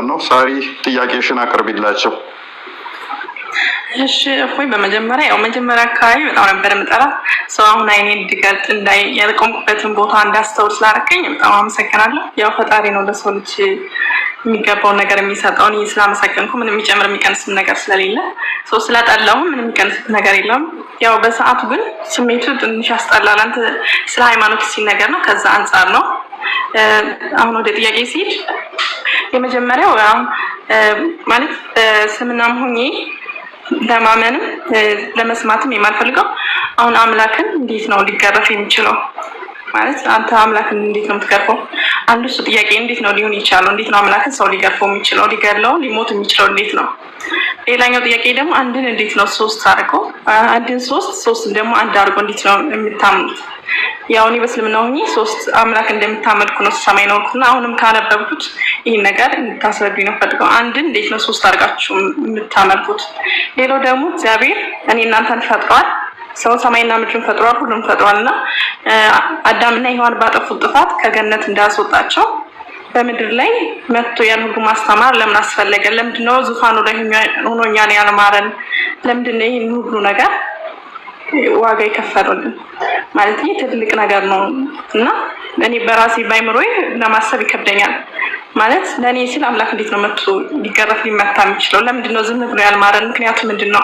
ነው። ሳሪ ጥያቄሽን አቅርቢላቸው። እሺ እፎይ፣ በመጀመሪያ መጀመሪያ አካባቢ በጣም ነበር የምጠራ ሰው አሁን አይኔን እንዲገልጥ እንዳይ ያልቆምኩበትን ቦታ እንዳስተውል ስላደረከኝ በጣም አመሰግናለሁ። ያው ፈጣሪ ነው ለሰው ልጅ የሚገባውን ነገር የሚሰጠው። እኔ ስላመሰገንኩ ምንም የሚጨምር የሚቀንስም ነገር ስለሌለ ሰው ስለጠላሁ ምንም የሚቀንስ ነገር የለም። ያው በሰዓቱ ግን ስሜቱ ትንሽ ያስጠላል። አንተ ስለ ሃይማኖት ሲነገር ነው፣ ከዛ አንጻር ነው። አሁን ወደ ጥያቄ ሲሄድ የመጀመሪያው ማለት በስምናም ሆኜ ለማመንም ለመስማትም የማልፈልገው አሁን አምላክን እንዴት ነው ሊገረፍ የሚችለው? ማለት አንተ አምላክን እንዴት ነው የምትገርፈው? አንዱ እሱ ጥያቄ እንዴት ነው ሊሆን ይቻላል? እንዴት ነው አምላክን ሰው ሊገርፈው የሚችለው? ሊገድለው ሊሞት የሚችለው እንዴት ነው? ሌላኛው ጥያቄ ደግሞ አንድን እንዴት ነው ሶስት አድርጎ አንድን ሶስትን ደግሞ አንድ አድርጎ እንዴት ነው የምታምኑት? ያው እኔ በእስልምና ሆኜ ሶስት አምላክ እንደምታመልኩ ነው ሰማይ ነውና አሁንም ካነበብኩት ይህን ነገር እንድታስረዱኝ ነው ፈልገው። አንድን እንዴት ነው ሶስት አድርጋችሁ የምታመልኩት? ሌላው ደግሞ እግዚአብሔር እኔ እናንተን ፈጥሯል፣ ሰው ሰማይና ምድርን ፈጥሯል፣ ሁሉም ፈጥሯል እና አዳምና ሔዋን ባጠፉት ጥፋት ከገነት እንዳስወጣቸው በምድር ላይ መጥቶ ያን ሁሉ ማስተማር ለምን አስፈለገ? ለምንድነው ዙፋኑ ላይ ሆኖ እኛን ያልማረን? ለምንድነው ይህን ሁሉ ነገር ዋጋ የከፈሉልን? ማለት ይህ ትልቅ ነገር ነው እና እኔ በራሴ ባይምሮዬ ለማሰብ ይከብደኛል። ማለት ለእኔ ሲል አምላክ እንዴት ነው መጥቶ ሊገረፍ ሊመታ የሚችለው? ለምንድነው ዝም ብሎ ያልማረን? ምክንያቱ ምንድን ነው?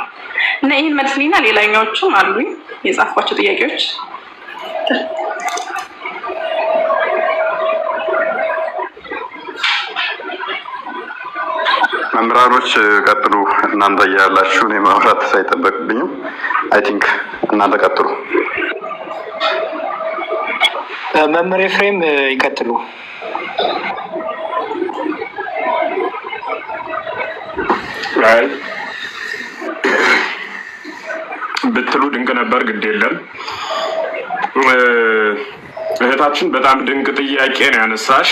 እና ይህን መልስልኝና ሌላኛዎቹም አሉኝ የጻፍኳቸው ጥያቄዎች። መምህራኖች ቀጥሉ። እናንተ እያላችሁ እኔ ማውራት ሳይጠበቅብኝም አይ ቲንክ እናንተ ቀጥሉ። መምህር ኤፍሬም ይቀጥሉ። ብትሉ ድንቅ ነበር፣ ግድ የለም። እህታችን በጣም ድንቅ ጥያቄ ነው ያነሳሽ።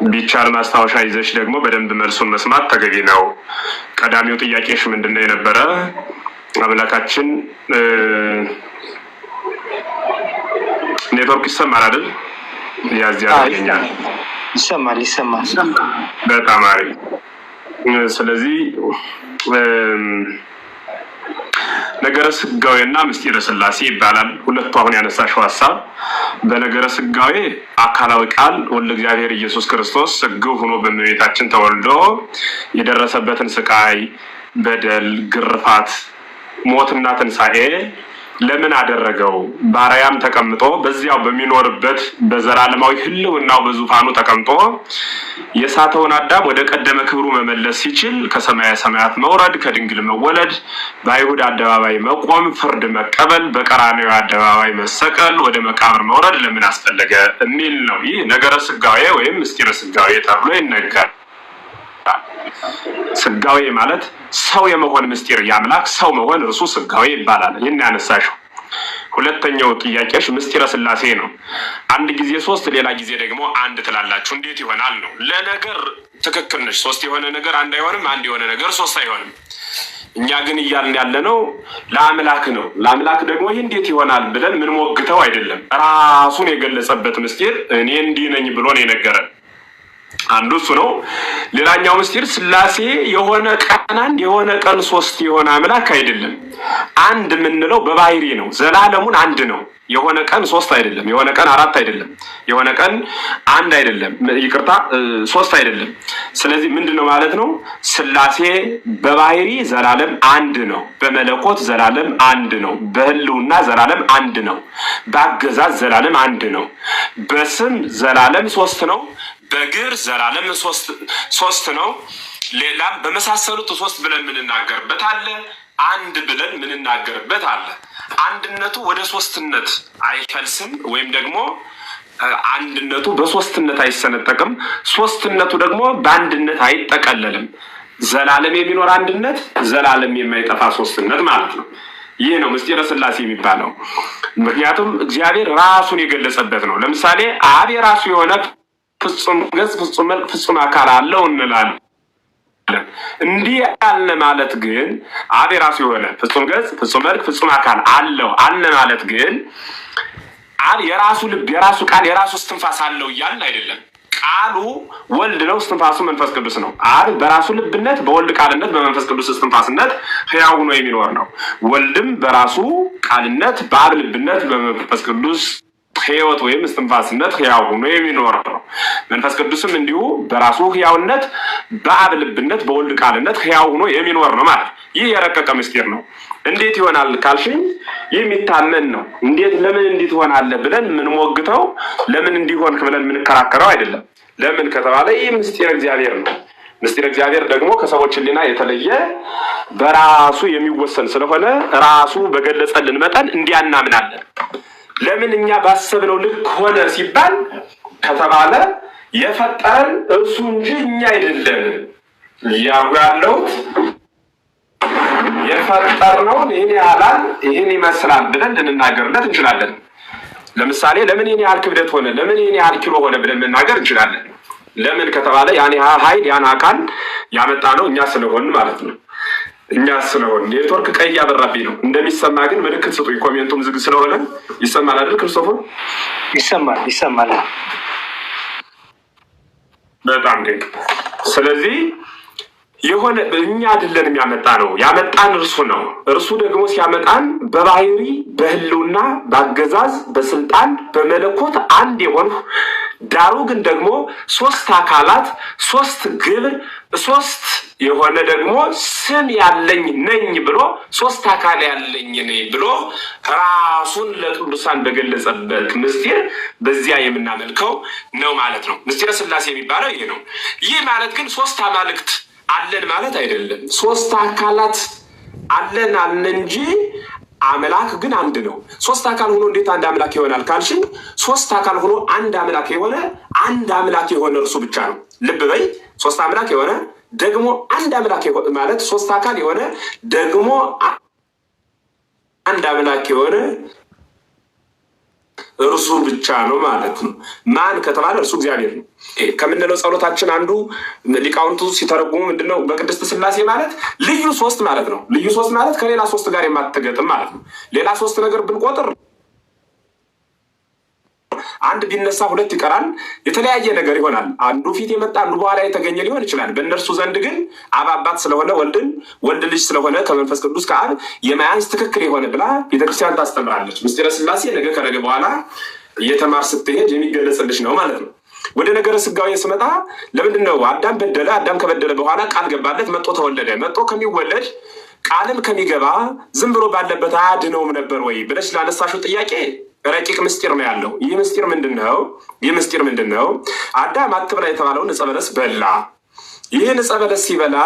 ቢቻል ማስታወሻ ይዘሽ ደግሞ በደንብ መልሱን መስማት ተገቢ ነው። ቀዳሚው ጥያቄሽ ምንድነው የነበረ? አምላካችን ኔትወርክ ይሰማል አይደል? ያኛል ይሰማል። በጣም አሪፍ። ስለዚህ ነገረ ስጋዌና ምስጢረ ስላሴ ይባላል ሁለቱ አሁን ያነሳሽው ሐሳብ። በነገረ ስጋዌ አካላዊ ቃል ወልደ እግዚአብሔር ኢየሱስ ክርስቶስ ስግው ሆኖ በእመቤታችን ተወልዶ የደረሰበትን ስቃይ፣ በደል፣ ግርፋት፣ ሞትና ትንሣኤ ለምን አደረገው? ባሪያም ተቀምጦ በዚያው በሚኖርበት በዘላለማዊ ሕልውናው በዙፋኑ ተቀምጦ የሳተውን አዳም ወደ ቀደመ ክብሩ መመለስ ሲችል ከሰማየ ሰማያት መውረድ፣ ከድንግል መወለድ፣ በአይሁድ አደባባይ መቆም፣ ፍርድ መቀበል፣ በቀራንዮ አደባባይ መሰቀል፣ ወደ መቃብር መውረድ ለምን አስፈለገ የሚል ነው። ይህ ነገረ ስጋዌ ወይም ምስጢረ ስጋዌ ተብሎ ይነገራል። ስጋዌ ማለት ሰው የመሆን ምስጢር፣ የአምላክ ሰው መሆን እርሱ ስጋዌ ይባላል። ይህን ያነሳሽው። ሁለተኛው ጥያቄሽ ምስጢረ ስላሴ ነው። አንድ ጊዜ ሶስት ሌላ ጊዜ ደግሞ አንድ ትላላችሁ፣ እንዴት ይሆናል ነው። ለነገር ትክክል ነሽ። ሶስት የሆነ ነገር አንድ አይሆንም፣ አንድ የሆነ ነገር ሶስት አይሆንም። እኛ ግን እያልን ያለነው ለአምላክ ነው። ለአምላክ ደግሞ ይህ እንዴት ይሆናል ብለን ምን ሞግተው አይደለም። ራሱን የገለጸበት ምስጢር እኔ እንዲህ ነኝ ብሎ ነው የነገረን። አንዱ እሱ ነው። ሌላኛው ምስጢር ስላሴ የሆነ ቀን አንድ የሆነ ቀን ሶስት የሆነ አምላክ አይደለም። አንድ የምንለው በባህሪ ነው። ዘላለሙን አንድ ነው። የሆነ ቀን ሶስት አይደለም። የሆነ ቀን አራት አይደለም። የሆነ ቀን አንድ አይደለም። ይቅርታ ሶስት አይደለም። ስለዚህ ምንድነው ማለት ነው? ስላሴ በባህሪ ዘላለም አንድ ነው። በመለኮት ዘላለም አንድ ነው። በህልውና ዘላለም አንድ ነው። በአገዛዝ ዘላለም አንድ ነው። በስም ዘላለም ሶስት ነው። በግር ዘላለም ሶስት ነው። ሌላም በመሳሰሉት ሶስት ብለን ምንናገርበት አለ። አንድ ብለን ምንናገርበት አለ። አንድነቱ ወደ ሶስትነት አይፈልስም፣ ወይም ደግሞ አንድነቱ በሶስትነት አይሰነጠቅም። ሶስትነቱ ደግሞ በአንድነት አይጠቀለልም። ዘላለም የሚኖር አንድነት፣ ዘላለም የማይጠፋ ሶስትነት ማለት ነው። ይህ ነው ምስጢረ ስላሴ የሚባለው። ምክንያቱም እግዚአብሔር ራሱን የገለጸበት ነው። ለምሳሌ አብ የራሱ የሆነ ፍጹም ገጽ፣ ፍጹም መልክ፣ ፍጹም አካል አለው እንላለን። እንዲህ ያለ ማለት ግን አብ የራሱ የሆነ ፍጹም ገጽ፣ ፍጹም መልክ፣ ፍጹም አካል አለው አለ ማለት ግን አብ የራሱ ልብ፣ የራሱ ቃል፣ የራሱ እስትንፋስ አለው እያልን አይደለም። ቃሉ ወልድ ነው፣ እስትንፋሱ መንፈስ ቅዱስ ነው። አብ በራሱ ልብነት በወልድ ቃልነት በመንፈስ ቅዱስ እስትንፋስነት ሕያው ሆኖ የሚኖር ነው። ወልድም በራሱ ቃልነት በአብ ልብነት በመንፈስ ቅዱስ ሕይወት ወይም እስትንፋስነት ሕያው ሆኖ የሚኖር ነው። መንፈስ ቅዱስም እንዲሁ በራሱ ሕያውነት በአብ ልብነት በወልድ ቃልነት ሕያው ሆኖ የሚኖር ነው ማለት። ይህ የረቀቀ ምስጢር ነው። እንዴት ይሆናል ካልሽኝ የሚታመን ነው። እንዴት ለምን እንዴት ሆናለ ብለን የምንሞግተው ለምን እንዲሆንክ ብለን የምንከራከረው አይደለም። ለምን ከተባለ ይህ ምስጢር እግዚአብሔር ነው። ምስጢር እግዚአብሔር ደግሞ ከሰዎች ሕሊና የተለየ በራሱ የሚወሰን ስለሆነ ራሱ በገለጸልን መጠን እንዲያናምናለን። ለምን እኛ ባሰብነው ልክ ሆነ ሲባል ከተባለ የፈጠረን እርሱ እንጂ እኛ አይደለንም። ያው ያለውት የፈጠርነውን ይህን ያህላል ይህን ይመስላል ብለን ልንናገርለት እንችላለን። ለምሳሌ ለምን ይህን ያህል ክብደት ሆነ፣ ለምን ይህን ያህል ኪሎ ሆነ ብለን ልናገር እንችላለን። ለምን ከተባለ ያን ኃይል ያን አካል ያመጣ ነው እኛ ስለሆን ማለት ነው። እኛ ስለሆን ኔትወርክ ቀይ ያበራብኝ ነው። እንደሚሰማ ግን ምልክት ስጡኝ። ኮሜንቱም ዝግ ስለሆነ ይሰማል አይደል? ክርስቶፎር ይሰማል። በጣም ደግ። ስለዚህ የሆነ እኛ አይደለንም ያመጣ ነው፣ ያመጣን እርሱ ነው። እርሱ ደግሞ ሲያመጣን በባህሪ በህልውና በአገዛዝ በስልጣን በመለኮት አንድ የሆኑ ዳሩ ግን ደግሞ ሶስት አካላት ሶስት ግብር ሶስት የሆነ ደግሞ ስም ያለኝ ነኝ ብሎ ሶስት አካል ያለኝ ነኝ ብሎ ራሱን ለቅዱሳን በገለጸበት ምስጢር በዚያ የምናመልከው ነው ማለት ነው። ምስጢረ ሥላሴ የሚባለው ይሄ ነው። ይህ ማለት ግን ሶስት አማልክት አለን ማለት አይደለም። ሶስት አካላት አለን እንጂ አምላክ ግን አንድ ነው። ሶስት አካል ሆኖ እንዴት አንድ አምላክ ይሆናል ካልሽኝ፣ ሶስት አካል ሆኖ አንድ አምላክ የሆነ እርሱ ብቻ ነው። ልብ በይ። ሶስት አምላክ የሆነ ደግሞ አንድ አምላክ ማለት ሶስት አካል የሆነ ደግሞ አንድ አምላክ የሆነ እርሱ ብቻ ነው ማለት ነው። ማን ከተባለ እርሱ እግዚአብሔር ነው። ከምንለው ጸሎታችን አንዱ ሊቃውንቱ ሲተረጉሙ ምንድነው? በቅድስት ሥላሴ ማለት ልዩ ሶስት ማለት ነው። ልዩ ሶስት ማለት ከሌላ ሶስት ጋር የማትገጥም ማለት ነው። ሌላ ሶስት ነገር ብንቆጥር አንድ ቢነሳ ሁለት ይቀራል፣ የተለያየ ነገር ይሆናል። አንዱ ፊት የመጣ አንዱ በኋላ የተገኘ ሊሆን ይችላል። በእነርሱ ዘንድ ግን አብ አባት ስለሆነ ወልድ ልጅ ስለሆነ ከመንፈስ ቅዱስ ከአብ የማያንስ ትክክል የሆነ ብላ ቤተክርስቲያን ታስተምራለች። ምስጢረ ሥላሴ ነገ ከነገ በኋላ እየተማር ስትሄድ የሚገለጽልሽ ነው ማለት ነው። ወደ ነገረ ሥጋዌ ስመጣ ለምንድን ነው አዳም በደለ? አዳም ከበደለ በኋላ ቃል ገባለት፣ መጦ ተወለደ። መጦ ከሚወለድ ቃልም ከሚገባ ዝም ብሎ ባለበት አያድነውም ነበር ወይ ብለሽ ላነሳሽው ጥያቄ ረቂቅ ምስጢር ነው ያለው። ይህ ምስጢር ምንድን ነው? አዳም አትብላ የተባለውን ዕፀ በለስ በላ። ይህን ዕፀ በለስ ሲበላ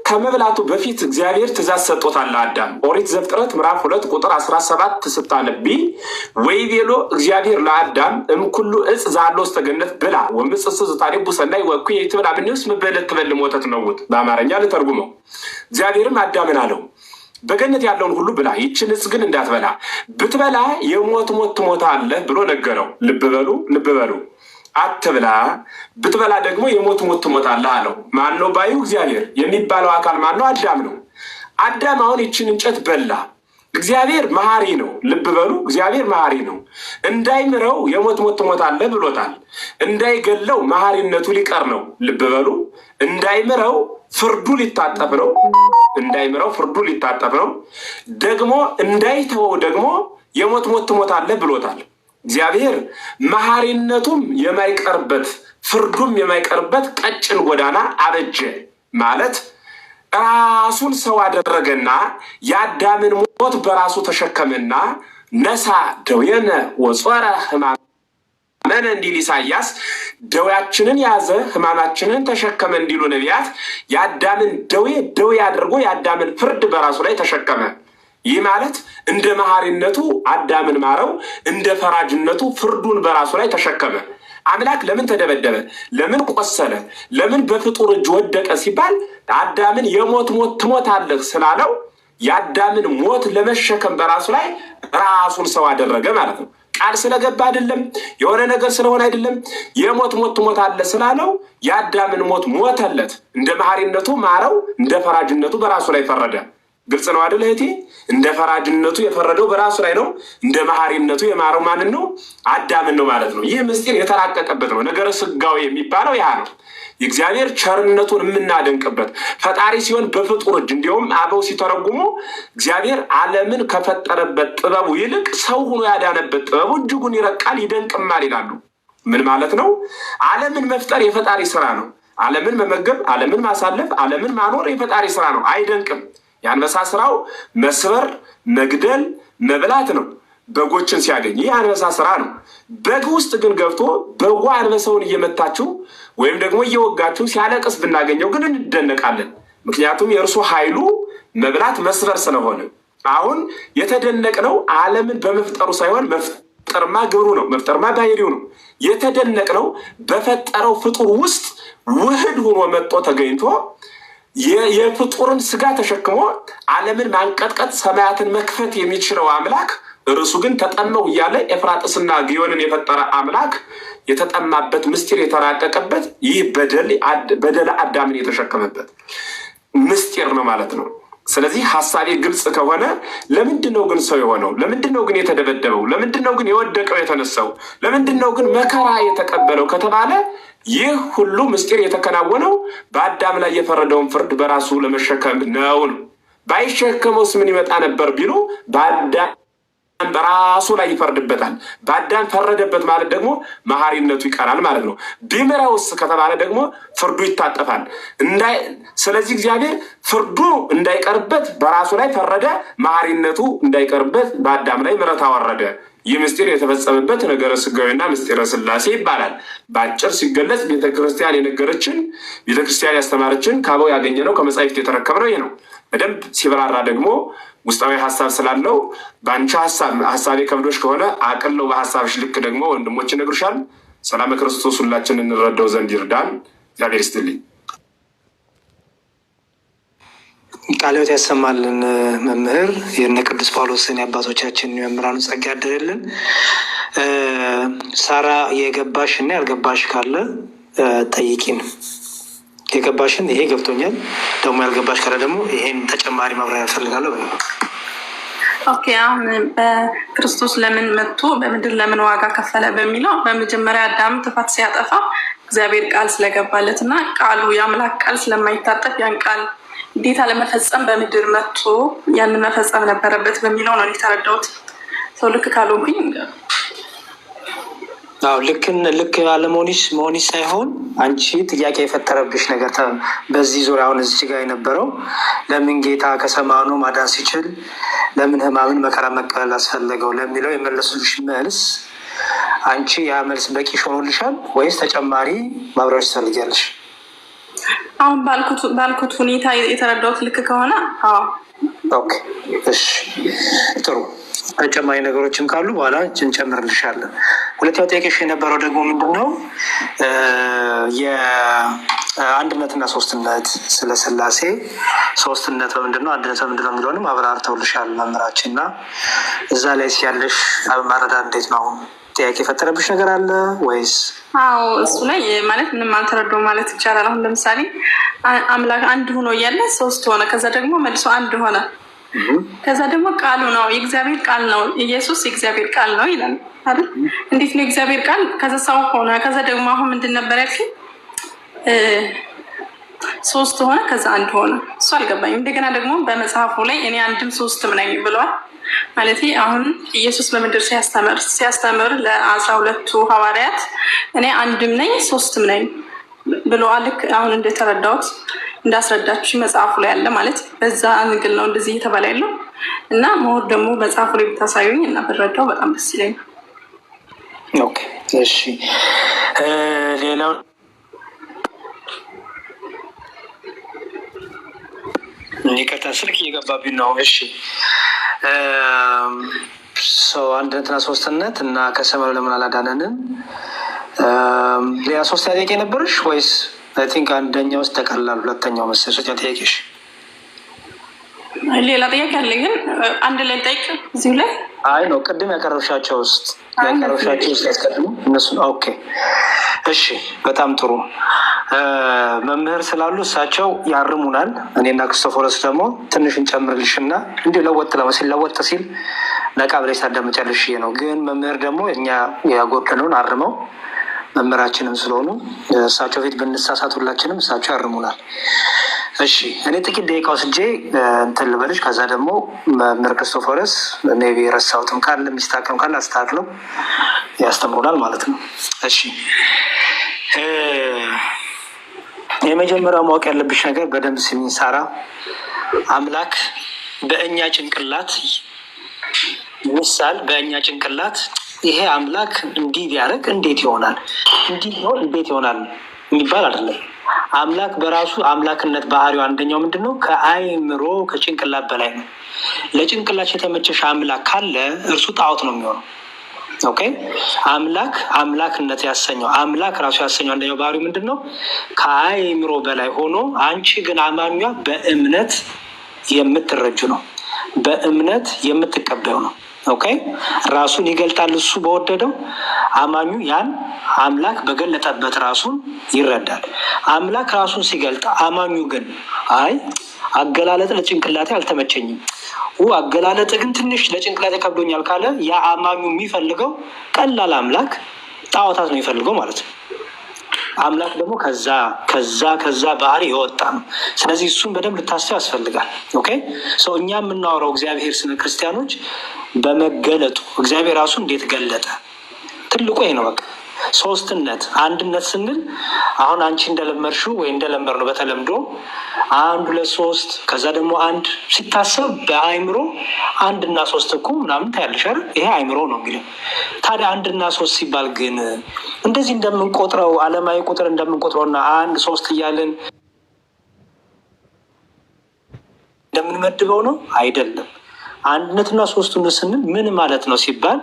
ከመብላቱ በፊት እግዚአብሔር ትእዛዝ ሰጥቶታል ለአዳም። ኦሪት ዘፍጥረት ምዕራፍ 2 ቁጥር 17 ስታነቢ ወይቤሎ እግዚአብሔር ለአዳም እምኩሉ ዕፅ ዛሎ ውስተ ገነት ብላ ወምጽእሱ ዘታሪቡ ሰናይ ወእኩይ ይትብላ ብንውስ መበለት ትበል ሞተት ነውት። በአማርኛ ልተርጉመው። እግዚአብሔርም አዳምን አለው በገነት ያለውን ሁሉ ብላ፣ ይችን ዕፅ ግን እንዳትበላ፣ ብትበላ የሞት ሞት ትሞታለህ ብሎ ነገረው። ልብ በሉ አትብላ፣ ብትበላ ደግሞ የሞት ሞት ትሞታለህ አለው። ማን ነው ባዩ? እግዚአብሔር። የሚባለው አካል ማን ነው? አዳም ነው። አዳም አሁን ይችን እንጨት በላ። እግዚአብሔር መሐሪ ነው። ልብ በሉ፣ እግዚአብሔር መሐሪ ነው። እንዳይምረው የሞት ሞት ትሞታለህ ብሎታል። እንዳይገለው መሐሪነቱ ሊቀር ነው። ልብ በሉ፣ እንዳይምረው ፍርዱ ሊታጠፍ ነው። ደግሞ እንዳይተወው ደግሞ የሞት ሞት ትሞታለህ ብሎታል። እግዚአብሔር መሐሪነቱም የማይቀርበት ፍርዱም የማይቀርበት ቀጭን ጎዳና አበጀ ማለት ራሱን ሰው አደረገና የአዳምን ሞት በራሱ ተሸከመና ነሳ ደዌነ ወጾረ ሕማመነ እንዲል ኢሳያስ ደዌያችንን ያዘ ሕማማችንን ተሸከመ እንዲሉ ነቢያት የአዳምን ደዌ አድርጎ የአዳምን ፍርድ በራሱ ላይ ተሸከመ። ይህ ማለት እንደ መሐሪነቱ አዳምን ማረው፣ እንደ ፈራጅነቱ ፍርዱን በራሱ ላይ ተሸከመ። አምላክ ለምን ተደበደበ? ለምን ቆሰለ? ለምን በፍጡር እጅ ወደቀ ሲባል አዳምን የሞት ሞት ትሞታለህ ስላለው የአዳምን ሞት ለመሸከም በራሱ ላይ ራሱን ሰው አደረገ ማለት ነው። ቃል ስለገባ አይደለም፣ የሆነ ነገር ስለሆነ አይደለም። የሞት ሞት ትሞታለህ ስላለው የአዳምን ሞት ሞተለት። እንደ መሐሪነቱ ማረው፣ እንደ ፈራጅነቱ በራሱ ላይ ፈረደ። ግልጽ ነው አይደል እህቴ? እንደ ፈራጅነቱ የፈረደው በራሱ ላይ ነው። እንደ መሐሪነቱ የማረው ማንን ነው? አዳምን ነው ማለት ነው። ይህ ምስጢር የተራቀቀበት ነው። ነገረ ስጋዊ የሚባለው ያ ነው። የእግዚአብሔር ቸርነቱን የምናደንቅበት ፈጣሪ ሲሆን በፍጡር እጅ። እንዲሁም አበው ሲተረጉሙ እግዚአብሔር ዓለምን ከፈጠረበት ጥበቡ ይልቅ ሰው ሆኖ ያዳነበት ጥበቡ እጅጉን ይረቃል ይደንቅማል ይላሉ። ምን ማለት ነው? ዓለምን መፍጠር የፈጣሪ ስራ ነው። ዓለምን መመገብ፣ ዓለምን ማሳለፍ፣ ዓለምን ማኖር የፈጣሪ ስራ ነው። አይደንቅም? የአንበሳ ስራው መስበር፣ መግደል፣ መብላት ነው። በጎችን ሲያገኝ ይህ አንበሳ ስራ ነው። በግ ውስጥ ግን ገብቶ በጓ አንበሳውን እየመታችው ወይም ደግሞ እየወጋችው ሲያለቅስ ብናገኘው ግን እንደነቃለን። ምክንያቱም የእርሱ ኃይሉ መብላት መስበር ስለሆነ። አሁን የተደነቅነው ዓለምን በመፍጠሩ ሳይሆን መፍጠርማ ግብሩ ነው፣ መፍጠርማ ባህሪው ነው። የተደነቅነው በፈጠረው ፍጡር ውስጥ ውህድ ሆኖ መጥቶ ተገኝቶ የፍጡርን ስጋ ተሸክሞ ዓለምን ማንቀጥቀጥ ሰማያትን መክፈት የሚችለው አምላክ እርሱ ግን ተጠመው እያለ ኤፍራጥስና ግዮንን የፈጠረ አምላክ የተጠማበት ምስጢር የተራቀቀበት ይህ በደለ አዳምን የተሸከመበት ምስጢር ነው ማለት ነው። ስለዚህ ሀሳቤ ግልጽ ከሆነ ለምንድን ነው ግን ሰው የሆነው? ለምንድን ነው ግን የተደበደበው? ለምንድን ነው ግን የወደቀው የተነሳው? ለምንድን ነው ግን መከራ የተቀበለው ከተባለ ይህ ሁሉ ምስጢር የተከናወነው በአዳም ላይ የፈረደውን ፍርድ በራሱ ለመሸከም ነው። ባይሸከመውስ ምን ይመጣ ነበር ቢሉ በአዳም በራሱ ላይ ይፈርድበታል። በአዳም ፈረደበት ማለት ደግሞ መሐሪነቱ ይቀራል ማለት ነው። ቢምረውስ ከተባለ ደግሞ ፍርዱ ይታጠፋል። ስለዚህ እግዚአብሔር ፍርዱ እንዳይቀርበት በራሱ ላይ ፈረደ፣ መሐሪነቱ እንዳይቀርበት በአዳም ላይ ምሕረት አወረደ። ይህ ምስጢር የተፈጸመበት ነገረ ስጋዊና ምስጢረ ሥላሴ ይባላል። በአጭር ሲገለጽ ቤተክርስቲያን የነገረችን፣ ቤተክርስቲያን ያስተማረችን፣ ከአበው ያገኘነው፣ ከመጻሕፍት የተረከብነው ይህ ነው። በደንብ ሲብራራ ደግሞ ውስጣዊ ሀሳብ ስላለው በአንቺ ሀሳቤ ከብዶች ከሆነ አቅለው በሀሳብሽ ልክ ደግሞ ወንድሞች ይነግሩሻል። ሰላም ክርስቶስ ሁላችን እንረዳው ዘንድ ይርዳን። እግዚአብሔር ይስጥልኝ። ቃለ ሕይወት ያሰማልን። መምህር የነ ቅዱስ ጳውሎስን የአባቶቻችን የመምህራኑ ጸጋ ያድርልን። ሳራ የገባሽ እና ያልገባሽ ካለ ጠይቂን። የገባሽን ይሄ ገብቶኛል፣ ደግሞ ያልገባሽ ካለ ደግሞ ይሄን ተጨማሪ ማብራሪያ ያፈልጋለሁ። ኦኬ፣ አሁን በክርስቶስ ለምን መጥቶ በምድር ለምን ዋጋ ከፈለ በሚለው በመጀመሪያ አዳም ጥፋት ሲያጠፋ እግዚአብሔር ቃል ስለገባለት እና ቃሉ የአምላክ ቃል ስለማይታጠፍ ያን ቃል ግዴታ ለመፈጸም በምድር መጥቶ ያንን መፈጸም ነበረበት በሚለው ነው የተረዳሁት። ሰው ልክ ካልሆንኩኝ ልክ አለመሆንሽ ሳይሆን አንቺ ጥያቄ የፈጠረብሽ ነገር በዚህ ዙሪያ አሁን እዚህ ጋር የነበረው ለምን ጌታ ከሰማኑ ማዳን ሲችል ለምን ሕማምን መከራ መቀበል አስፈለገው ለሚለው የመለሱልሽ መልስ አንቺ ያ መልስ በቂ ሆኖልሻል ወይስ ተጨማሪ ማብራሪያ ትፈልጊያለሽ? አሁን ባልኩት ሁኔታ የተረዳሁት ልክ ከሆነ ኦኬ፣ እሺ፣ ጥሩ። ተጨማሪ ነገሮችም ካሉ በኋላ እንጨምርልሻለን። ሁለተኛው ጥያቄሽ የነበረው ደግሞ ምንድን ነው? የአንድነትና ሶስትነት፣ ስለ ሥላሴ ሶስትነት በምንድን ነው፣ አንድነት በምንድን ነው የሚለውንም አብራርተውልሻል መምህራችን እና እዛ ላይ ሲያለሽ ማረዳት እንዴት ነው? አሁን ጥያቄ የፈጠረብሽ ነገር አለ ወይስ? አዎ፣ እሱ ላይ ማለት ምንም አልተረዳሁም ማለት ይቻላል። አሁን ለምሳሌ አምላክ አንድ ሆኖ እያለ ሶስት ሆነ፣ ከዛ ደግሞ መልሶ አንድ ሆነ፣ ከዛ ደግሞ ቃሉ ነው የእግዚአብሔር ቃል ነው ኢየሱስ የእግዚአብሔር ቃል ነው ይላል አይደል? እንዴት ነው የእግዚአብሔር ቃል ከዛ ሰው ሆነ፣ ከዛ ደግሞ አሁን ምንድን ነበር ያልሽኝ? ሶስት ሆነ ከዛ አንድ ሆነ። እሱ አልገባኝም። እንደገና ደግሞ በመጽሐፉ ላይ እኔ አንድም ሶስትም ነኝ ብለዋል። ማለት አሁን ኢየሱስ በምድር ሲያስተምር ለ12ቱ ሐዋርያት እኔ አንድም ነኝ ሶስትም ነኝ ብለዋል። ልክ አሁን እንደተረዳሁት እንዳስረዳችሁ መጽሐፉ ላይ ያለ ማለት በዛ አንግል ነው እንደዚህ እየተባለ ያለው እና መሆን ደግሞ መጽሐፉ ላይ ብታሳዩኝ እና ብረዳው በጣም ደስ ይለኛል። ኦኬ፣ እሺ። ሌላው ይቅርታ ስልክ እየገባብኝ ነው። እሺ፣ አንድነትና ሶስትነት እና ከሰማዩ ለምን አላዳነንም? ሌላ ሶስት ጥያቄ ነበርሽ ወይስ? አይ ቲንክ አንደኛው ውስጥ ተቀላል፣ ሁለተኛው መሰለሽ ጥያቄሽ። ሌላ ጥያቄ አለ ግን አንድ ላይ ጠይቅ እዚሁ ላይ። አይ ነው ቅድም ያቀረብሻቸው ውስጥ ያስቀድሙ እነሱ። ኦኬ፣ እሺ፣ በጣም ጥሩ። መምህር ስላሉ እሳቸው ያርሙናል። እኔና ክርስቶፎረስ ደግሞ ትንሽ እንጨምርልሽና እንዲሁ ለወጥ ሲል ነቃ ብለሽ ታዳምጫለሽ ነው። ግን መምህር ደግሞ እኛ ያጎደለውን አርመው መምህራችንም ስለሆኑ እሳቸው ፊት ብንሳሳት ሁላችንም እሳቸው ያርሙናል። እሺ እኔ ጥቂት ደቂቃ ወስጄ እንትን ልበልሽ። ከዛ ደግሞ መምህር ክርስቶፎረስ ሜይ ቢ የረሳሁትም ካለ የሚስተካከልም ካለ አስተካክለው ያስተምሩናል ማለት ነው። እሺ የመጀመሪያው ማወቅ ያለብሽ ነገር በደንብ ስሚኝ ሳራ። አምላክ በእኛ ጭንቅላት ምሳል በእኛ ጭንቅላት ይሄ አምላክ እንዲህ ቢያደርግ እንዴት ይሆናል፣ እንዲህ ቢሆን እንዴት ይሆናል የሚባል አይደለም። አምላክ በራሱ አምላክነት ባህሪው አንደኛው ምንድን ነው? ከአይምሮ ከጭንቅላት በላይ ነው። ለጭንቅላት የተመቸሽ አምላክ ካለ እርሱ ጣዖት ነው የሚሆነው። ኦኬ አምላክ አምላክነት ያሰኘው አምላክ ራሱ ያሰኘው አንደኛው ባህሪው ምንድን ነው? ከአይምሮ በላይ ሆኖ አንቺ ግን አማኟ በእምነት የምትረጁ ነው፣ በእምነት የምትቀበዩ ነው። ኦኬ ራሱን ይገልጣል እሱ በወደደው፣ አማኙ ያን አምላክ በገለጠበት ራሱን ይረዳል። አምላክ ራሱን ሲገልጥ አማኙ ግን አይ አገላለጥ ለጭንቅላቴ አልተመቸኝም፣ አገላለጥ ግን ትንሽ ለጭንቅላቴ ከብዶኛል ካለ ያ አማኙ የሚፈልገው ቀላል አምላክ ጣዖታት ነው የሚፈልገው ማለት ነው። አምላክ ደግሞ ከዛ ባህሪ የወጣ ነው። ስለዚህ እሱን በደንብ ልታስተው ያስፈልጋል። ኦኬ ሰው እኛ የምናወራው እግዚአብሔር ስለ ክርስቲያኖች በመገለጡ እግዚአብሔር ራሱ እንዴት ገለጠ ትልቁ ይሄ ነው። በቃ ሶስትነት አንድነት ስንል አሁን አንቺ እንደለመድሽው ወይ እንደለመር ነው በተለምዶ 1 2 3 ከዛ ደግሞ አንድ ሲታሰብ በአይምሮ 1 እና 3 እኮ ምናምን ታያለሽ አይደል? ይሄ አይምሮ ነው የሚለው። ታዲያ 1 እና 3 ሲባል ግን እንደዚህ እንደምንቆጥረው ዓለማዊ ቁጥር እንደምንቆጥረውና 1 3 እያለን እንደምንመድበው ነው አይደለም። አንድነትና ሶስትነት ስንል ምን ማለት ነው ሲባል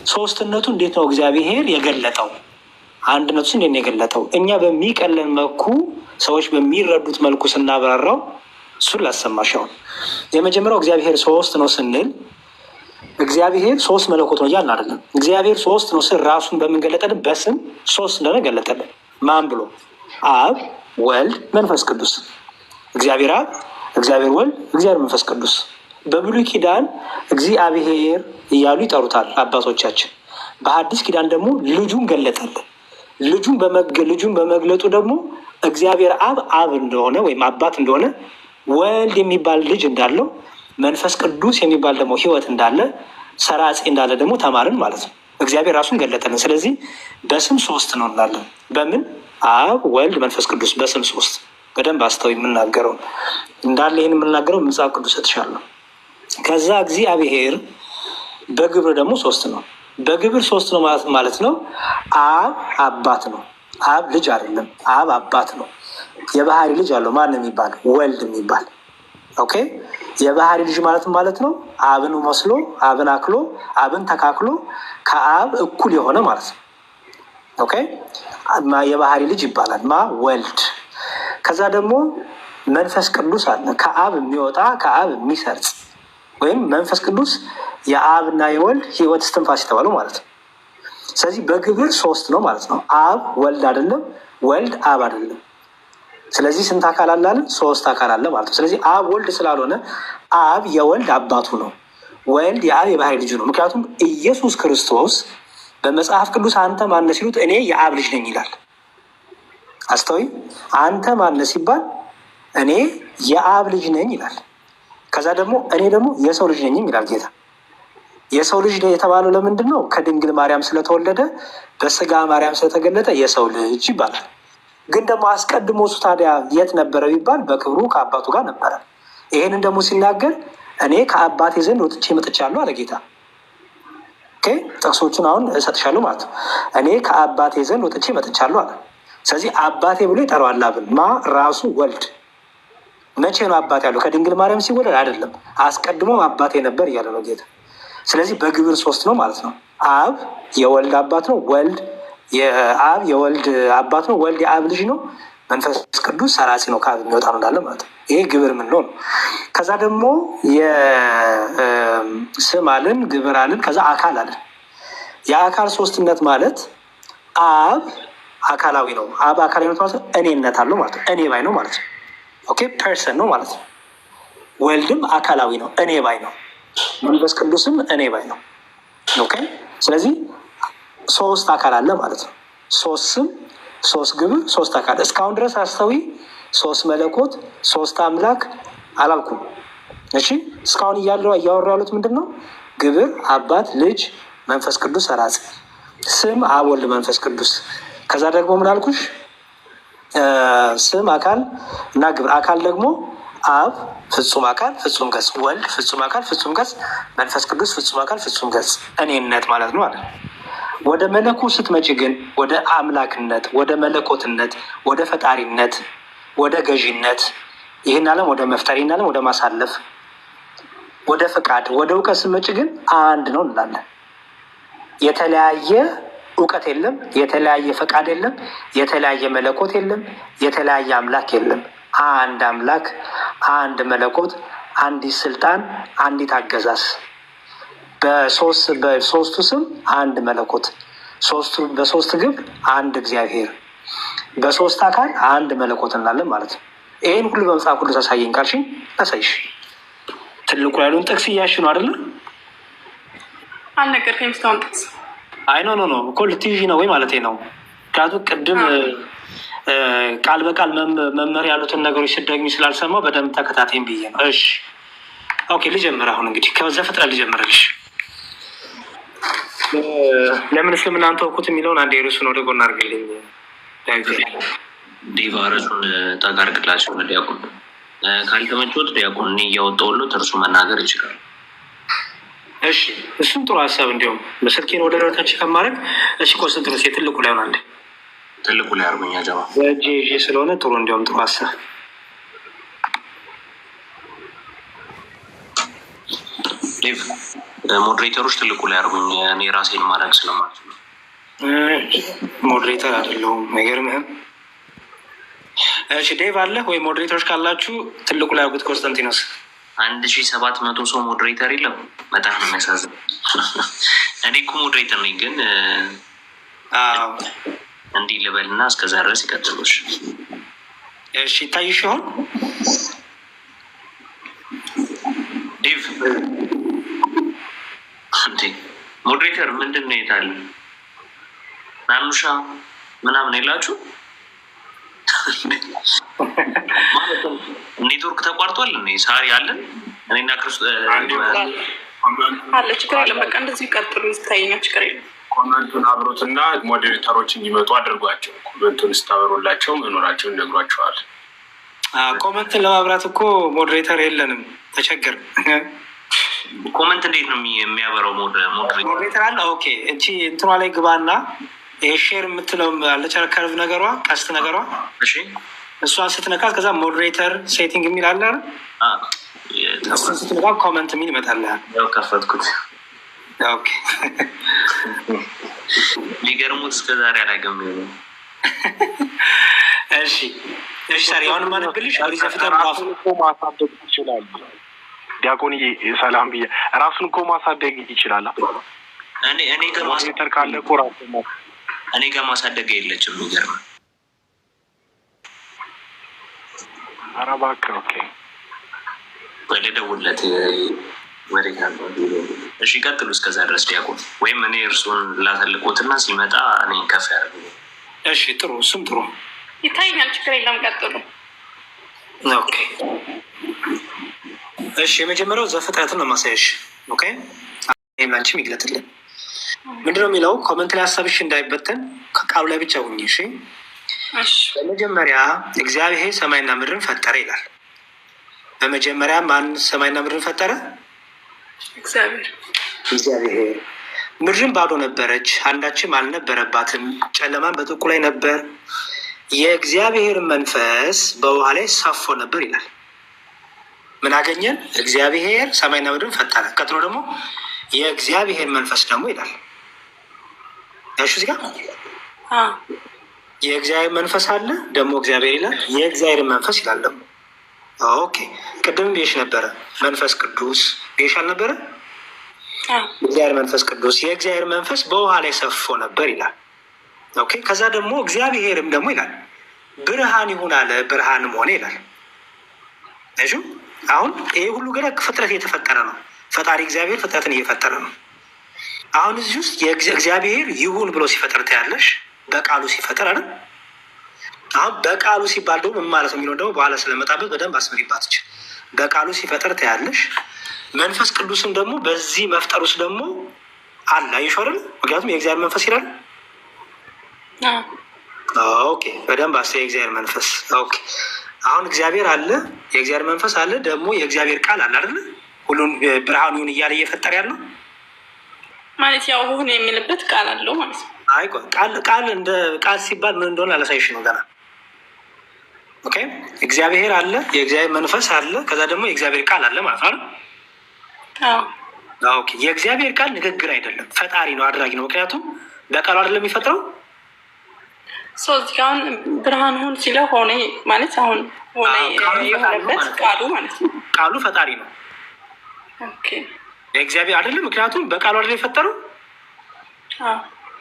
ሶስትነቱ እንዴት ነው እግዚአብሔር የገለጠው፣ አንድነቱ እንዴት ነው የገለጠው፣ እኛ በሚቀለን መልኩ ሰዎች በሚረዱት መልኩ ስናብራራው እሱን ላሰማሻው። የመጀመሪያው እግዚአብሔር 3 ነው ስንል እግዚአብሔር 3 መለኮት ነው እያልን አይደለም። እግዚአብሔር 3 ነው ስል ራሱን በምን ገለጠልን? በስም 3 እንደሆነ ገለጠልን። ማን ብሎ? አብ ወልድ መንፈስ ቅዱስ። እግዚአብሔር አብ፣ እግዚአብሔር ወልድ፣ እግዚአብሔር መንፈስ ቅዱስ። በብሉይ ኪዳን እግዚአብሔር እያሉ ይጠሩታል አባቶቻችን። በሐዲስ ኪዳን ደግሞ ልጁን ገለጠልን። ልጁን በመግለጡ ደግሞ እግዚአብሔር አብ እንደሆነ ወይም አባት እንደሆነ፣ ወልድ የሚባል ልጅ እንዳለው፣ መንፈስ ቅዱስ የሚባል ደግሞ ሕይወት እንዳለ፣ ሰራጺ እንዳለ ደግሞ ተማርን ማለት ነው። እግዚአብሔር ራሱን ገለጠልን። ስለዚህ በስም 3 ነው እንላለን። በምን? አብ ወልድ መንፈስ ቅዱስ በስም 3። በደንብ አስተው የምናገረው እንዳለ ይህን የምናገረው መጽሐፍ ቅዱስ እትሻለሁ። ከዛ እግዚአብሔር በግብር ደግሞ 3 ነው። በግብር 3 ነው ማለት ነው። አብ አባት ነው። አብ ልጅ አይደለም። አብ አባት ነው። የባህሪ ልጅ አለው። ማን የሚባል? ወልድ የሚባል። ኦኬ የባህሪ ልጅ ማለት ነው አብን መስሎ አብን አክሎ አብን ተካክሎ ከአብ እኩል የሆነ ማለት ነው። ኦኬ የባህሪ ልጅ ይባላል። ወልድ። ከዛ ደግሞ መንፈስ ቅዱስ አለ። ከአብ የሚወጣ ከአብ የሚሰርጽ ወይም መንፈስ ቅዱስ የአብና የወልድ ሕይወት እስትንፋስ የተባለው ማለት ነው። ስለዚህ በግብር 3 ነው ማለት ነው። አብ ወልድ አይደለም፣ ወልድ አብ አይደለም። ስለዚህ ስንት አካል አለ? 3 አካል አለ ማለት ነው። ስለዚህ አብ ወልድ ስላልሆነ አብ የወልድ አባቱ ነው፣ ወልድ የአብ የባህሪ ልጁ ነው። ምክንያቱም ኢየሱስ ክርስቶስ በመጽሐፍ ቅዱስ አንተ ማነህ ሲሉት እኔ የአብ ልጅ ነኝ ይላል። አስተውይ። አንተ ማነህ ሲባል እኔ የአብ ልጅ ነኝ ይላል። ከዛ ደግሞ እኔ ደግሞ የሰው ልጅ ነኝም ይላል ጌታ። የሰው ልጅ የተባለው ለምንድን ነው? ከድንግል ማርያም ስለተወለደ በስጋ ማርያም ስለተገለጠ የሰው ልጅ ይባላል። ግን ደግሞ አስቀድሞ እሱ ታዲያ የት ነበረ ቢባል በክብሩ ከአባቱ ጋር ነበረ። ይሄንን ደግሞ ሲናገር እኔ ከአባቴ ዘንድ ወጥቼ መጥቻለሁ አለ ጌታ። ጥቅሶቹን አሁን እሰጥሻለሁ ማለት ነው። እኔ ከአባቴ ዘንድ ወጥቼ መጥቻለሁ አለ። ስለዚህ አባቴ ብሎ ይጠራዋል አብን። ራሱ ወልድ መቼ ነው አባት ያለው? ከድንግል ማርያም ሲወለድ አይደለም፣ አስቀድሞ አባቴ ነበር እያለ ነው ጌታ። ስለዚህ በግብር 3 ነው ማለት ነው። አብ የወልድ አባት ነው፣ ወልድ የአብ የወልድ አባት ነው፣ ወልድ የአብ ልጅ ነው፣ መንፈስ ቅዱስ ሰራጺ ነው፣ ከአብ የሚወጣ ነው እንዳለ ማለት ነው። ይሄ ግብር ምን ነው? ከዛ ደግሞ የስም አለን፣ ግብር አለን፣ ከዛ አካል አለን። የአካል 3ነት ማለት አብ አካላዊ ነው። አብ አካላዊነት ማለት እኔነት አለው ማለት ነው። እኔ ባይ ነው ማለት ነው። ኦኬ ፐርሰን ነው ማለት ነው። ወልድም አካላዊ ነው፣ እኔ ባይ ነው። መንፈስ ቅዱስም እኔ ባይ ነው። ኦኬ ስለዚህ ሶስት አካል አለ ማለት ነው። ሶስት ስም፣ ሶስት ግብር፣ ሶስት አካል። እስካሁን ድረስ አስተዊ ሶስት መለኮት፣ ሶስት አምላክ አላልኩም። እሺ እስካሁን እያወሩ ያሉት ምንድን ነው? ግብር አባት፣ ልጅ፣ መንፈስ ቅዱስ ሰራጽ፣ ስም አብ ወልድ መንፈስ ቅዱስ። ከዛ ደግሞ ምን አልኩሽ? ስም አካል እና ግብር። አካል ደግሞ አብ ፍጹም አካል ፍጹም ገጽ፣ ወልድ ፍጹም አካል ፍጹም ገጽ፣ መንፈስ ቅዱስ ፍጹም አካል ፍጹም ገጽ፣ እኔነት ማለት ነው አለ። ወደ መለኮት ስትመጪ ግን ወደ አምላክነት፣ ወደ መለኮትነት፣ ወደ ፈጣሪነት፣ ወደ ገዢነት፣ ይህን ዓለም ወደ መፍጠር፣ ይህን ዓለም ወደ ማሳለፍ፣ ወደ ፍቃድ፣ ወደ እውቀት ስትመጪ ግን አንድ ነው እንላለን። የተለያየ እውቀት የለም፣ የተለያየ ፈቃድ የለም፣ የተለያየ መለኮት የለም፣ የተለያየ አምላክ የለም። አንድ አምላክ፣ አንድ መለኮት፣ አንዲት ስልጣን፣ አንዲት አገዛዝ፣ በሶስቱ ስም አንድ መለኮት፣ በሶስት ግብ አንድ እግዚአብሔር፣ በሶስት አካል አንድ መለኮት እናለን ማለት ነው። ይህን ሁሉ በመጽሐፍ ቅዱስ አሳየኝ ካልሽኝ አሳይሽ። ትልቁ ያሉን ጥቅስ እያሽ ነው አይደለ? አልነገርከኝም እስካሁን ጥቅስ። አይ ኖ እኮ ልትይዥ ነው ወይ ማለት ነው። ምክንያቱም ቅድም ቃል በቃል መመር ያሉትን ነገሮች ስደግሚ ስላልሰማው በደንብ ተከታተይም ብዬ ነው። እሺ ኦኬ ልጀምር። አሁን እንግዲህ ከዘፍጥረት ልጀምርልሽ። ለምን እስልምናን ተወኩት የሚለውን አንድ የርሱን ወደ ጎን አድርግልኝ። ዲቫረሱን ጠጋርግላቸው ዲያቆን ካልተመቾት ዲያቆን እኔ እያወጣሁለት እርሱ መናገር ይችላል። እሺ እሱም ጥሩ ሀሳብ። እንዲሁም በስልኬን ወደ ደረታች ከማድረግ እሺ ኮንሰንትሬት ትልቁ ላይ ሆናለ ትልቁ ላይ አርጎኛ ጀባ በእጄ ይዤ ስለሆነ ጥሩ እንዲሁም ጥሩ ሀሳብ። ዴቭ ሞዴሬተሮች ትልቁ ላይ አርጎኝ እኔ ራሴን ማድረግ ስለማልችል ነው። ሞዴሬተር አይደለሁም አይገርምህም? እሺ ዴቭ አለ ወይ? ሞዴሬተሮች ካላችሁ ትልቁ ላይ አርጉት። ኮንስታንቲኖስ 1700 ሰው ሞዴሬተር የለም። በጣም ነው የሚያሳዝን። እኔ እኮ ሞዴሬተር ነኝ ግን እንዲህ ልበልና እስከዛ ድረስ ይቀጥሉሽ። እሺ ይታይሽ ይሆን ዴቭ? እንዴ ሞዴሬተር ምንድን ነው የታለ? ናኑሻ ምናምን የላችሁ? ኔትወርክ ተቋርጧል እንዴ? ሳሪ አለን እኔና ክርስቶስ አለ። ችግር የለም። በቃ እንደዚህ ይቀጥሉ። ይታየኛል። ችግር የለም። ኮመንቱን አብሮትና ሞዴሬተሮች እንዲመጡ አድርጓቸው። ኮመንቱን ስታበሩላቸው መኖራቸውን ይነግሯቸዋል። ኮመንትን ለማብራት እኮ ሞዴሬተር የለንም፣ ተቸገር። ኮመንት እንዴት ነው የሚያበረው? ሞዴሬተር አለ። ኦኬ እቺ እንትኗ ላይ ግባና ይሄ ሼር የምትለው አለች ከርቭ ነገሯ፣ ቀስት ነገሯ። እሺ እሷን ስትነካት ከዛ ሞዴሬተር ሴቲንግ የሚል አለ አይደል? እሱን ስትነካ ኮመንት የሚል ይመጣልሃል። ያው ከፈትኩት። ኦኬ ሊገርሙት እስከዛሬ አላገም ነው። እሺ ሳሪ አሁን ማነብልሽ ኦሪት ዘፍጥረት ራሱ እኮ ማሳደግ ይችላል። ዲያቆንዬ ሰላም ብዬ ራሱን እኮ ማሳደግ ይችላል። እኔ ጋር ማሳደግ ካለ እኮ ራሱ እኔ ጋር ማሳደግ የለችም። የሚገርም ኧረ እባክህ። ኦኬ ወደ ደውለት ወደ ጋር እሺ ቀጥሉ። እስከዛ ድረስ ዲያቆን ወይም እኔ እርሱን ላተልቆትና ሲመጣ እኔ ከፍ ያደርጉ። እሺ ጥሩ፣ እሱም ጥሩ ይታየኛል። ችግር የለም። ቀጥሉ። ኦኬ እሺ የመጀመሪያው ዘፍጥረትን ነው ማሳየሽ። ኦኬ ይሄን አንቺም ይግለጥልን። ምንድነው የሚለው? ኮመንት ላይ ሀሳብሽ እንዳይበተን ከቃሉ ላይ ብቻ ሁኚ። እሺ በመጀመሪያ እግዚአብሔር ሰማይና ምድርን ፈጠረ ይላል። በመጀመሪያ ማን ሰማይና ምድርን ፈጠረ? እግዚአብሔር። ምድርን ባዶ ነበረች፣ አንዳችም አልነበረባትም፣ ጨለማን በጥልቁ ላይ ነበር፣ የእግዚአብሔር መንፈስ በውሃ ላይ ሰፎ ነበር ይላል። ምን አገኘን? እግዚአብሔር ሰማይና ምድርን ፈጠረ። ቀጥሎ ደግሞ የእግዚአብሔር መንፈስ ደግሞ ይላል። እሺ እዚህ ጋር የእግዚአብሔር መንፈስ አለ፣ ደግሞ እግዚአብሔር ይላል፣ የእግዚአብሔር መንፈስ ይላል ደግሞ። ኦኬ ቅድም ቤሽ ነበረ መንፈስ ቅዱስ ቤሽ አልነበረ? እግዚአብሔር መንፈስ ቅዱስ፣ የእግዚአብሔር መንፈስ በውሃ ላይ ሰፎ ነበር ይላል። ኦኬ። ከዛ ደግሞ እግዚአብሔርም ደግሞ ይላል ብርሃን ይሁን አለ፣ ብርሃንም ሆነ ይላል። እሺ አሁን ይሄ ሁሉ ገና ፍጥረት እየተፈጠረ ነው። ፈጣሪ እግዚአብሔር ፍጥረትን እየፈጠረ ነው። አሁን እዚህ ውስጥ እግዚአብሔር ይሁን ብሎ ሲፈጥር ታያለሽ፣ በቃሉ ሲፈጥር አይደል? አሁን በቃሉ ሲባል ደግሞ ምን ማለት ነው የሚለው ደግሞ በኋላ ስለመጣበት በደንብ አስመሪባት ይችል። በቃሉ ሲፈጥር ታያለሽ። መንፈስ ቅዱስም ደግሞ በዚህ መፍጠር ውስጥ ደግሞ አለ አይሾርም። ምክንያቱም የእግዚአብሔር መንፈስ ይላል። ኦኬ በደንብ አስ የእግዚአብሔር መንፈስ ኦኬ። አሁን እግዚአብሔር አለ፣ የእግዚአብሔር መንፈስ አለ፣ ደግሞ የእግዚአብሔር ቃል አለ አይደለ? ሁሉን ብርሃን ይሁን እያለ እየፈጠረ ያለው ማለት ያው ሁን የሚልበት ቃል አለው ማለት ነው። አይ ቃል እንደ ቃል ሲባል ምን እንደሆነ አላሳይሽ ነው ገና። ኦኬ እግዚአብሔር አለ፣ የእግዚአብሔር መንፈስ አለ፣ ከዛ ደግሞ የእግዚአብሔር ቃል አለ ማለት ነው። ኦኬ የእግዚአብሔር ቃል ንግግር አይደለም፣ ፈጣሪ ነው፣ አድራጊ ነው። ምክንያቱም በቃሉ አይደለም የሚፈጥረው። እዚህ አሁን ብርሃን ሁን ሲለው ሆነ ማለት አሁን ሆነ የሆነበት ቃሉ ማለት ነው። ቃሉ ፈጣሪ ነው። ኦኬ የእግዚአብሔር አይደለም፣ ምክንያቱም በቃሉ አይደለም የፈጠረው።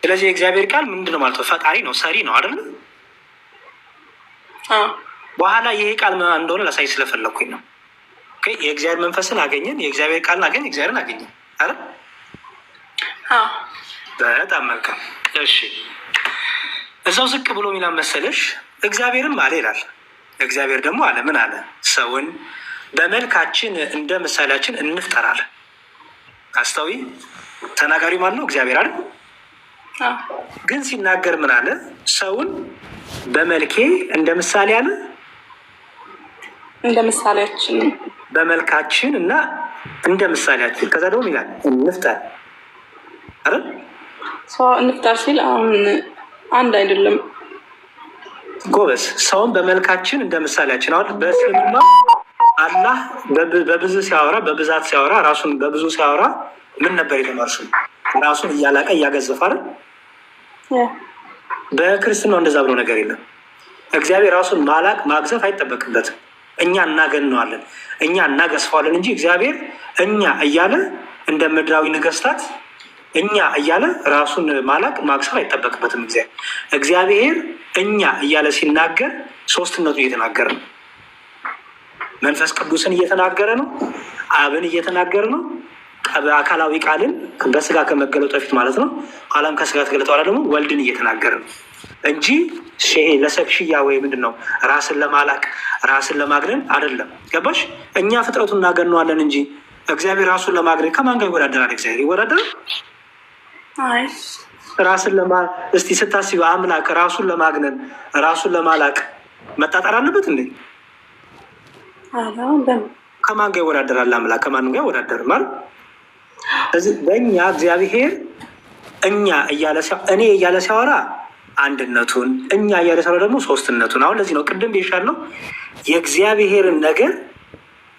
ስለዚህ የእግዚአብሔር ቃል ምንድን ነው ማለት ነው? ፈጣሪ ነው፣ ሰሪ ነው አይደለም። በኋላ ይሄ ቃል እንደሆነ ላሳይ ስለፈለኩኝ ነው። የእግዚአብሔር መንፈስን አገኘን፣ የእግዚአብሔር ቃልን አገኘን፣ እግዚአብሔርን አገኘን አይደል? በጣም መልካም። እሺ እዛው ዝቅ ብሎ ሚላን መሰለሽ እግዚአብሔርም አለ ይላል። እግዚአብሔር ደግሞ አለ ምን አለ? ሰውን በመልካችን እንደ ምሳሌያችን እንፍጠራለን። አስተዊ ተናጋሪ ማን ነው? እግዚአብሔር አለ። ግን ሲናገር ምን አለ? ሰውን በመልኬ እንደ ምሳሌ አለ፣ እንደ ምሳሌያችን፣ በመልካችን እና እንደ ምሳሌያችን። ከዛ ደግሞ ይላል እንፍጠር አይደል? እንፍጠር ሲል አሁን አንድ አይደለም ጎበዝ። ሰውን በመልካችን እንደ ምሳሌያችን። አሁን በእስልምና አላህ በብዙ ሲያወራ፣ በብዛት ሲያወራ፣ ራሱን በብዙ ሲያወራ ምን ነበር የተማርሽው? ራሱን እያላቀ እያገዘፈ አይደል? በክርስትናው እንደዛ ብሎ ነገር የለም። እግዚአብሔር ራሱን ማላቅ ማግዘፍ አይጠበቅበትም። እኛ እናገነዋለን፣ እኛ እናገዝፈዋለን እንጂ እግዚአብሔር እኛ እያለ እንደ ምድራዊ ነገስታት እኛ እያለ ራሱን ማላቅ ማግዘፍ አይጠበቅበትም። እግዚአብሔር እኛ እያለ ሲናገር ሶስትነቱን እየተናገረ ነው። መንፈስ ቅዱስን እየተናገረ ነው፣ አብን እየተናገረ ነው፣ አካላዊ ቃልን በስጋ ከመገለጡ በፊት ማለት ነው። ኋላም ከስጋ ተገለጠ በኋላ ደግሞ ወልድን እየተናገረ ነው እንጂ ለሰብሽያ ወይ ምንድን ነው ራስን ለማላቅ ራስን ለማግነን አይደለም። ገባሽ? እኛ ፍጥረቱን እናገነዋለን እንጂ እግዚአብሔር ራሱን ለማግነን ከማን ጋር ይወዳደራል? እግዚአብሔር ይወዳደራል? ራስን እስቲ ስታስቢ አምላክ ራሱን ለማግነን ራሱን ለማላቅ መጣጠር አለበት እንዴ? ከማን ጋር ይወዳደራል? አምላክ ከማንም ጋር ይወዳደር ማለት እዚህ በእኛ እግዚአብሔር እኛ እኔ እያለ ሲያወራ አንድነቱን፣ እኛ እያለ ሲያወራ ደግሞ ሶስትነቱን። አሁን ለዚህ ነው ቅድም ቤሻለው የእግዚአብሔርን ነገር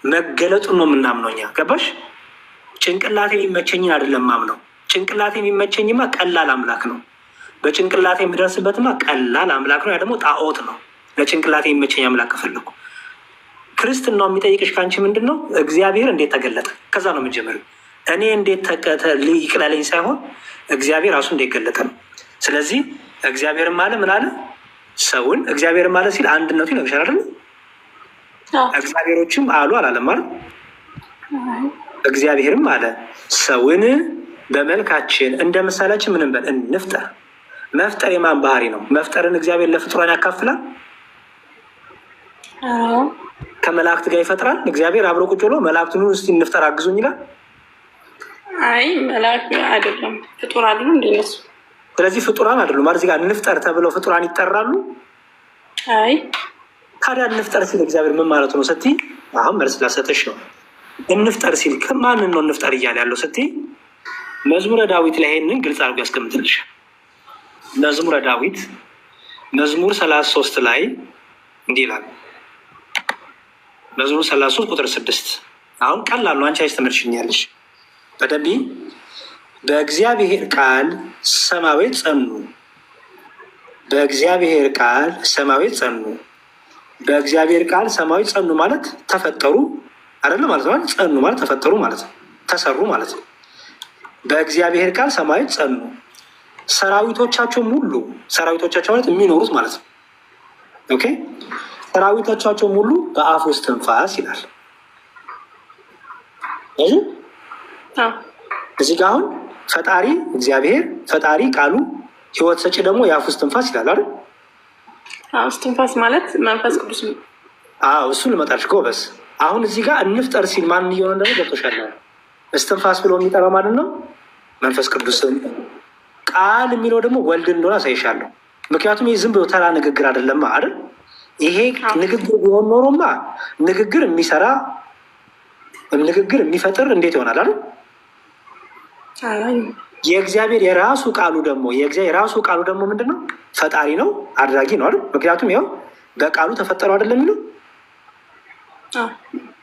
መገለጡን ነው የምናምነው እኛ። ገባሽ? ጭንቅላቴ የሚመቸኝን አይደለም ማምነው። ጭንቅላቴ የሚመቸኝማ ቀላል አምላክ ነው። በጭንቅላቴ የሚደርስበትማ ቀላል አምላክ ነው። ያ ደግሞ ጣዖት ነው። ለጭንቅላቴ የሚመቸኝ አምላክ ከፈለኩ ክርስትናው የሚጠይቅሽ ከአንቺ ምንድን ነው? እግዚአብሔር እንዴት ተገለጠ? ከዛ ነው የምንጀምረው። እኔ እንዴት ይቅለለኝ ሳይሆን እግዚአብሔር ራሱ እንዴት ገለጠ ነው። ስለዚህ እግዚአብሔርም አለ ምን አለ? ሰውን እግዚአብሔርም አለ ሲል አንድነቱ ይነግርሻል አይደል? እግዚአብሔሮችም አሉ አላለም ማለት እግዚአብሔርም አለ ሰውን በመልካችን እንደ ምሳሌያችን ምን እንበል እንፍጠር። መፍጠር የማን ባህሪ ነው? መፍጠርን እግዚአብሔር ለፍጡራን ያካፍላል። ከመላእክት ጋር ይፈጥራል። እግዚአብሔር አብሮ ቁጭ ብሎ መላእክቱን እስቲ እንፍጠር አግዙኝ ይላል። አይ መላእክት አይደለም ፍጡር አይደሉ እንደነሱ። ስለዚህ ፍጡራን አይደሉም ማለት እዚህ ጋር እንፍጠር ተብለው ፍጡራን ይጠራሉ። አይ ታዲያ እንፍጠር ሲል እግዚአብሔር ምን ማለት ነው ስትይ፣ አሁን መልስ ላሰጠሽ ነው። እንፍጠር ሲል ከማንን ነው እንፍጠር እያለ ያለው ስትይ፣ መዝሙረ ዳዊት ላይ ይሄንን ግልጽ አድርጎ ያስቀምጥልሽ። መዝሙረ ዳዊት መዝሙር 33 ላይ እንዲህ ይላል። መዝሙር 33 ቁጥር 6 አሁን ቀላል ነው። አንቺ አይስተምርሽኛለሽ በደንብ በእግዚአብሔር ቃል ሰማያት ጸኑ፣ በእግዚአብሔር ቃል ሰማያት ጸኑ። በእግዚአብሔር ቃል ሰማያት ጸኑ ማለት ተፈጠሩ አይደለም ማለት ነው። ጸኑ ማለት ተፈጠሩ ማለት ነው፣ ተሰሩ ማለት ነው። በእግዚአብሔር ቃል ሰማያት ጸኑ። ሰራዊቶቻቸው ሙሉ ሰራዊቶቻቸው ማለት የሚኖሩት ማለት ነው። ኦኬ ሰራዊቶቻቸው ሙሉ በአፍ ውስጥ ትንፋስ ይላል። እዚህ ጋር አሁን ፈጣሪ እግዚአብሔር ፈጣሪ ቃሉ ህይወት ሰጪ ደግሞ የአፍ ውስጥ ትንፋስ ይላል አይደል? እስትንፋስ ማለት መንፈስ ቅዱስ ነው። እሱን ልመጣልሽ ጎበዝ። አሁን እዚህ ጋር እንፍጠር ሲል ማን እየሆነ ደግሞ ገብቶሻል። እስትንፋስ ብሎ የሚጠራው ማለት ነው መንፈስ ቅዱስን። ቃል የሚለው ደግሞ ወልድ እንደሆነ አሳይሻለሁ። ምክንያቱም ይህ ዝም ብሎ ተራ ንግግር አይደለም አይደል? ይሄ ንግግር ቢሆን ኖሮማ ንግግር የሚሰራ ንግግር የሚፈጥር እንዴት ይሆናል አይደል? የእግዚአብሔር የራሱ ቃሉ ደግሞ የራሱ ቃሉ ደግሞ ምንድን ነው? ፈጣሪ ነው፣ አድራጊ ነው አይደል? ምክንያቱም ያው በቃሉ ተፈጠሩ አይደለም የሚለው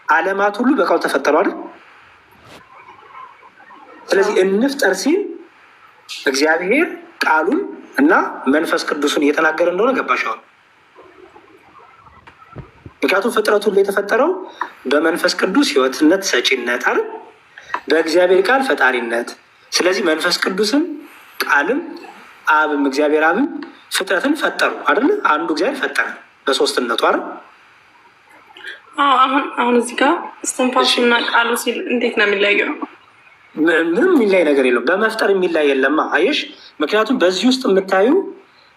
ዓለማት ሁሉ በቃሉ ተፈጠሩ አይደል? ስለዚህ እንፍጠር ሲል እግዚአብሔር ቃሉን እና መንፈስ ቅዱስን እየተናገረ እንደሆነ ገባሻል። ምክንያቱም ፍጥረቱ ሁሉ የተፈጠረው በመንፈስ ቅዱስ ህይወትነት ሰጪነት አይደል? በእግዚአብሔር ቃል ፈጣሪነት። ስለዚህ መንፈስ ቅዱስም ቃልም አብም እግዚአብሔር አብም ፍጥረትን ፈጠሩ አይደለ? አንዱ እግዚአብሔር ፈጠረ በሶስትነቱ አይደል? አሁን እዚህ ጋር እስትንፋሱና ቃሉ ሲል እንዴት ነው የሚለየው? ምንም የሚላይ ነገር የለም። በመፍጠር የሚላይ የለማ። አየሽ፣ ምክንያቱም በዚህ ውስጥ የምታዩ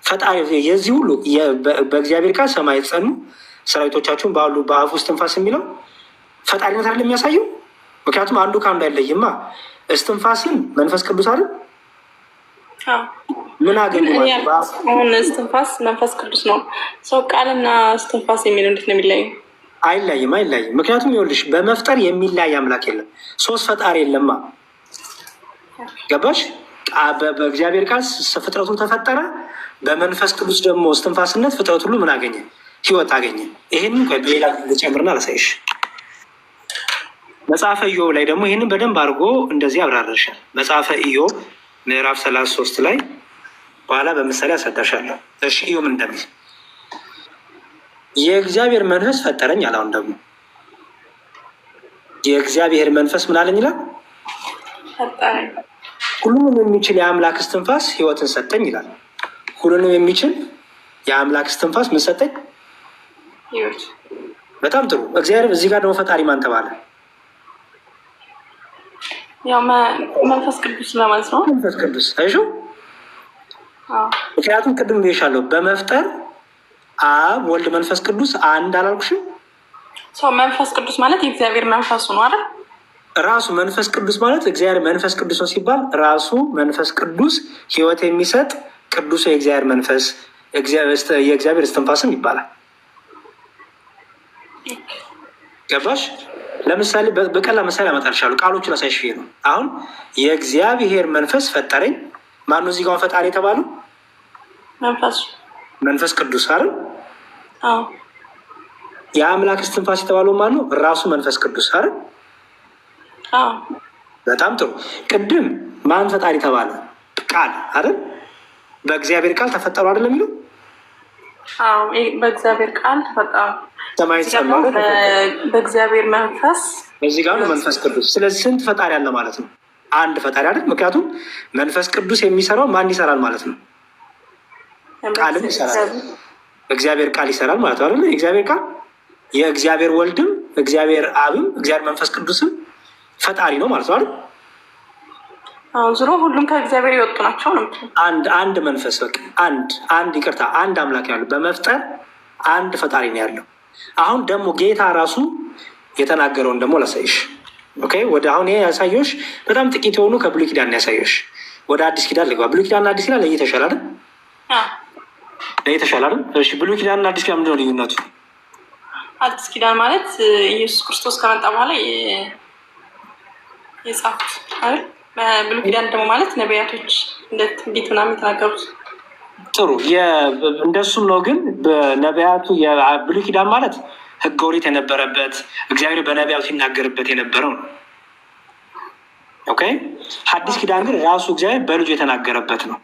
ፈጣሪ የዚህ ሁሉ በእግዚአብሔር ቃል ሰማይ ጸኑ ሰራዊቶቻችሁን ባሉ በአፍ ውስጥ ትንፋስ የሚለው ፈጣሪነት አይደል የሚያሳየው? ምክንያቱም አንዱ ከአንዱ አይለይማ። እስትንፋስን መንፈስ ቅዱስ አይደል? ምን አገኙ? አሁን እስትንፋስ መንፈስ ቅዱስ ነው። ሰው ቃልና እስትንፋስ የሚለው እንዴት ነው የሚለየው? አይለይም። ምክንያቱም ይኸውልሽ በመፍጠር የሚለያይ አምላክ የለም። ሶስት ፈጣሪ የለማ። ገባሽ? በእግዚአብሔር ቃል ፍጥረቱ ተፈጠረ። በመንፈስ ቅዱስ ደግሞ እስትንፋስነት ፍጥረት ሁሉ ምን አገኘ? ህይወት አገኘ። ይህንን ሌላ ልጨምርና ላሳይሽ። መጽሐፈ ኢዮብ ላይ ደግሞ ይህንን በደንብ አድርጎ እንደዚህ አብራርሻል። መጽሐፈ ኢዮብ ምዕራፍ 33 ላይ በኋላ በምሳሌ አስረዳሻለሁ። እሺ ኢዮብ ምን እንደሚል የእግዚአብሔር መንፈስ ፈጠረኝ አለ። አሁን ደግሞ የእግዚአብሔር መንፈስ ምን አለኝ ይላል? ሁሉንም የሚችል የአምላክ እስትንፋስ ህይወትን ሰጠኝ ይላል። ሁሉንም የሚችል የአምላክ እስትንፋስ ምን ሰጠኝ? በጣም ጥሩ። እግዚአብሔር እዚህ ጋር ደግሞ ፈጣሪ ማን ተባለ? ያው መንፈስ ቅዱስ ለማለት ነው። መንፈስ ቅዱስ አይሹ። ምክንያቱም ቅድም ብዬሻለሁ በመፍጠር አብ ወልድ መንፈስ ቅዱስ አንድ አላልኩሽም? ሰው መንፈስ ቅዱስ ማለት የእግዚአብሔር መንፈሱ ነው አይደል? ራሱ መንፈስ ቅዱስ ማለት እግዚአብሔር መንፈስ ቅዱስ ነው ሲባል ራሱ መንፈስ ቅዱስ ህይወት የሚሰጥ ቅዱስ የእግዚአብሔር መንፈስ የእግዚአብሔር እስትንፋስም ይባላል። ገባሽ? ለምሳሌ በቀላል ምሳሌ አመጣልሻለሁ። ቃሎቹን አሳይሽ ነው። አሁን የእግዚአብሔር መንፈስ ፈጠረኝ። ማነው እዚህ ጋር ፈጣሪ የተባለው? መንፈስ ቅዱስ አይደል? የአምላክ እስትንፋስ የተባለው ማነው? ራሱ መንፈስ ቅዱስ አይደል? በጣም ጥሩ። ቅድም ማን ፈጣሪ ተባለ? ቃል አይደል? በእግዚአብሔር ቃል ተፈጠሩ አይደል የሚለው? በእግዚአብሔር ቃል ተፈጠሩ። ሰማይ ጸማ በእግዚአብሔር መንፈስ በዚህ ጋር መንፈስ ቅዱስ። ስለዚህ ስንት ፈጣሪ አለ ማለት ነው? አንድ ፈጣሪ አይደል? ምክንያቱም መንፈስ ቅዱስ የሚሰራው ማን ይሰራል ማለት ነው? ቃልም ይሰራል። እግዚአብሔር ቃል ይሰራል ማለት ነው አይደል? የእግዚአብሔር ቃል የእግዚአብሔር ወልድም እግዚአብሔር አብም እግዚአብሔር መንፈስ ቅዱስም ፈጣሪ ነው ማለት ነው አይደል? ዙሮ ሁሉም ከእግዚአብሔር የወጡ ናቸው ነው። አንድ መንፈስ በቃ አንድ ይቅርታ፣ አንድ አምላክ ያለው በመፍጠር አንድ ፈጣሪ ነው ያለው። አሁን ደግሞ ጌታ ራሱ የተናገረውን ደግሞ ላሳይሽ። ኦኬ፣ ወደ አሁን ይሄ ያሳየሽ በጣም ጥቂት የሆኑ ከብሉይ ኪዳን ያሳየሽ። ወደ አዲስ ኪዳን ልግባ። ብሉይ ኪዳንና አዲስ ኪዳን ለይተሻል አይደል? ለይተሻል አይደል? እሺ፣ ብሉይ ኪዳንና አዲስ ኪዳን ምንድን ነው ልዩነቱ? አዲስ ኪዳን ማለት ኢየሱስ ክርስቶስ ከመጣ በኋላ የጻፉት አይደል? ብሉይ ኪዳን ደግሞ ማለት ነቢያቶች እንደ ትንቢት ምናምን የተናገሩት። ጥሩ፣ እንደሱም ነው። ግን በነቢያቱ የብሉይ ኪዳን ማለት ሕገ ኦሪት የነበረበት እግዚአብሔር በነቢያቱ ሲናገርበት የነበረው ነው። ኦኬ። ሐዲስ ኪዳን ግን ራሱ እግዚአብሔር በልጁ የተናገረበት ነው።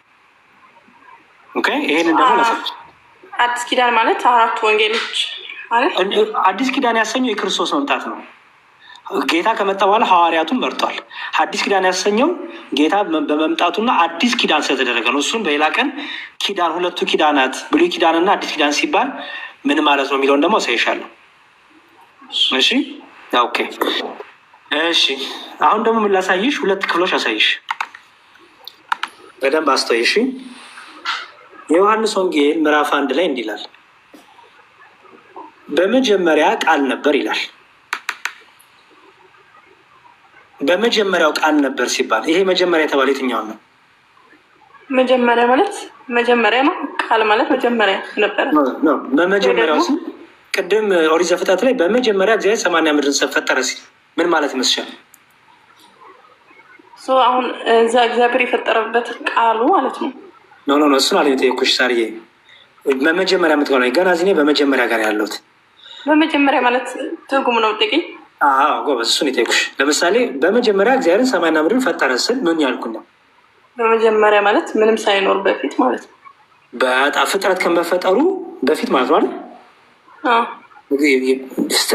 ኦኬ። ይሄን ደግሞ ለሰች አዲስ ኪዳን ማለት አራቱ ወንጌሎች አይደል? አዲስ ኪዳን ያሰኘው የክርስቶስ መምጣት ነው። ጌታ ከመጣ በኋላ ሐዋርያቱን መርጧል። አዲስ ኪዳን ያሰኘው ጌታ በመምጣቱና አዲስ ኪዳን ስለተደረገ ነው። እሱም በሌላ ቀን ኪዳን ሁለቱ ኪዳናት ብሉይ ኪዳንና አዲስ ኪዳን ሲባል ምን ማለት ነው የሚለውን ደግሞ አሳይሻለሁ። እሺ ኦኬ። እሺ አሁን ደግሞ ምን ላሳይሽ? ሁለት ክፍሎች አሳይሽ። በደንብ አስተውይ። እሺ የዮሐንስ ወንጌል ምዕራፍ 1 ላይ እንዲህ ይላል፣ በመጀመሪያ ቃል ነበር ይላል። በመጀመሪያው ቃል ነበር ሲባል ይሄ መጀመሪያ የተባለ የትኛው ነው? መጀመሪያ ማለት መጀመሪያ ነው። ቃል ማለት መጀመሪያ ነበር ነው። በመጀመሪያው ሲል ቅድም ኦሪት ዘፍጥረት ላይ በመጀመሪያ እግዚአብሔር ሰማይና ምድርን ፈጠረ ሲል ምን ማለት ይመስልሻል? አሁን እዛ እግዚአብሔር የፈጠረበት ቃሉ ማለት ነው። ኖ እሱን አለ የጠየኩሽ ሳርዬ። በመጀመሪያ የምትሆነ ገና እዚህ በመጀመሪያ ጋር ያለሁት በመጀመሪያ ማለት ትርጉሙ ነው ጥቂኝ። ጎበዝ፣ እሱን የጠየኩሽ። ለምሳሌ በመጀመሪያ እግዚአብሔርን ሰማይና ምድርን ፈጠረ ስል ምን ያልኩ ነው? በመጀመሪያ ማለት ምንም ሳይኖር በፊት ማለት ነው። በጣም ፍጥረት ከመፈጠሩ በፊት ማለት ነው።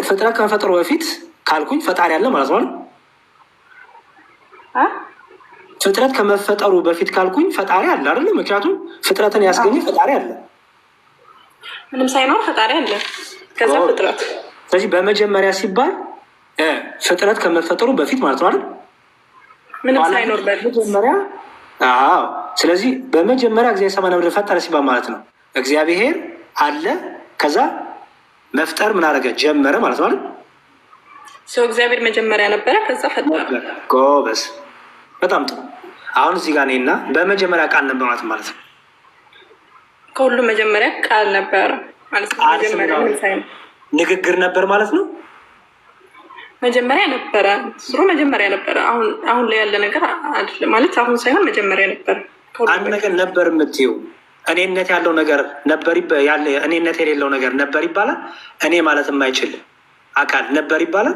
ፍጥረት ከመፈጠሩ በፊት ካልኩኝ ፈጣሪ አለ ማለት ነው። ፍጥረት ከመፈጠሩ በፊት ካልኩኝ ፈጣሪ አለ አይደለ? ምክንያቱም ፍጥረትን ያስገኘ ፈጣሪ አለ። ምንም ሳይኖር ፈጣሪ አለ፣ ከዛ ፍጥረት። ስለዚህ በመጀመሪያ ሲባል ፍጥረት ከመፈጠሩ በፊት ማለት ነው አይደል? ምንም ሳይኖር በፊት መጀመሪያ። ስለዚህ በመጀመሪያ እግዚአብሔር ሰማይና ምድርን ፈጠረ ሲባል ማለት ነው እግዚአብሔር አለ፣ ከዛ መፍጠር ምን አደረገ? ጀመረ ማለት ነው አይደል? ሰው እግዚአብሔር መጀመሪያ ነበረ፣ ከዛ ፈጠረ። ጎበዝ፣ በጣም ጥሩ። አሁን እዚህ ጋር እኔና በመጀመሪያ ቃል ነበር ማለት ነው። ከሁሉ መጀመሪያ ቃል ነበረ ማለት ነው። መጀመሪያ ንግግር ነበር ማለት ነው። መጀመሪያ ነበረ፣ ስሩ መጀመሪያ ነበረ። አሁን ላይ ያለ ነገር አይደለም ማለት አሁን ሳይሆን መጀመሪያ ነበረ። አንድ ነገር ነበር የምትይው እኔነት ያለው ነገር ነበር ያለ፣ እኔነት የሌለው ነገር ነበር ይባላል። እኔ ማለት የማይችል አካል ነበር ይባላል?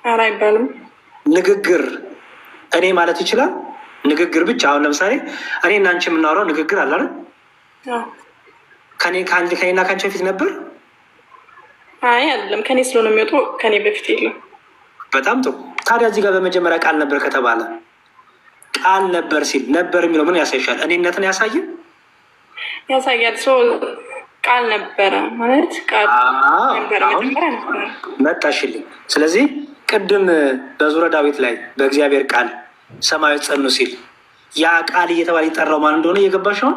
ኧረ አይባልም። ንግግር እኔ ማለት ይችላል? ንግግር ብቻ። አሁን ለምሳሌ እኔ እና አንቺ የምናወራው ንግግር አለ አይደል? ከኔና ከአንቺ በፊት ነበር? አይ አይደለም፣ ከኔ ስለሆነ የሚወጡ ከኔ በፊት የለም። በጣም ጥሩ። ታዲያ እዚህ ጋር በመጀመሪያ ቃል ነበር ከተባለ ቃል ነበር ሲል ነበር የሚለው ምን ያሳይሻል? እኔነትን ያሳየ ያሳያል። ቃል ነበረ ማለት ቃል ነበረ፣ መጀመሪያ ነበረ። መጣሽልኝ። ስለዚህ ቅድም በዙረ ዳዊት ላይ በእግዚአብሔር ቃል ሰማዮች ጸኑ ሲል ያ ቃል እየተባለ ይጠራው ማን እንደሆነ እየገባሽ ነው?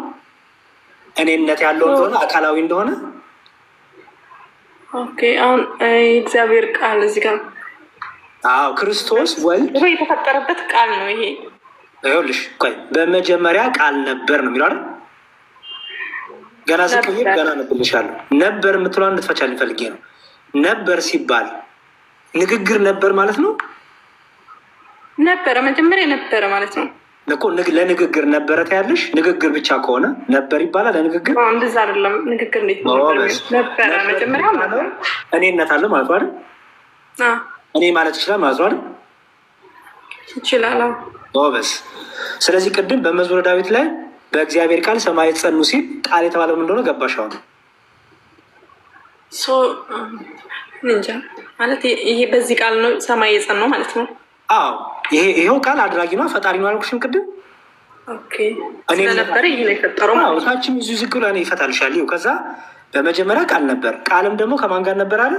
እኔነት ያለው እንደሆነ አካላዊ እንደሆነ። ኦኬ አሁን እግዚአብሔር ቃል እዚህ ጋር ክርስቶስ ወልድ የተፈጠረበት ቃል ነው ይሄ። ይኸውልሽ ቆይ በመጀመሪያ ቃል ነበር ነው የሚለው አይደል? ገና ስቀይር ገና ነብልሻለሁ። ነበር የምትለዋን እንድትፈቻልኝ ፈልጌ ነው። ነበር ሲባል ንግግር ነበር ማለት ነው። ነበረ መጀመሪያ ነበረ ማለት ነው እኮ። ለንግግር ነበረ ታያለሽ። ንግግር ብቻ ከሆነ ነበር ይባላል። ለንግግር እንደዛ አይደለም። ንግግር እንዴት ነበረ? መጀመሪያ ነበር። እኔነት አለ ማለት አይደል? እኔ ማለት ይችላል ማለት አይደል? ይችላል። ጎበዝ። ስለዚህ ቅድም በመዝሙረ ዳዊት ላይ በእግዚአብሔር ቃል ሰማይ ጸኑ ሲል ቃል የተባለው ምን እንደሆነ ገባሽ? አሁን እንጃ ማለት ይሄ በዚህ ቃል ነው ሰማይ የጸናው ማለት ነው። ይሄው ቃል አድራጊ ነው ፈጣሪ ነው አልኩሽም ቅድም። ስለነበረ ይሄ ነው የፈጠረው ማለት ነው። ታችም ይዙ ዝግ ብላ ነው ይፈታልሻል። ከዛ በመጀመሪያ ቃል ነበር። ቃልም ደግሞ ከማን ጋር ነበር አለ?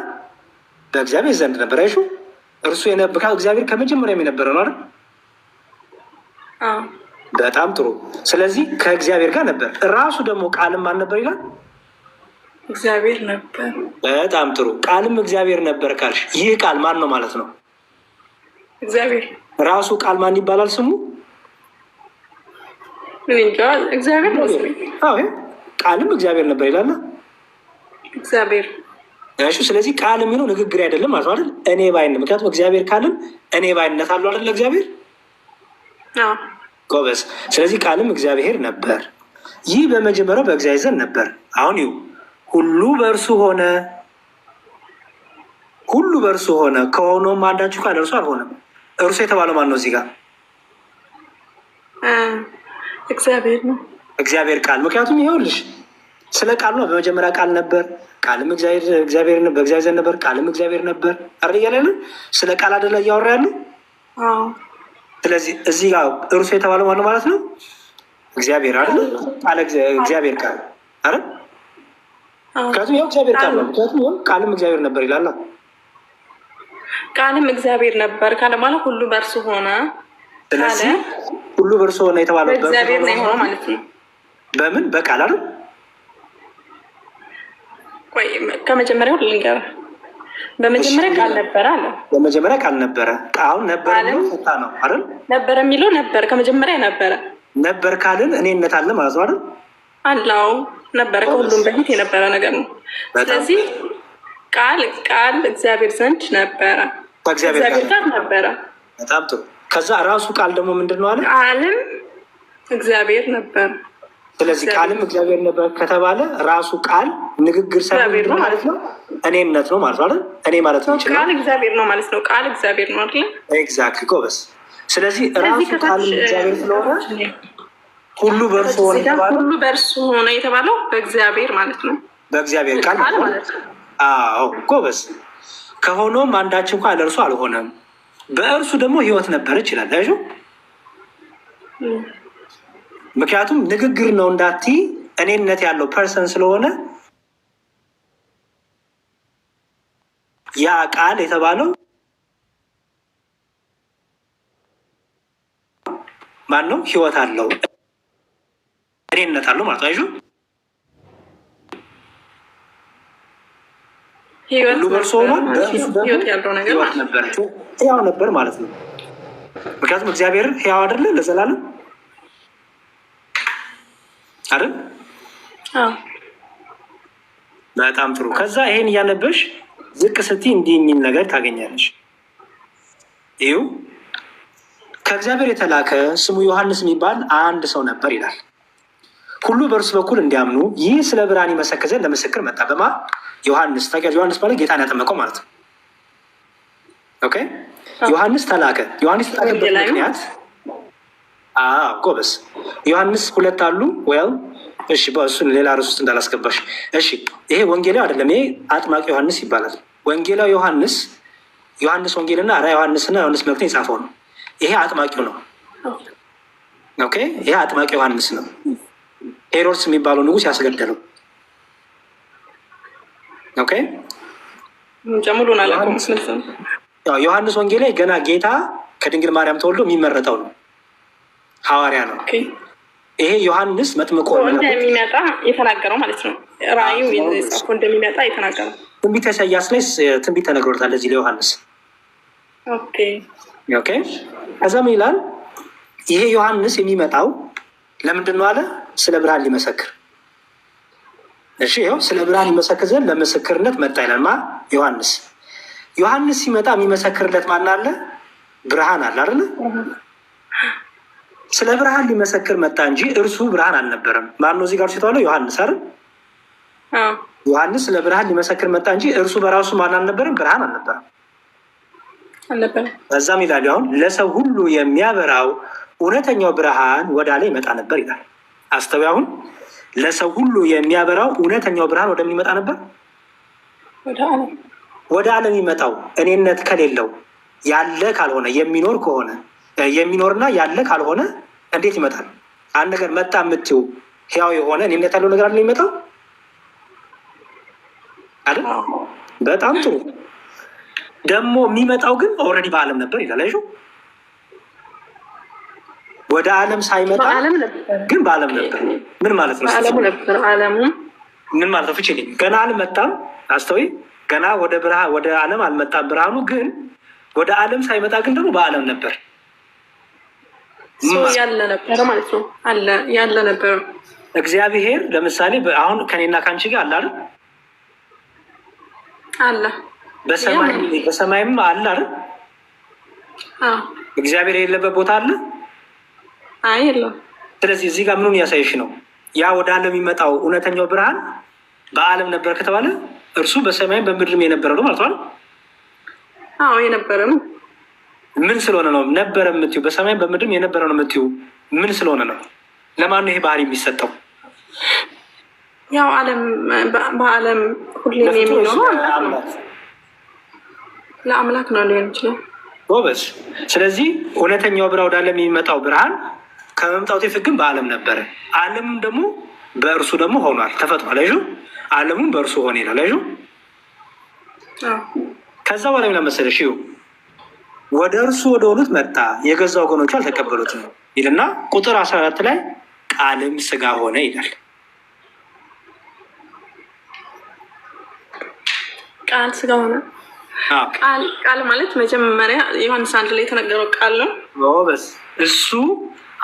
በእግዚአብሔር ዘንድ ነበር። አይሹ እርሱ እግዚአብሔር ከመጀመሪያም የነበረ ነው አይደል? በጣም ጥሩ። ስለዚህ ከእግዚአብሔር ጋር ነበር። ራሱ ደግሞ ቃልም ማን ነበር ይላል? እግዚአብሔር ነበር። በጣም ጥሩ። ቃልም እግዚአብሔር ነበር ካልሽ ይህ ቃል ማን ነው ማለት ነው? እግዚአብሔር ራሱ ቃል ማን ይባላል ስሙ? እግዚአብሔር ነው። ቃልም እግዚአብሔር ነበር ይላል እግዚአብሔር። እሺ ስለዚህ ቃል የሚለው ንግግር አይደለም ማለት አይደል? እኔ ባይነት። ምክንያቱም እግዚአብሔር ቃልም እኔ ባይነት አለው አይደል? እግዚአብሔር ጎበዝ። ስለዚህ ቃልም እግዚአብሔር ነበር። ይህ በመጀመሪያው በእግዚአብሔር ዘንድ ነበር። አሁን ይሁ ሁሉ በእርሱ ሆነ፣ ሁሉ በእርሱ ሆነ፣ ከሆነውም አንዳችሁ ካለ እርሱ አልሆነም። እርሱ የተባለው ማን ነው እዚህ ጋር? እግዚአብሔር ነው። እግዚአብሔር ቃል። ምክንያቱም ይኸውልሽ ስለ ቃል ነው። በመጀመሪያ ቃል ነበር፣ ቃልም እግዚአብሔር በእግዚአብሔር ዘንድ ነበር፣ ቃልም እግዚአብሔር ነበር። አረ እያለ ስለ ቃል አይደለ እያወራ ያለው። ስለዚህ እዚህ ጋር እርሱ የተባለው ማነው ማለት ነው? እግዚአብሔር አይደለ? ቃል እግዚአብሔር ቃል አረ ምክንያቱም ያው እግዚአብሔር ቃል ነው። ምክንያቱም ያው ቃልም እግዚአብሔር ነበር ይላል። ቃልም እግዚአብሔር ነበር ካለ ማለት ሁሉ በእርሱ ሆነ። ስለዚህ ሁሉ በእርሱ ሆነ የተባለው በእግዚአብሔር ነው የሆነው ማለት ነው። በምን በቃል አይደል? ቆይ ከመጀመሪያው ልንገርህ። በመጀመሪያ ቃል ነበረ አለ። በመጀመሪያ ቃል ነበረ። ቃል ነበር ነው ፈታ ነው አይደል? ነበር የሚለው ነበር ከመጀመሪያ ነበረ። ነበር ካልን እኔነት አለ ማለት ነው አይደል? አላው ነበረ ከሁሉም በፊት የነበረ ነገር ነው። ስለዚህ ቃል እግዚአብሔር ዘንድ ነበረ፣ ከእግዚአብሔር ጋር ነበረ። በጣም ጥሩ። ከዛ ራሱ ቃል ደግሞ ምንድን ነው አለ? ቃልም እግዚአብሔር ነበር። ስለዚህ ቃልም እግዚአብሔር ነበር ከተባለ ራሱ ቃል ንግግር እግዚአብሔር ነው ማለት ነው፣ እኔነት ነው ማለት ነው አይደል? እኔ ማለት ነው ቃል እግዚአብሔር ነው ማለት ነው። ቃል እግዚአብሔር ነው አይደል? ኤግዛክትሊ ጎበስ። ስለዚህ ራሱ ቃል እግዚአብሔር ስለሆነ ሁሉ በእርሱ ሆነ የተባለው ሁሉ በእርሱ ሆነ የተባለው በእግዚአብሔር ማለት ነው፣ በእግዚአብሔር ቃል ማለት ነው። አዎ ጎበስ። ከሆኖም አንዳች እንኳን ለእርሱ አልሆነም፣ በእርሱ ደግሞ ሕይወት ነበረ ይችላል አይሹ። ምክንያቱም ንግግር ነው እንዳቲ እኔነት ያለው ፐርሰን ስለሆነ ያ ቃል የተባለው ማን ነው? ሕይወት አለው እኔነት አለው ማለት አይሹ። ሁሉ በእርሱ ሆኗል፣ በእርሱ ደግሞ ሕይወት ነበረችው፣ ሕያው ነበር ማለት ነው። ምክንያቱም እግዚአብሔር ሕያው አይደለ ለዘላለም አይደል? በጣም ጥሩ። ከዛ ይሄን እያነበሽ ዝቅ ስትይ እንዲህ የሚል ነገር ታገኛለሽ። ይኸው ከእግዚአብሔር የተላከ ስሙ ዮሐንስ የሚባል አንድ ሰው ነበር ይላል። ሁሉ በእርሱ በኩል እንዲያምኑ ይህ ስለ ብርሃን ይመሰክር ዘንድ ለምስክር መጣ። በማ ዮሐንስ ታውቂያለሽ? ዮሐንስ ማለት ጌታን ያጠመቀው ማለት ነው። ኦኬ ዮሐንስ ተላከ። ዮሐንስ የተላከበት ምክንያት ጎበስ። ዮሐንስ ሁለት አሉ ወይም እሺ፣ በእሱን ሌላ ርዕስ ውስጥ እንዳላስገባሽ። እሺ ይሄ ወንጌላዊ አይደለም፣ ይሄ አጥማቂ ዮሐንስ ይባላል። ወንጌላዊ ዮሐንስ ወንጌልና ራዕየ ዮሐንስና ዮሐንስ መልእክትን የጻፈው ነው። ይሄ አጥማቂው ነው። ኦኬ ይሄ አጥማቂ ዮሐንስ ነው። ሄሮድስ የሚባለው ንጉስ ያስገደለው። ኦኬ ዮሐንስ ወንጌላዊ ገና ጌታ ከድንግል ማርያም ተወልዶ የሚመረጠው ነው፣ ሐዋርያ ነው። ይሄ ዮሐንስ መጥምቆ እንደሚመጣ የተናገረው ማለት ነው። ራእዩ የጻፈው እንደሚመጣ የተናገረው ትንቢተ ኢሳያስ ላይ ትንቢት ተነግሮታል ለዚህ ለዮሐንስ። ኦኬ ከዛ ምን ይላል? ይሄ ዮሐንስ የሚመጣው ለምንድን ነው አለ? ስለ ብርሃን ሊመሰክር። እሺ ይኸው ስለ ብርሃን ሊመሰክር ዘንድ ለምስክርነት መጣ ይላል። ዮሐንስ ሲመጣ የሚመሰክርለት ማን አለ? ብርሃን አለ አይደለ? ስለ ብርሃን ሊመሰክር መጣ እንጂ እርሱ ብርሃን አልነበረም። ማነው እዚህ ጋር ሲተዋለው? ዮሐንስ አይደል? ዮሐንስ ስለ ብርሃን ሊመሰክር መጣ እንጂ እርሱ በራሱ ማን አልነበረም? ብርሃን አልነበረም። በዛም ይላል አሁን ለሰው ሁሉ የሚያበራው እውነተኛው ብርሃን ወደ ዓለም ይመጣ ነበር ይላል። አስተውይ። አሁን ለሰው ሁሉ የሚያበራው እውነተኛው ብርሃን ወደምን ይመጣ ነበር? ወደ ዓለም ይመጣው እኔነት ከሌለው ያለ ካልሆነ የሚኖር ከሆነ የሚኖርና ያለ ካልሆነ እንዴት ይመጣል? አንድ ነገር መጣ የምትይው ሕያው የሆነ እኔነት ያለው ነገር አለ የሚመጣው አይደል? በጣም ጥሩ። ደግሞ የሚመጣው ግን ኦልሬዲ በዓለም ነበር ይላል። አይሹ ወደ ዓለም ሳይመጣ ግን በዓለም ነበር። ምን ማለት ነው? ምን ማለት ነው? ፍቺ ገና አልመጣም። አስተውይ። ገና ወደ ዓለም አልመጣም ብርሃኑ፣ ግን ወደ ዓለም ሳይመጣ ግን ደግሞ በዓለም ነበር። ያለ ነበረ ማለት ነው። ያለ ነበረ። እግዚአብሔር ለምሳሌ አሁን ከኔና ከአንቺ ጋር አለ አይደል? አለ። በሰማይም አለ አይደል? እግዚአብሔር የሌለበት ቦታ አለ? አይ የለም። ስለዚህ እዚህ ጋር ምኑን ያሳይሽ ነው? ያ ወደ ዓለም የሚመጣው እውነተኛው ብርሃን በዓለም ነበር ከተባለ እርሱ በሰማይም በምድርም የነበረ ነው ማለት ነው። አዎ የነበረ ነው። ምን ስለሆነ ነው ነበረ የምትይው? በሰማይም በምድርም የነበረ ነው የምትይው ምን ስለሆነ ነው? ለማን ነው ይሄ ባህሪ የሚሰጠው? ያው ዓለም በዓለም ሁሌም የሚኖረው ለአምላክ ነው ሊሆን ይችላል። ጎበዝ። ስለዚህ እውነተኛው ብርሃን ወደ ዓለም የሚመጣው ብርሃን ከመምጣቱ በፊት ግን በዓለም ነበረ። ዓለምም ደግሞ በእርሱ ደግሞ ሆኗል፣ ተፈጥሯል። አይሹ ዓለሙም በእርሱ ሆነ ይላል። አይሹ ከዛ በኋላ ምን መሰለሽ ወደ እርሱ ወደ ሆኑት መጣ፣ የገዛ ወገኖቹ አልተቀበሉትም ይልና ቁጥር 14 ላይ ቃልም ስጋ ሆነ ይላል። ቃል ስጋ ሆነ። ቃል ማለት መጀመሪያ ዮሐንስ 1 ላይ የተነገረው ቃል ነው። ጎበዝ። እሱ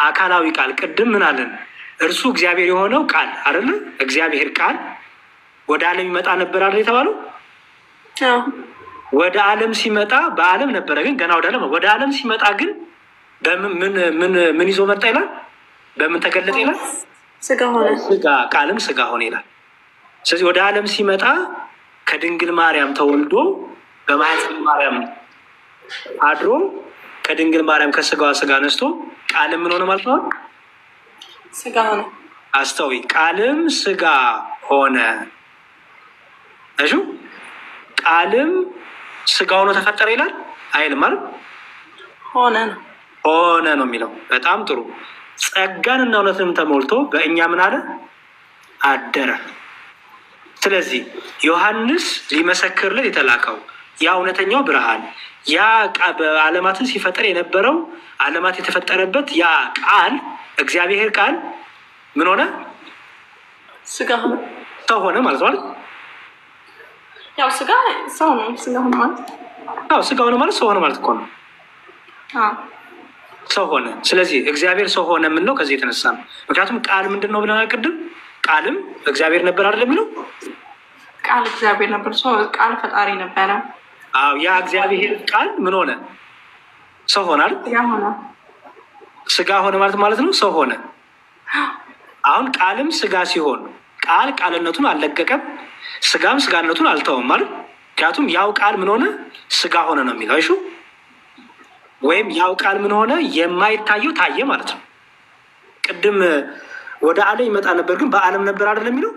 አካላዊ ቃል። ቅድም ምን አለን? እርሱ እግዚአብሔር የሆነው ቃል አይደለ? እግዚአብሔር ቃል ወደ ዓለም ይመጣ ነበር አይደል የተባለው? ወደ ዓለም ሲመጣ በዓለም ነበረ፣ ግን ገና ወደ ዓለም ሲመጣ ግን ምን ይዞ መጣ ይላል? በምን ተገለጠ ይላል? ስጋ ሆነ። ቃልም ስጋ ሆነ ይላል። ስለዚህ ወደ ዓለም ሲመጣ ከድንግል ማርያም ተወልዶ በማኅፀነ ማርያም አድሮ ከድንግል ማርያም ከስጋዋ ስጋ ነስቶ ቃልም ምን ሆነ ማለት ነው? ስጋ ሆነ። አስተዊ ቃልም ስጋ ሆነ። እሺ ቃልም ስጋ ሆኖ ተፈጠረ ይላል አይልም? ማለት ሆነ ነው የሚለው። በጣም ጥሩ። ጸጋንና እውነትንም ተሞልቶ በእኛ ምን አለ? አደረ። ስለዚህ ዮሐንስ ሊመሰክርለት የተላከው ያ እውነተኛው ብርሃን ያ በዓለማትን ሲፈጠር የነበረው ዓለማት የተፈጠረበት ያ ቃል እግዚአብሔር ቃል ምን ሆነ? ስጋ ሆነ። ሰው ሆነ ማለት ነው። ያው ስጋ ሰው ነው። ስጋ ሆነ ማለት ስጋ ሆነ ማለት ሰው ሆነ ማለት እኮ ነው። ሰው ሆነ። ስለዚህ እግዚአብሔር ሰው ሆነ የምንለው ከዚህ የተነሳ ነው። ምክንያቱም ቃል ምንድን ነው ብለናል ቅድም? ቃልም እግዚአብሔር ነበር አይደለም የሚለው? ቃል እግዚአብሔር ነበር። ቃል ፈጣሪ ነበረ። ያ እግዚአብሔር ቃል ምን ሆነ? ሰው ሆነ አይደል? ስጋ ሆነ ማለት ነው። ሰው ሆነ። አሁን ቃልም ስጋ ሲሆን ቃል ቃልነቱን አልለቀቀም፣ ስጋም ስጋነቱን አልተውም ማለት። ምክንያቱም ያው ቃል ምን ሆነ? ስጋ ሆነ ነው የሚለው። እሺ ወይም ያው ቃል ምን ሆነ? የማይታየው ታየ ማለት ነው። ቅድም ወደ ዓለም ይመጣ ነበር ግን በዓለም ነበር አይደለም የሚለው?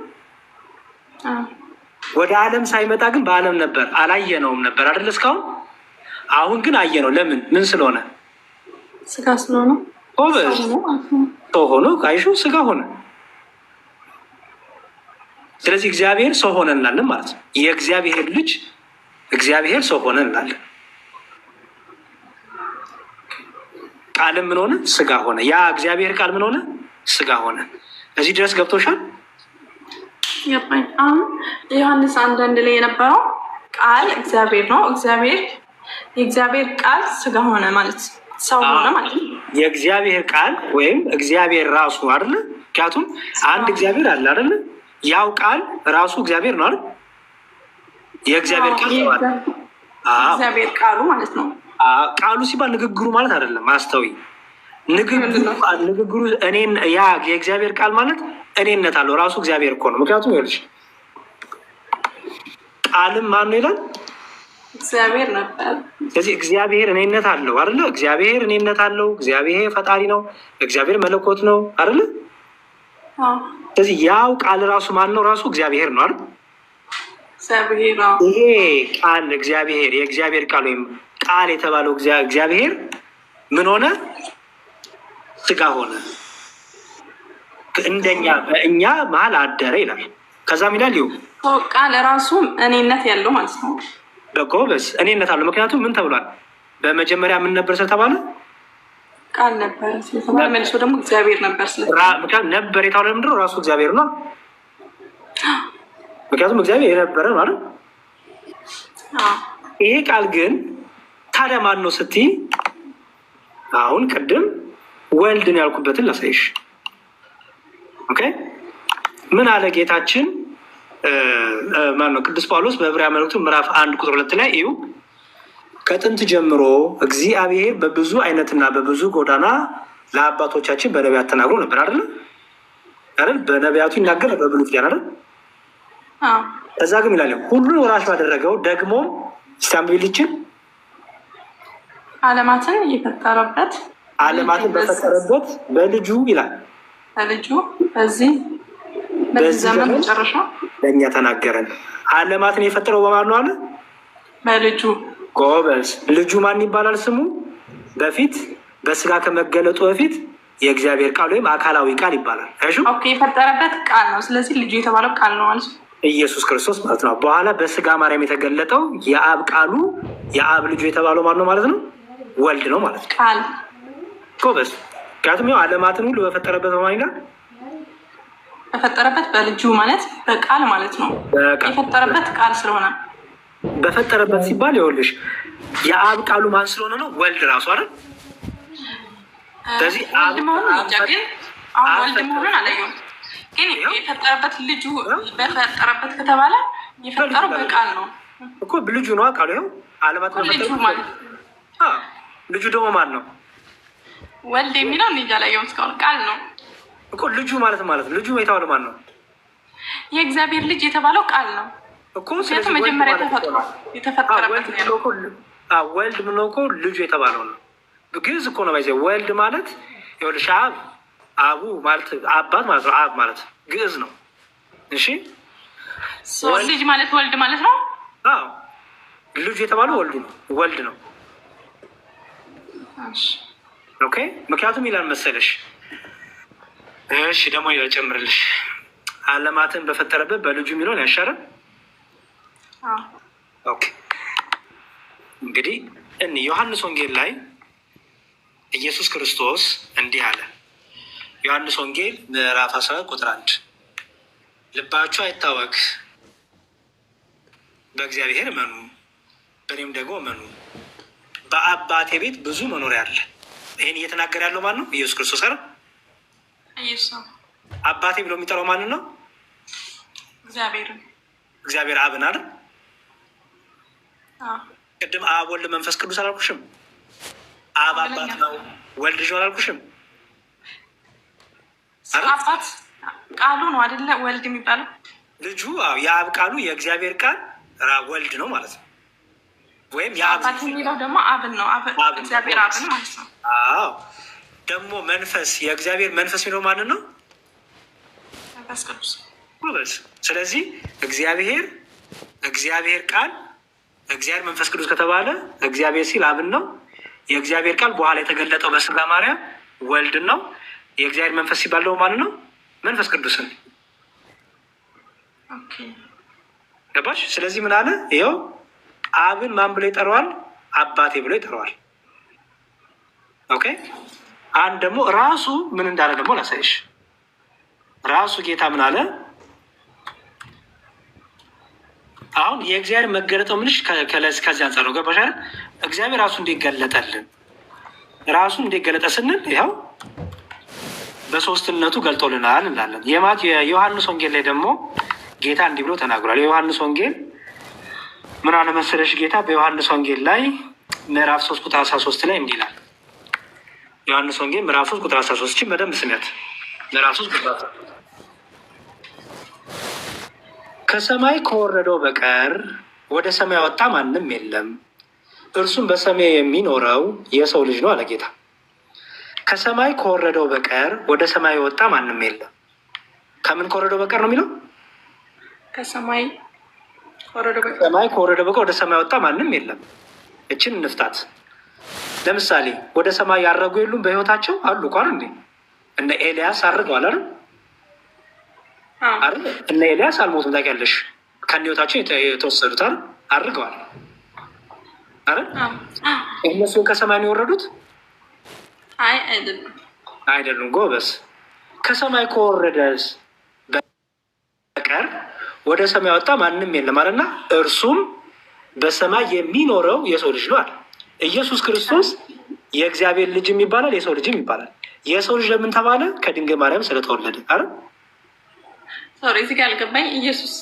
ወደ ዓለም ሳይመጣ ግን በዓለም ነበር፣ አላየነውም ነበር አይደል እስካሁን። አሁን ግን አየነው። ለምን? ምን ስለሆነ? ስጋ ስለሆነ። ሰው ሆኖ አይሹ ስጋ ሆነ። ስለዚህ እግዚአብሔር ሰው ሆነ እንላለን ማለት ነው። የእግዚአብሔር ልጅ እግዚአብሔር ሰው ሆነ እንላለን። ቃልም ምን ሆነ? ስጋ ሆነ። ያ እግዚአብሔር ቃል ምን ሆነ? ስጋ ሆነ። እዚህ ድረስ ገብቶሻል? ገባኝ። አሁን ዮሐንስ 1 ላይ የነበረው ቃል እግዚአብሔር ነው። የእግዚአብሔር ቃል ስጋ ሆነ ማለት ሰው ሆነ ማለት ነው። የእግዚአብሔር ቃል ወይም እግዚአብሔር ራሱ አይደለ? ምክንያቱም አንድ እግዚአብሔር አለ አይደለ? ያው ቃል ራሱ እግዚአብሔር ነው አይደል? የእግዚአብሔር ቃል እግዚአብሔር ቃሉ ማለት ነው። ቃሉ ሲባል ንግግሩ ማለት አይደለም። አስተዊ ንግግሩ እኔን ያ የእግዚአብሔር ቃል ማለት እኔነት አለው። ራሱ እግዚአብሔር እኮ ነው። ምክንያቱም ይኸውልሽ ቃልም ማን ነው ይላል? እግዚአብሔር ነበር። ስለዚህ እግዚአብሔር እኔነት አለው አይደለ? እግዚአብሔር እኔነት አለው። እግዚአብሔር ፈጣሪ ነው። እግዚአብሔር መለኮት ነው አይደለ? ስለዚህ ያው ቃል ራሱ ማን ነው? ራሱ እግዚአብሔር ነው አይደል? ይሄ ቃል እግዚአብሔር የእግዚአብሔር ቃል ወይም ቃል የተባለው እግዚአብሔር ምን ሆነ? ስጋ ሆነ፣ እንደኛ በእኛ መሀል አደረ ይላል። ከዛም ይላል ቃል ራሱ እኔነት ያለው ማለት ነው። በጎበዝ እኔነት አለው። ምክንያቱም ምን ተብሏል? በመጀመሪያ ምን ነበር ስለተባለ? ቃል ነበር ስለተባለ መልሶ ደግሞ እግዚአብሔር ነበር ስለተባለ ነበር የተባለ ምንድን ነው? ራሱ እግዚአብሔር ነው። ምክንያቱም እግዚአብሔር የነበረ ማለት ይሄ ቃል ግን ታዲያ ማን ነው ስትይ፣ አሁን ቅድም ወልድን ያልኩበትን ላሳይሽ። ኦኬ ምን አለ ጌታችን? ማን ነው? ቅዱስ ጳውሎስ በዕብራውያን መልእክቱ ምዕራፍ 1:2 ላይ እዩ፣ ከጥንት ጀምሮ እግዚአብሔር በብዙ አይነትና በብዙ ጎዳና ለአባቶቻችን በነቢያት ተናግሮ ነበር አይደል? በነቢያቱ ይናገር በብሉይ ኪዳን አይደል? እዛ ግን ይላል ሁሉን ወራሽ ባደረገው ደግሞ ስታምቢልችን ዓለማትን የፈጠረበት ዓለማትን በፈጠረበት በልጁ ይላል። በልጁ በዚህ በዚህ ዘመን መጨረሻ ለእኛ ተናገረን። ዓለማትን የፈጠረው በማን ነው አለ? በልጁ። ጎበዝ። ልጁ ማን ይባላል ስሙ? በፊት በስጋ ከመገለጡ በፊት የእግዚአብሔር ቃል ወይም አካላዊ ቃል ይባላል። ኦኬ፣ የፈጠረበት ቃል ነው። ስለዚህ ልጁ የተባለው ቃል ነው ማለት ነው፣ ኢየሱስ ክርስቶስ ማለት ነው። በኋላ በስጋ ማርያም የተገለጠው የአብ ቃሉ የአብ ልጁ የተባለው ማን ነው ማለት ነው? ወልድ ነው ማለት ነው። ቃል። ጎበዝ። ምክንያቱም ያው ዓለማትን ሁሉ በፈጠረበት በማን ይላል? በፈጠረበት በልጁ ማለት በቃል ማለት ነው። የፈጠረበት ቃል ስለሆነ በፈጠረበት ሲባል ይኸውልሽ የአብ ቃሉ ማን ስለሆነ ነው? ወልድ ራሱ አይደል? ስለዚህ ወልድ መሆኑን እንጃ፣ ግን አሁን ወልድ መሆኑን አላየሁም። ግን የፈጠረበት ልጁ በፈጠረበት ከተባለ የፈጠረው በቃል ነው እኮ። ልጁ ነው ቃሉ። ይኸው ዓለማት ልጁ ማለት ልጁ ደግሞ ማን ነው? ወልድ የሚለው እንጃ አላየሁም እስካሁን። ቃል ነው እኮ ልጁ ማለት ነው። ልጁ የተባለው ማን ነው? የእግዚአብሔር ልጅ የተባለው ቃል ነው እኮ። ስለዚህ መጀመሪያ የተፈጠረበት ነው። ወልድ ምን ነው እኮ ልጁ የተባለው ነው። ግዕዝ እኮ ነው። ባይዘ ወልድ ማለት ይኸውልሽ አቡ ማለት አባት ማለት ነው። አብ ማለት ግዕዝ ነው። እሺ፣ ልጅ ማለት ወልድ ማለት ነው። አዎ፣ ልጁ የተባለው ወልድ ነው። ኦኬ፣ ምክንያቱም ይላል መሰለሽ። እሺ፣ ደግሞ ይጨምርልሽ ዓለማትን በፈጠረበት በልጁ የሚለውን ያሻረ። ኦኬ፣ እንግዲህ ዮሐንስ ወንጌል ላይ ኢየሱስ ክርስቶስ እንዲህ አለ። ዮሐንስ ወንጌል ምዕራፍ 14 ቁጥር 1 ልባችሁ አይታወክ፣ በእግዚአብሔር እመኑ፣ በእኔም ደግሞ እመኑ። በአባቴ ቤት ብዙ መኖሪያ አለ። ይህን እየተናገረ ያለው ማን ነው? ኢየሱስ ክርስቶስ አይደል? አባቴ ብሎ የሚጠራው ማንን ነው? እግዚአብሔር አብን አይደል? ቅድም አብ ወልድ መንፈስ ቅዱስ አላልኩሽም? አብ አባት ነው፣ ወልድ ልጅ አላልኩሽም? አባት ቃሉ ነው አይደለ? ወልድ የሚባለው ልጁ የአብ ቃሉ የእግዚአብሔር ቃል ወልድ ነው ማለት ነው። ወይም የአባት የሚለው ደግሞ አብን ነው። እግዚአብሔር አብን ማለት ነው። አዎ፣ ደግሞ መንፈስ የእግዚአብሔር መንፈስ የሚለው ማንን ነው? መንፈስ ቅዱስ። ስለዚህ እግዚአብሔር ቃል እግዚአብሔር መንፈስ ቅዱስ ከተባለ እግዚአብሔር ሲል አብን ነው። የእግዚአብሔር ቃል በኋላ የተገለጠው በስጋ ማርያም ወልድን ነው። የእግዚአብሔር መንፈስ ሲባል ደግሞ ማን ነው? መንፈስ ቅዱስን። ገባሽ? ስለዚህ ምን አለ? ይኸው አብን ማን ብሎ ይጠራዋል? አባቴ ብሎ ይጠራዋል። ኦኬ። አንድ ደግሞ ራሱ ምን እንዳለ ደግሞ ላሳይሽ። ራሱ ጌታ ምን አለ? አሁን የእግዚአብሔር መገለጠው ምንሽ ከዚህ አንጻር ነው። ገባሽ? እግዚአብሔር ራሱ እንዲገለጠልን ራሱ እንዲገለጠ ስንል ይኸው በሶስትነቱ ገልጦልናል እንላለን። የዮሐንስ ወንጌል ላይ ደግሞ ጌታ እንዲህ ብሎ ተናግሯል። የዮሐንስ ወንጌል ምን አለ መሰለሽ? ጌታ በዮሐንስ ወንጌል ላይ ምዕራፍ 3 ቁጥር 13 ላይ እንዲህ ይላል። ዮሐንስ ወንጌል ምዕራፍ 3 ቁጥር 13 በደንብ ስሚያት። ምዕራፍ 3 ቁጥር 13 ከሰማይ ከወረደው በቀር ወደ ሰማይ ወጣ ማንም የለም፣ እርሱም በሰማይ የሚኖረው የሰው ልጅ ነው አለ ጌታ። ከሰማይ ከወረደው በቀር ወደ ሰማይ ወጣ ማንም የለም። ከምን ከወረደው በቀር ነው የሚለው? ከሰማይ ከወረደው በቀር ወደ ሰማይ ወጣ ማንም የለም። እችን እንፍታት። ለምሳሌ ወደ ሰማይ ያረጉ የሉም? በህይወታቸው አሉ እኮ አይደል እንዴ? እነ ኤልያስ አርገዋል አይደል? እነ ኤልያስ አልሞቱም። ታውቂያለሽ? ከነ ህይወታቸው የተወሰዱት አርገዋል አይደል? እነሱን ከሰማይ ነው የወረዱት? አይደሉም። ጎበስ። ከሰማይ ከወረደስ በቀር ወደ ሰማይ ወጣ ማንም የለም አለና እርሱም በሰማይ የሚኖረው የሰው ልጅ ነው አለ። ኢየሱስ ክርስቶስ የእግዚአብሔር ልጅም ይባላል፣ የሰው ልጅም ይባላል። የሰው ልጅ ለምን ተባለ? ከድንግል ማርያም ስለተወለደ አይደል? እዚህ ጋር አልገባኝ። ኢየሱስ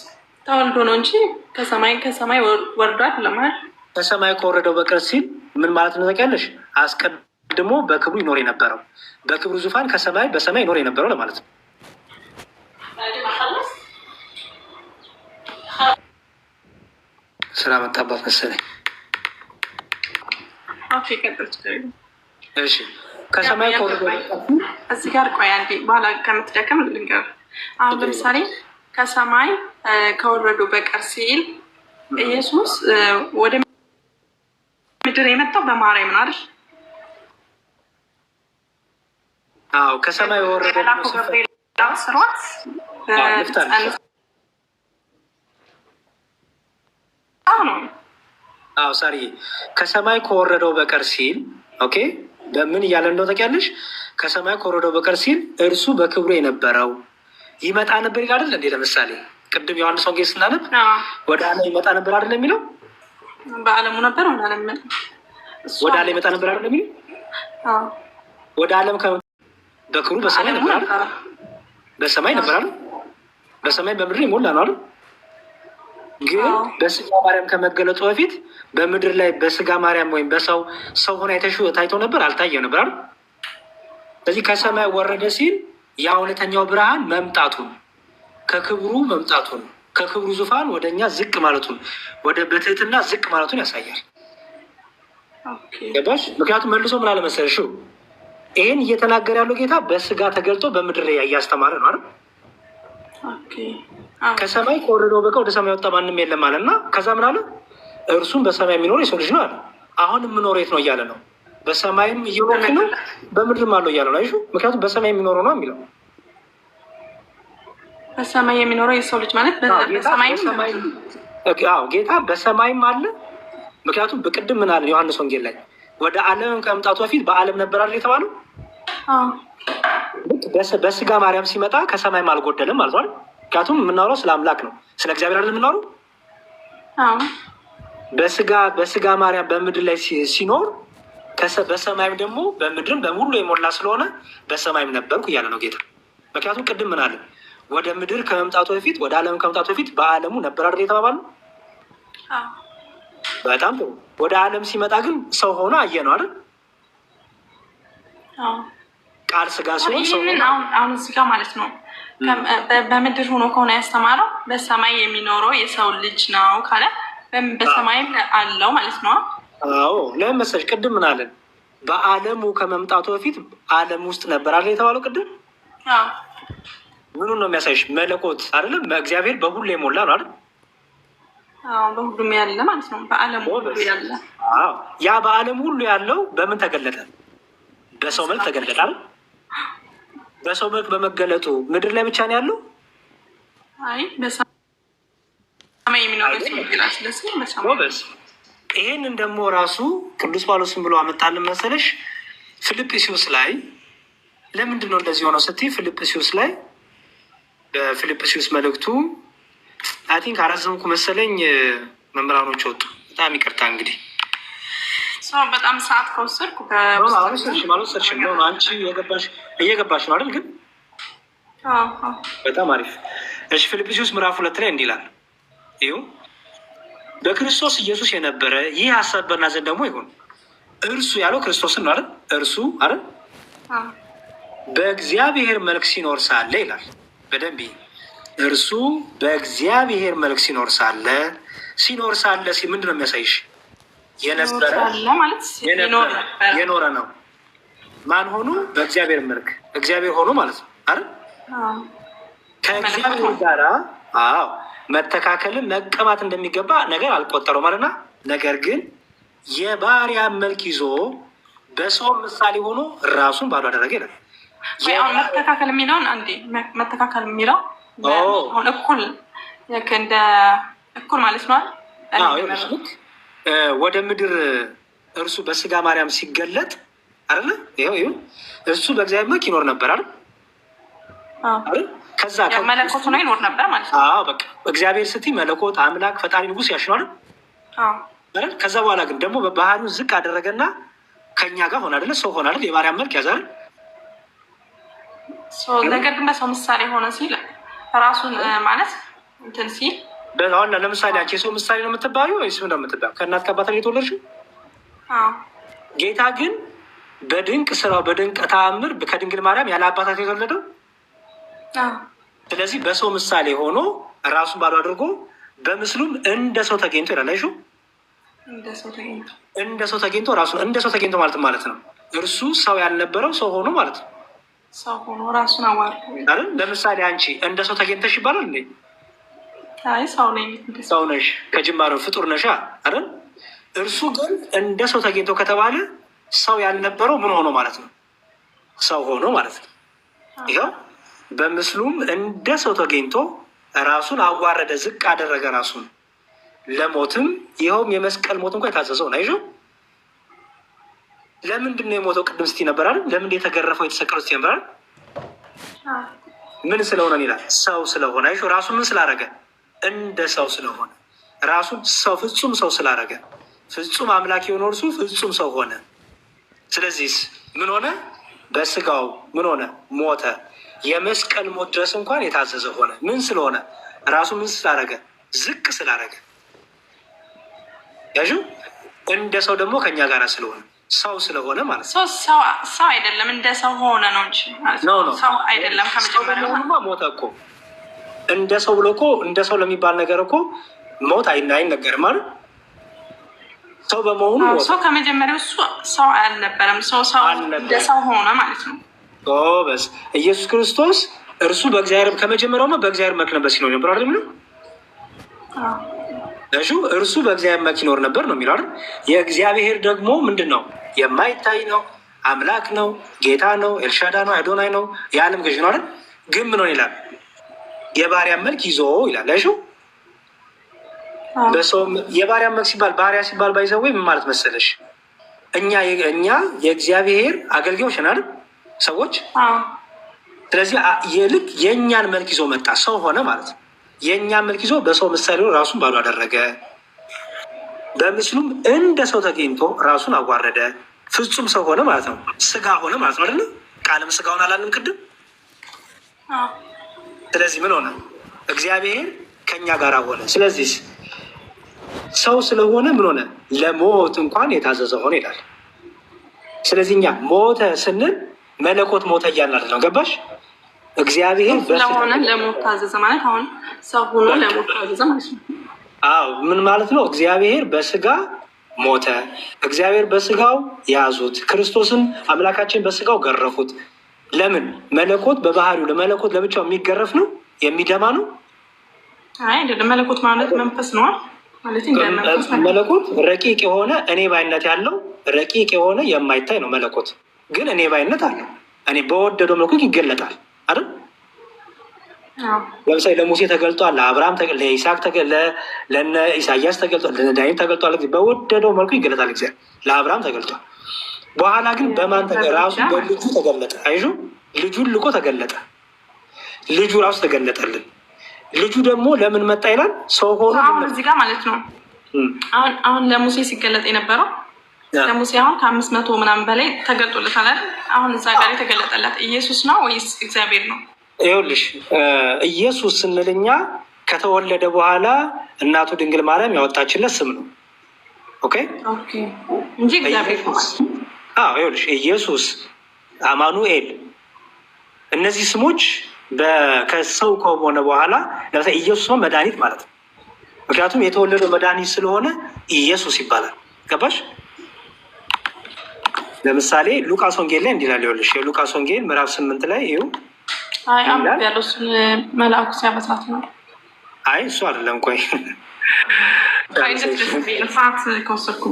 ተወልዶ ነው እንጂ ከሰማይ ወርዶ አይደለም አይደል? ከሰማይ ከወረደው በቀር ሲል ምን ማለት ነው ታውቂያለሽ? አስቀድሞ በክብሩ ይኖር የነበረው በክብሩ ዙፋን በሰማይ ይኖር የነበረው ለማለት ነው። ስራ መጣባት መሰለኝ። እሺ፣ ከሰማይ ከወረደው እዚህ ጋር ቆይ አንዴ፣ በኋላ ከምትደክም ልንገር። አሁን ለምሳሌ ከሰማይ ከወረዱ በቀር ሲል ኢየሱስ ወደ ምድር የመጣው በማርያም ነው አይደል? አዎ ከሰማይ ወረደ ነው ስሯት አዎ ሳሪ ከሰማይ ከወረደው በቀር ሲል ኦኬ በምን እያለ እንደው ታውቂያለሽ? ከሰማይ ከወረደው በቀር ሲል እርሱ በክብሩ የነበረው ይመጣ ነበር ይላል አይደል እንዴ? ለምሳሌ ቅድም ዮሐንስ ወንጌል ስናነብ ወደ ዓለም ይመጣ ነበር አይደል የሚለው? በዓለሙ ነበር ወደ ዓለም ይመጣ ነበር አይደል የሚለው? ወደ ዓለም በክብሩ በሰማይ ነበር አይደል? በሰማይ ነበር አይደል? በሰማይ በምድር ይሞላ ነው አይደል? ግን በስጋ ማርያም ከመገለጡ በፊት በምድር ላይ በስጋ ማርያም ወይም በሰው ሆነ ታይቶ ነበር አልታየ ነበር አይደል? ስለዚህ ከሰማይ ወረደ ሲል ያ እውነተኛው ብርሃን መምጣቱን ከክብሩ መምጣቱን ከክብሩ ዙፋን ወደ እኛ ዝቅ ማለቱን ወደ በትህትና ዝቅ ማለቱን ያሳያል። ገባሽ? ምክንያቱም መልሶ ምን አለ መሰለሽ ይህን እየተናገረ ያለው ጌታ በስጋ ተገልጦ በምድር ላይ እያስተማረ ነው አይደል? ከሰማይ ከወረደው በቀር ወደ ሰማይ ወጣ ማንም የለም አለ እና ከዛ ምን አለ? እርሱም በሰማይ የሚኖር የሰው ልጅ ነው አለ። አሁን የምኖረው የት ነው እያለ ነው። በሰማይም እየኖርክ ነው በምድርም አለው እያለ ነው። አይሹ ምክንያቱም በሰማይ የሚኖረው ነው የሚለው። በሰማይ የሚኖረው የሰው ልጅ ማለት ጌታ በሰማይም አለ። ምክንያቱም በቅድም ምን አለ ዮሐንስ ወንጌል ላይ ወደ ዓለም ከመምጣቱ በፊት በዓለም ነበር አይደል የተባለው? በስጋ ማርያም ሲመጣ ከሰማይም አልጎደልም ማለት ነው። ምክንያቱም የምናወራው ስለ አምላክ ነው፣ ስለ እግዚአብሔር አይደል የምናወራው። በስጋ ማርያም በምድር ላይ ሲኖር በሰማይም ደግሞ በምድርም በሙሉ የሞላ ስለሆነ በሰማይም ነበርኩ እያለ ነው ጌታ። ምክንያቱም ቅድም ምን አለ? ወደ ምድር ከመምጣቱ በፊት ወደ ዓለም ከመምጣቱ በፊት በዓለሙ ነበር አይደል የተባባሉ። በጣም ጥሩ። ወደ ዓለም ሲመጣ ግን ሰው ሆኖ አየ ነው አይደል? ቃል ስጋ ሲሆን ሰው አሁን እዚህ ጋር ማለት ነው በምድር ሆኖ ከሆነ ያስተማረው በሰማይ የሚኖረው የሰው ልጅ ነው ካለ በሰማይም አለው ማለት ነው። አዎ ለምን መሰለሽ ቅድም ምን አለን? በዓለሙ ከመምጣቱ በፊት ዓለም ውስጥ ነበር አይደል የተባለው ቅድም። ምኑን ነው የሚያሳይሽ? መለኮት አይደለም እግዚአብሔር በሁሉ የሞላ ነው አይደል? በሁሉም ያለ ማለት ነው። በዓለም ሁሉ ያለ ያ በዓለም ሁሉ ያለው በምን ተገለጠ? በሰው መልክ ተገለጠ አይደል? በሰው መልክ በመገለጡ ምድር ላይ ብቻ ነው ያለው? አይ በሰማይ የሚኖረው ስለዚህ ይህንን ደግሞ ራሱ ቅዱስ ጳውሎስን ብሎ አመጣልን መሰለሽ ፊልጵስዩስ ላይ። ለምንድን ነው እንደዚህ ሆነው ስትይ ፊልጵስዩስ ላይ በፊልጵስዩስ መልእክቱ አይ ቲንክ አራዘምኩ መሰለኝ መምህራኖች ወጡ። በጣም ይቅርታ እንግዲህ በጣም ሰዓት ከወሰድኩ ሰርሽም ነው አንቺ እየገባሽ ነው አይደል? ግን በጣም አሪፍ። እሺ ፊልጵስዩስ ምዕራፍ 2 ላይ እንዲህ ይላል፣ ይኸው በክርስቶስ ኢየሱስ የነበረ ይህ ሀሳብ በእናንተ ዘንድ ደግሞ ይሁን። እርሱ ያለው ክርስቶስን ነው አይደል? እርሱ አይደል በእግዚአብሔር መልክ ሲኖር ሳለ ይላል። በደንብ እርሱ በእግዚአብሔር መልክ ሲኖር ሳለ ምንድን ነው የሚያሳይሽ? የኖረ ነው። ማን ሆኖ? በእግዚአብሔር መልክ እግዚአብሔር ሆኖ ማለት ነው አይደል? ከእግዚአብሔር ጋራ መተካከልን መቀማት እንደሚገባ ነገር አልቆጠረው ማለትና ነገር ግን የባሪያ መልክ ይዞ በሰው ምሳሌ ሆኖ ራሱን ባዶ አደረገ ይላል። መተካከል የሚለውን አንዴ መተካከል የሚለው እኩል እንደ እኩል ማለት ነው። ወደ ምድር እርሱ በስጋ ማርያም ሲገለጥ አይደለ? ይኸው እርሱ በእግዚአብሔር መልክ ይኖር ነበር አይደል? ከዛ መለኮቱ ነው ይኖር ነበር ማለት ነው። በቃ እግዚአብሔር ስትይ መለኮት አምላክ ፈጣሪ ንጉስ ያሽኗል አይደል? ከዛ በኋላ ግን ደግሞ በባህሪው ዝቅ አደረገና ከኛ ጋር ሆነ አይደለ? ሰው ሆነ አይደል? የማርያም መልክ ያዛል። ነገር ግን በሰው ምሳሌ ሆነ ሲል ራሱን ማለት እንትን ሲል አሁን ለምሳሌ አንቺ የሰው ምሳሌ ነው የምትባዩ ወይስ ምን ነው የምትባዩ? ከእናት ከአባት ነው የተወለድሽው። ጌታ ግን በድንቅ ስራው በድንቅ ተአምር ከድንግል ማርያም ያለ አባታት የተወለደው። ስለዚህ በሰው ምሳሌ ሆኖ ራሱን ባዶ አድርጎ በምስሉም እንደ ሰው ተገኝቶ ይላል። አይሹ እንደ ሰው ተገኝቶ ራሱን እንደ ሰው ተገኝቶ ማለት ነው። እርሱ ሰው ያልነበረው ሰው ሆኖ ማለት ነው። ሰው ሆኖ ራሱን አዋርዶ አይደል? ለምሳሌ አንቺ እንደ ሰው ተገኝተሽ ይባላል እንዴ? አይ ሰው ነኝ። ሰው ነሽ፣ ከጅማሬ ፍጡር ነሻ አይደል? እርሱ ግን እንደ ሰው ተገኝቶ ከተባለ ሰው ያልነበረው ምን ሆኖ ማለት ነው? ሰው ሆኖ ማለት ነው። ይኸው በምስሉም እንደ ሰው ተገኝቶ ራሱን አዋረደ፣ ዝቅ አደረገ ራሱን ለሞትም፣ ይኸውም የመስቀል ሞት እንኳ የታዘዘው ነው። አይዞህ ለምንድን ነው የሞተው? ቅድም ስቲ ነበር አይደል? ለምንድን የተገረፈው የተሰቀለው ስቲ ነበር አይደል? ምን ስለሆነ ይላል? ሰው ስለሆነ። አይዞህ ራሱን ምን ስላደረገ? እንደ ሰው ስለሆነ ራሱን ሰው ፍጹም ሰው ስላደረገ ፍጹም አምላክ የሆነው እርሱ ፍጹም ሰው ሆነ። ስለዚህ ምን ሆነ? በስጋው ምን ሆነ? ሞተ። የመስቀል ሞት ድረስ እንኳን የታዘዘ ሆነ። ምን ስለሆነ? ራሱ ምን ስላደረገ? ዝቅ ስላደረገ። ያዡ እንደ ሰው ደግሞ ከኛ ጋር ስለሆነ ሰው ስለሆነ ማለት ነው። ሰው አይደለም እንደ ሰው ሆነ ነው እንጂ ሰው አይደለም። ከመጀመሪያው ሞተ እኮ እንደ ሰው ብሎ እኮ እንደ ሰው ለሚባል ነገር እኮ ሞት አይነገርም ማለት ሰው በመሆኑ ሰው ከመጀመሪያው ሰው አልነበረም። ሰው እንደ ሰው ሆነ ማለት ነው። በስ ኢየሱስ ክርስቶስ እርሱ በእግዚአብሔር ከመጀመሪያውማ በእግዚአብሔር መልክ ነበር ሲኖር ነበር አይደል የሚለው? እርሱ በእግዚአብሔር መልክ ይኖር ነበር ነው የሚለው አይደል? የእግዚአብሔር ደግሞ ምንድን ነው? የማይታይ ነው፣ አምላክ ነው፣ ጌታ ነው፣ ኤልሻዳ ነው፣ አዶናይ ነው፣ የዓለም ገዥ ነው አይደል? ግን ምን ሆነ ይላል? የባሪያ መልክ ይዞ ይላል። በሰው የባሪያ መልክ ሲባል ባሪያ ሲባል ባይዘው ምን ማለት መሰለሽ? እኛ የእግዚአብሔር አገልጋዮች ነን አይደል? ሰዎች። ስለዚህ የልክ የእኛን መልክ ይዞ መጣ፣ ሰው ሆነ ማለት ነው። የእኛን መልክ ይዞ በሰው ምሳሌ ራሱን ባዶ አደረገ። በምስሉም እንደ ሰው ተገኝቶ ራሱን አዋረደ፣ ፍጹም ሰው ሆነ ማለት ነው። ስጋ ሆነ ማለት ነው አይደለ? ቃልም ስጋ ሆነ አላለም ቅድም? ስለዚህ ምን ሆነ? እግዚአብሔር ከኛ ጋር ሆነ። ስለዚህ ሰው ስለሆነ ምን ሆነ? ለሞት እንኳን የታዘዘ ሆነ ይላል። ስለዚህ እኛ ሞተ ስንል መለኮት ሞተ እያልን ነው። ገባሽ? እግዚአብሔር ስለሆነ ለሞት ታዘዘ ማለት አሁን ሰው ሆኖ ለሞት ታዘዘ ማለት ነው። አዎ ምን ማለት ነው? እግዚአብሔር በስጋ ሞተ። እግዚአብሔር በስጋው ያዙት። ክርስቶስን አምላካችን በስጋው ገረፉት። ለምን? መለኮት በባህሪው ለመለኮት ለብቻው የሚገረፍ ነው? የሚደማ ነው? አይ አይደለም። መለኮት ማለት መንፈስ ነው ማለት መለኮት ረቂቅ የሆነ እኔ ባይነት ያለው ረቂቅ የሆነ የማይታይ ነው። መለኮት ግን እኔ ባይነት አለው። እኔ በወደደው መለኮት ይገለጣል አይደል? ለምሳሌ ለሙሴ ተገልጧል፣ ለአብርሃም፣ ለይስሐቅ፣ ለነ ኢሳያስ ተገልጧል፣ ለነ ዳዊት ተገልጧል። በወደደው መልኩ ይገለጣል። እግዚአብሔር ለአብርሃም ተገልጧል። በኋላ ግን በማን ራሱ በልጁ ተገለጠ። አይዞ ልጁን ልኮ ተገለጠ። ልጁ ራሱ ተገለጠልን። ልጁ ደግሞ ለምን መጣ ይላል? ሰው ሆኖ አሁን እዚህ ጋር ማለት ነው። አሁን ለሙሴ ሲገለጥ የነበረው ለሙሴ አሁን ከ500 ምናምን በላይ ተገልጦለታል። አሁን እዛ ጋር የተገለጠለት ኢየሱስ ነው ወይስ እግዚአብሔር ነው? ይኸውልሽ ኢየሱስ ስንል እኛ ከተወለደ በኋላ እናቱ ድንግል ማርያም ያወጣችለት ስም ነው። ኦኬ እንጂ እግዚአብሔር ነው። ይኸውልሽ ኢየሱስ፣ አማኑኤል እነዚህ ስሞች ከሰው ከሆነ በኋላ ለምሳሌ ኢየሱስ ነው መድኃኒት ማለት ነው። ምክንያቱም የተወለደው መድኃኒት ስለሆነ ኢየሱስ ይባላል። ገባሽ? ለምሳሌ ሉቃስ ወንጌል ላይ እንዲላል። ይኸውልሽ የሉቃስ ወንጌል ምዕራፍ 8 ላይ ይኸው ያለው መልአኩ ሲያበስራት ነው። አይ እሱ አይደለም። ቆይ ሰዓት ከወሰድኩ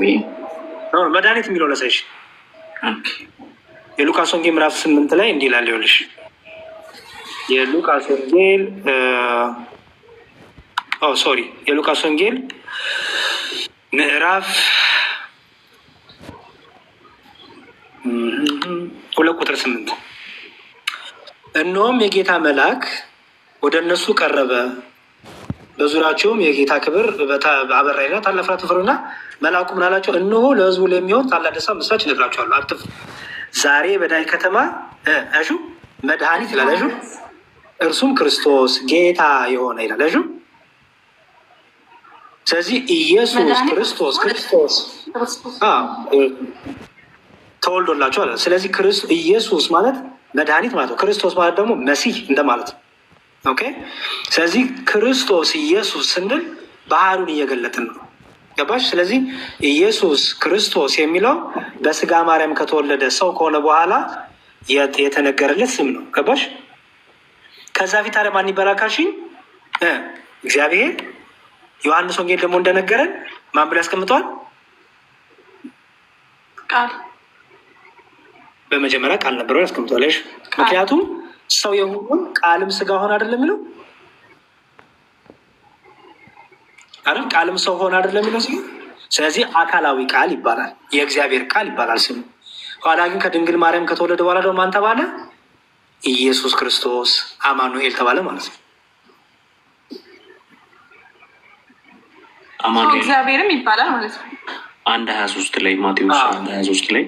መድኃኒት የሚለው ለሰሽ የሉቃስ ወንጌል ምዕራፍ 8 ላይ እንዲላል። ይኸውልሽ የሉቃስ ወንጌል የሉቃስ ወንጌል ምዕራፍ 2:8 እነሆም የጌታ መልአክ ወደ እነሱ ቀረበ፣ በዙሪያቸውም የጌታ ክብር አበራይና ታላቅ ፍርሃት ፈሩና፣ መልአኩ ምን አላቸው? እነሆ ለሕዝቡ ለሚሆን ታላቅ ደስታ ምስራች እነግራቸዋለሁ፣ አትፍሩ። ዛሬ በዳዊት ከተማ መድኃኒት ይላል። እርሱም ክርስቶስ ጌታ የሆነ ይላል። ስለዚህ ኢየሱስ ክርስቶስ ተወልዶላቸዋል። ስለዚህ ኢየሱስ ማለት መድኃኒት ማለት ነው። ክርስቶስ ማለት ደግሞ መሲህ እንደማለት ነው። ኦኬ። ስለዚህ ክርስቶስ ኢየሱስ ስንል ባህሩን እየገለጥን ነው። ገባሽ? ስለዚህ ኢየሱስ ክርስቶስ የሚለው በስጋ ማርያም ከተወለደ ሰው ከሆነ በኋላ የተነገረለት ስም ነው። ገባሽ? ከዛ ፊት አለ ማን ይባላል ካልሽኝ እግዚአብሔር። ዮሐንስ ወንጌል ደግሞ እንደነገረን ማን ብሎ ያስቀምጠዋል? ቃል። በመጀመሪያ ቃል ነበረው ያስቀምጠዋል። ምክንያቱም ሰው የሆነውን ቃልም ስጋ ሆነ አይደለም የሚለው አይደል? ቃልም ሰው ሆነ አይደለም የሚለው ሲል፣ ስለዚህ አካላዊ ቃል ይባላል፣ የእግዚአብሔር ቃል ይባላል ስሙ። ኋላ ግን ከድንግል ማርያም ከተወለደ በኋላ ደግሞ ማን ተባለ? ኢየሱስ ክርስቶስ አማኑኤል ተባለ ማለት ነው። እግዚአብሔርም ይባላል ማለት ነው። 1:23 ላይ ማቴዎስ 1:23 ላይ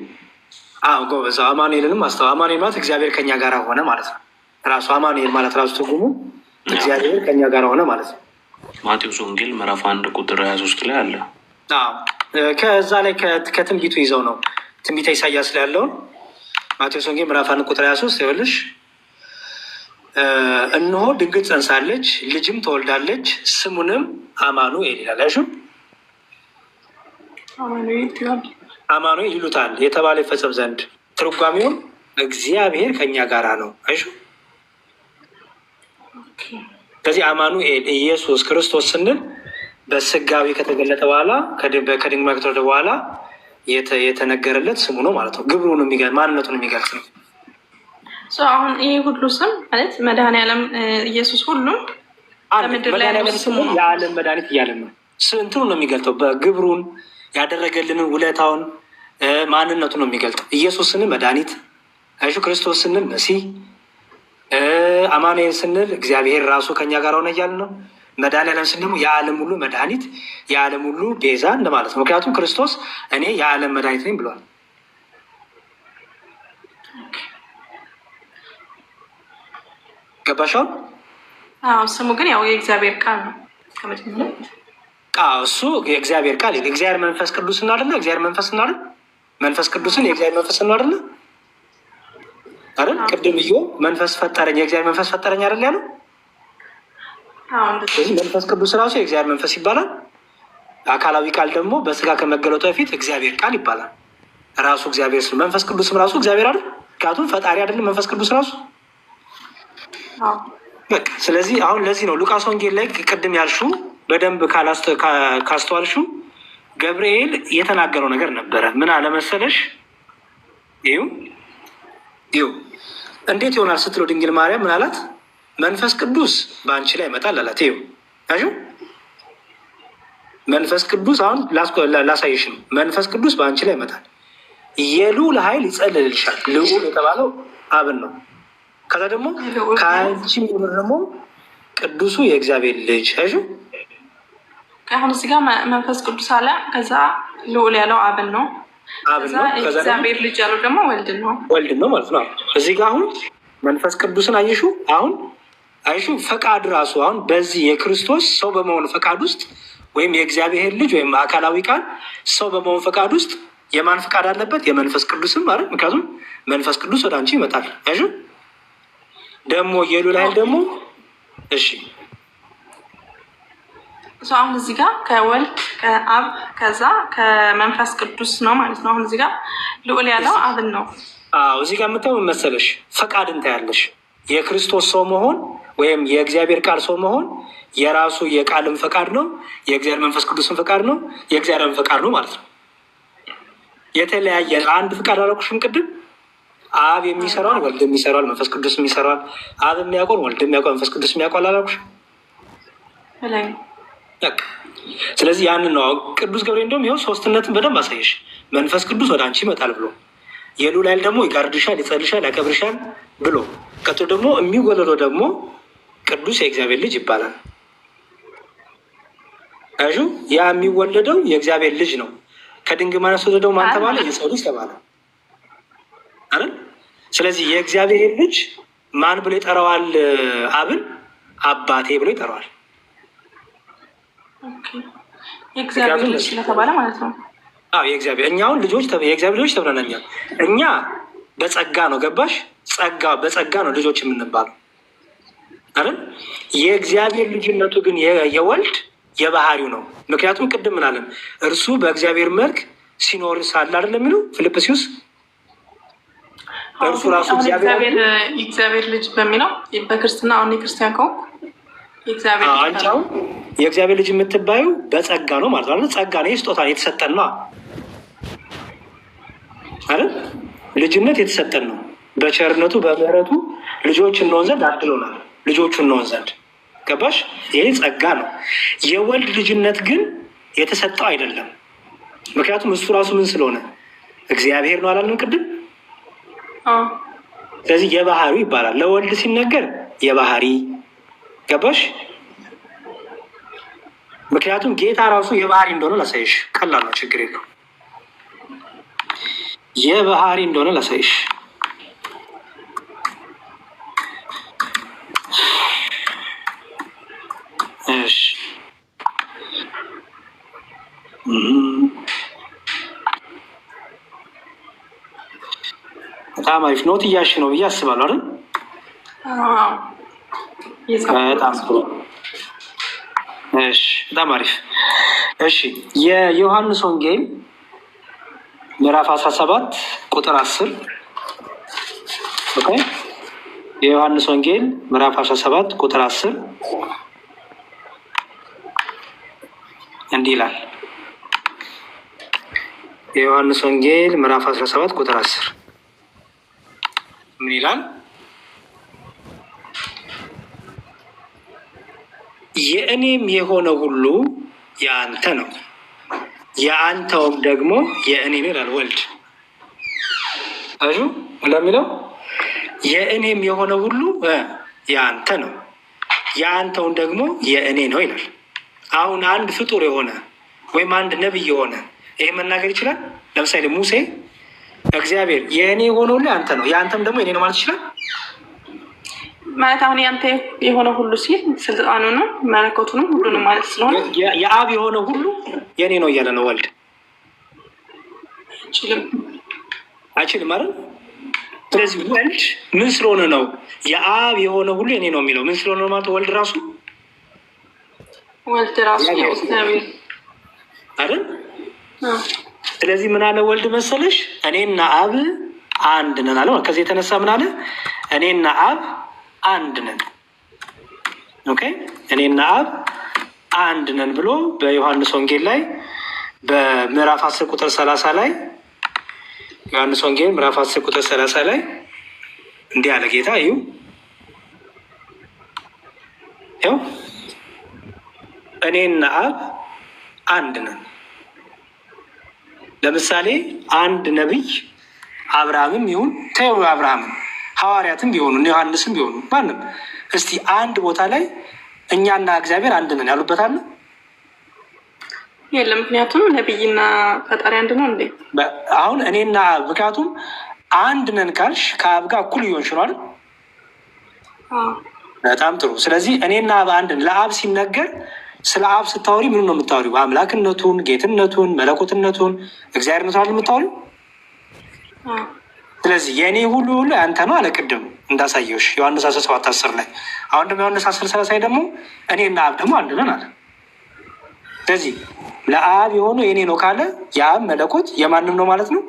ጎበዝ። አማኑኤልንም አስተዋ። አማኑኤል ማለት እግዚአብሔር ከኛ ጋር ሆነ ማለት ነው። ራሱ አማኑኤል ማለት ራሱ ትርጉሙ እግዚአብሔር ከኛ ጋር ሆነ ማለት ነው። ማቴዎስ ወንጌል ምዕራፍ 1 ቁጥር 23 ላይ አለ። ከዛ ላይ ከትንቢቱ ይዘው ነው ትንቢተ ኢሳያስ ላይ ያለውን ማቴዎስ ወንጌል ምዕራፍ 1 ቁጥር 23 ይኸውልሽ፣ እነሆ ድንግል ጸንሳለች፣ ልጅም ትወልዳለች፣ ስሙንም አማኑኤል ይላል። አይሹ አማኑኤል ይሉታል የተባለ ይፈጸም ዘንድ። ትርጓሜውም እግዚአብሔር ከኛ ጋራ ነው። አይሹ ከዚህ አማኑኤል ኢየሱስ ክርስቶስ ስንል በስጋዊ ከተገለጠ በኋላ ከድንግል ከተወለደ በኋላ የተነገረለት ስሙ ነው ማለት ነው። ግብሩን ማንነቱን የሚገልጽ ነው። አሁን ይሄ ሁሉ ስም ማለት መድኃኔዓለም ኢየሱስ ሁሉም በምድር ላይ የዓለም መድኃኒት እያለን ነው። ስንትኑ ነው የሚገልጠው? በግብሩን ያደረገልንን ውለታውን ማንነቱን ነው የሚገልጠው። ኢየሱስ ስንል መድኃኒት፣ አይሹ ክርስቶስ ስንል መሲህ፣ አማኑኤል ስንል እግዚአብሔር ራሱ ከኛ ጋር ሆነ እያልን ነው። መድኃኔዓለም ስንል ደግሞ የዓለም ሁሉ መድኃኒት፣ የዓለም ሁሉ ቤዛ እንደማለት ነው። ምክንያቱም ክርስቶስ እኔ የዓለም መድኃኒት ነኝ ብሏል። ገባሻውን? ስሙ ግን ያው የእግዚአብሔር ቃል ነው። ከመጀመሪያ እሱ የእግዚአብሔር ቃል የእግዚአብሔር መንፈስ ቅዱስ እናደለ እግዚአብሔር መንፈስ እናደለ መንፈስ ቅዱስን የእግዚአብሔር መንፈስ እናደለ አይደል? ቅድም እዮ መንፈስ ፈጠረኝ የእግዚአብሔር መንፈስ ፈጠረኝ አይደል ያለው? ስለዚህ መንፈስ ቅዱስ ራሱ የእግዚአብሔር መንፈስ ይባላል። አካላዊ ቃል ደግሞ በስጋ ከመገለጡ በፊት እግዚአብሔር ቃል ይባላል። ራሱ እግዚአብሔር ስለ መንፈስ ቅዱስም ራሱ እግዚአብሔር አይደል? ምክንያቱም ፈጣሪ አይደለም መንፈስ ቅዱስ ራሱ። ስለዚህ አሁን ለዚህ ነው ሉቃስ ወንጌል ላይ ቅድም ያልሽው በደንብ ካስተዋልሽው ገብርኤል የተናገረው ነገር ነበረ። ምን አለመሰለሽ? ይኸው እንዴት ይሆናል ስትለው ድንግል ማርያም ምን አላት? መንፈስ ቅዱስ በአንቺ ላይ ይመጣል አላት። ይኸው መንፈስ ቅዱስ አሁን ላሳይሽ ነው። መንፈስ ቅዱስ በአንቺ ላይ ይመጣል፣ የልዑል ኃይል ይጸልልልሻል። ልዑል የተባለው አብን ነው። ከዛ ደግሞ ከአንቺ የሚሆነው ደግሞ ቅዱሱ የእግዚአብሔር ልጅ አይሹ። አሁን እዚህ ጋር መንፈስ ቅዱስ አለ። ከዛ ልዑል ያለው አብን ነው። እግዚአብሔር ልጅ ያለው ደግሞ ወልድን ነው። ወልድን ነው ማለት ነው። እዚህ ጋር አሁን መንፈስ ቅዱስን አይሹ። አሁን አይሹ ፈቃድ ራሱ አሁን በዚህ የክርስቶስ ሰው በመሆን ፈቃድ ውስጥ ወይም የእግዚአብሔር ልጅ ወይም አካላዊ ቃል ሰው በመሆን ፈቃድ ውስጥ የማን ፈቃድ አለበት? የመንፈስ ቅዱስም ማለት። ምክንያቱም መንፈስ ቅዱስ ወደ አንቺ ይመጣል። አይሹ ደግሞ የልዑል ኃይል ደግሞ እሺ። አሁን እዚህ ጋር ከወልድ ከአብ ከዛ ከመንፈስ ቅዱስ ነው ማለት ነው። አሁን እዚህ ጋር ልዑል ያለው አብን ነው። እዚህ ጋር የምታየው መሰለሽ ፈቃድ እንታያለሽ። የክርስቶስ ሰው መሆን ወይም የእግዚአብሔር ቃል ሰው መሆን የራሱ የቃልም ፈቃድ ነው፣ የእግዚአብሔር መንፈስ ቅዱስም ፈቃድ ነው፣ የእግዚአብሔርም ፈቃድ ነው ማለት ነው። የተለያየ አንድ ፈቃድ አላልኩሽም ቅድም? አብ የሚሰራዋል ወልድ የሚሰራዋል መንፈስ ቅዱስ የሚሰራዋል። አብ የሚያውቀውን ወልድ የሚያውቀው መንፈስ ቅዱስ የሚያውቀው አላልኩሽም? ስለዚህ ያንን ነው ቅዱስ ገብርኤል እንደውም ይኸው ሶስትነትን በደንብ አሳየሽ። መንፈስ ቅዱስ ወደ አንቺ ይመጣል ብሎ የልዑል ኃይል ደግሞ ይጋርድሻል፣ ይጸልሻል፣ ያከብርሻል ብሎ ቀጥሎ ደግሞ የሚወለደው ደግሞ ቅዱስ የእግዚአብሔር ልጅ ይባላል። አሹ ያ የሚወለደው የእግዚአብሔር ልጅ ነው። ከድንግል ማርያም የተወለደው ማን ተባለ? የሰው ልጅ ተባለ አይደል? ስለዚህ የእግዚአብሔር ልጅ ማን ብሎ ይጠራዋል? አብን አባቴ ብሎ ይጠራዋል። የእግዚአብሔር ልጅ ስለተባለ ማለት ነው። የእግዚአብሔር እኛውን ልጆች የእግዚአብሔር ልጆች ተብለናል። እኛ በጸጋ ነው ገባሽ? በጸጋ ነው ልጆች የምንባለው አይደል? የእግዚአብሔር ልጅነቱ ግን የወልድ የባህሪው ነው። ምክንያቱም ቅድም ምናለን እርሱ በእግዚአብሔር መልክ ሲኖር ሳለ አይደለም የሚለው ፊልጵስዩስ። እርሱ ራሱ እግዚአብሔር ልጅ በሚለው በክርስትና አሁን የክርስቲያን ከሆንኩ የእግዚአብሔር ልጅ የምትባዩ በጸጋ ነው ማለት ነው። ጸጋ ነው፣ ስጦታ ነው፣ የተሰጠን ነው አይደል? ልጅነት የተሰጠን ነው። በቸርነቱ በምህረቱ ልጆች እንሆን ዘንድ አድሎናል። ልጆቹ እንሆን ዘንድ ገባሽ? ይሄ ጸጋ ነው። የወልድ ልጅነት ግን የተሰጠው አይደለም። ምክንያቱም እሱ ራሱ ምን ስለሆነ እግዚአብሔር ነው አላልን ቅድም? ስለዚህ የባህሪ ይባላል። ለወልድ ሲነገር የባህሪ ገባሽ? ምክንያቱም ጌታ ራሱ የባህሪ እንደሆነ ላሳይሽ። ቀላል ነው፣ ችግር የለው። የባህሪ እንደሆነ ላሳይሽ። እሺ በጣም አሪፍ ኖት እያልሽ ነው ብዬ አስባለሁ አይደል? በጣም ጥሩ። እሺ በጣም አሪፍ። እሺ የዮሐንስ ወንጌል ምዕራፍ 17 ቁጥር 10 ኦኬ። የዮሐንስ ወንጌል ምዕራፍ 17 ቁጥር 10 እንዲህ ይላል። የዮሐንስ ወንጌል ምዕራፍ 17 ቁጥር 10 ምን ይላል? የእኔም የሆነ ሁሉ የአንተ ነው፣ የአንተውም ደግሞ የእኔ ነው ይላል ወልድ። አሹ እንደሚለው የእኔም የሆነ ሁሉ የአንተ ነው፣ የአንተውን ደግሞ የእኔ ነው ይላል። አሁን አንድ ፍጡር የሆነ ወይም አንድ ነቢይ የሆነ ይሄ መናገር ይችላል። ለምሳሌ ሙሴ እግዚአብሔር የእኔ የሆነ ሁሉ የአንተ ነው፣ የአንተም ደግሞ የእኔ ነው ማለት ይችላል ማለት አሁን ያንተ የሆነ ሁሉ ሲል ስልጣኑንም መለኮቱንም ሁሉንም ማለት ስለሆነ የአብ የሆነ ሁሉ የእኔ ነው እያለ ነው ወልድ። አይችልም አይደል? ስለዚህ ወልድ ምን ስለሆነ ነው የአብ የሆነ ሁሉ የእኔ ነው የሚለው? ምን ስለሆነ ነው ማለት ወልድ ራሱ አይደል? ስለዚህ ምን አለ ወልድ መሰለሽ? እኔና አብ አንድ ነን አለ። ከዚህ የተነሳ ምን አለ? እኔና አብ አንድ ነን። ኦኬ፣ እኔና አብ አንድ ነን ብሎ በዮሐንስ ወንጌል ላይ በምዕራፍ 10 ቁጥር 30 ላይ ዮሐንስ ወንጌል ምዕራፍ 10 ቁጥር 30 ላይ እንዲህ አለ ጌታ። ይኸው እኔና አብ አንድ ነን። ለምሳሌ አንድ ነቢይ አብርሃምም ይሁን ተይው አብርሃምም ሐዋርያትም ቢሆኑ ዮሐንስም ቢሆኑ ማንም እስቲ አንድ ቦታ ላይ እኛና እግዚአብሔር አንድ ነን ያሉበት አለ? የለም። ምክንያቱም ነቢይና ፈጣሪ አንድ ነው እንዴ? አሁን እኔና ምክንያቱም አንድ ነን ካልሽ ከአብ ጋር እኩል እየሆንሽ ነው አይደል? በጣም ጥሩ። ስለዚህ እኔና አብ አንድ ነን። ለአብ ሲነገር ስለ አብ ስታወሪ ምን ነው የምታወሪው? አምላክነቱን፣ ጌትነቱን፣ መለኮትነቱን፣ እግዚአብሔርነቱን አይደል የምታወሪው? ስለዚህ የእኔ ሁሉ ሁሉ ያንተ ነው አለ ቅድም እንዳሳየውሽ ዮሐንስ 17:10 ላይ። አሁን ደግሞ ዮሐንስ 10:30 ደግሞ እኔና አብ ደግሞ አንድ ነን አለ። ስለዚህ ለአብ የሆኑ የእኔ ነው ካለ የአብ መለኮት የማንም ነው ማለት ነው?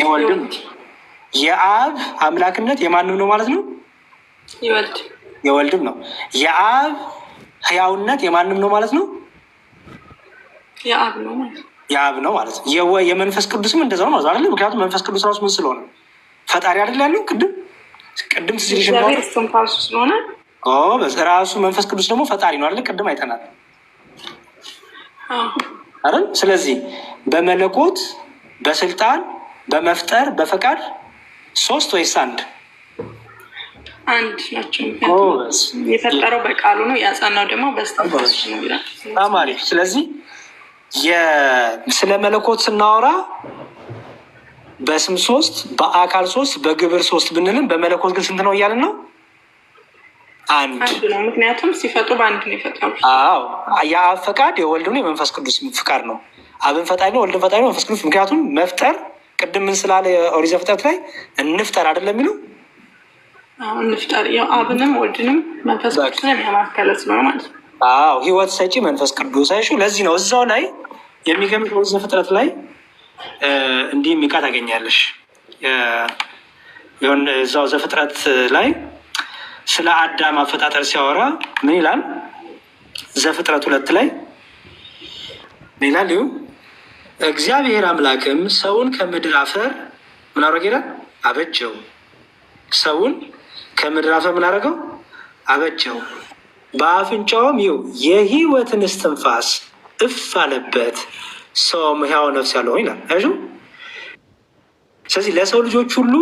የወልድም። የአብ አምላክነት የማንም ነው ማለት ነው? የወልድም ነው። የአብ ህያውነት የማንም ነው ማለት ነው? የአብ ነው ማለት ነው። የአብ ነው ማለት ነው። የመንፈስ ቅዱስም እንደዛው ነው አይደል? ምክንያቱም መንፈስ ቅዱስ ራሱ ምን ስለሆነ ፈጣሪ አይደል ያለው? ቅድም ትዝልሽ ስለሆነ ራሱ መንፈስ ቅዱስ ደግሞ ፈጣሪ ነው አይደል? ቅድም አይተናል አይደል? ስለዚህ በመለኮት በስልጣን በመፍጠር በፈቃድ ሶስት ወይስ አንድ? አንድ ናቸው። የፈጠረው በቃሉ ነው፣ ያጸናው ደግሞ በስተንፋሱ ነው ይላል። ተማሪ። ስለዚህ ስለ መለኮት ስናወራ በስም 3 በአካል 3 በግብር 3 ብንልም በመለኮት ግን ስንት ነው እያልን ነው? አንድ ነው። ምክንያቱም ሲፈጥሩ በአንድ ነው የፈጠሩ። አዎ፣ የአብ ፈቃድ የወልድ ነው የመንፈስ ቅዱስ ፍቃድ ነው። አብን ፈጣሪ ነው፣ ወልድን ፈጣሪ ነው፣ መንፈስ ቅዱስ። ምክንያቱም መፍጠር ቅድም ምን ስላለ ኦሪት ዘፍጥረት ላይ እንፍጠር አይደለም የሚለው? እንፍጠር አብንም ወልድንም መንፈስ ቅዱስንም ያማከለ ስለሆነ ማለት ነው። አዎ፣ ህይወት ሰጪ መንፈስ ቅዱስ አይሹ። ለዚህ ነው እዛው ላይ የሚገምት ኦሪት ዘፍጥረት ላይ እንዲህ የሚቃ ታገኛለሽ። የሆነ እዛው ዘፍጥረት ላይ ስለ አዳም አፈጣጠር ሲያወራ ምን ይላል? ዘፍጥረት 2 ላይ ምን ይላል? ይኸው እግዚአብሔር አምላክም ሰውን ከምድር አፈር ምን አደረገ ይላል? አበጀው። ሰውን ከምድር አፈር ምን አደረገው? አበጀው። በአፍንጫውም ይኸው የሕይወትን እስትንፋስ እፍ አለበት፣ ሰውም ሕያው ነፍስ ያለው ይላል። አይሹ። ስለዚህ ለሰው ልጆች ሁሉ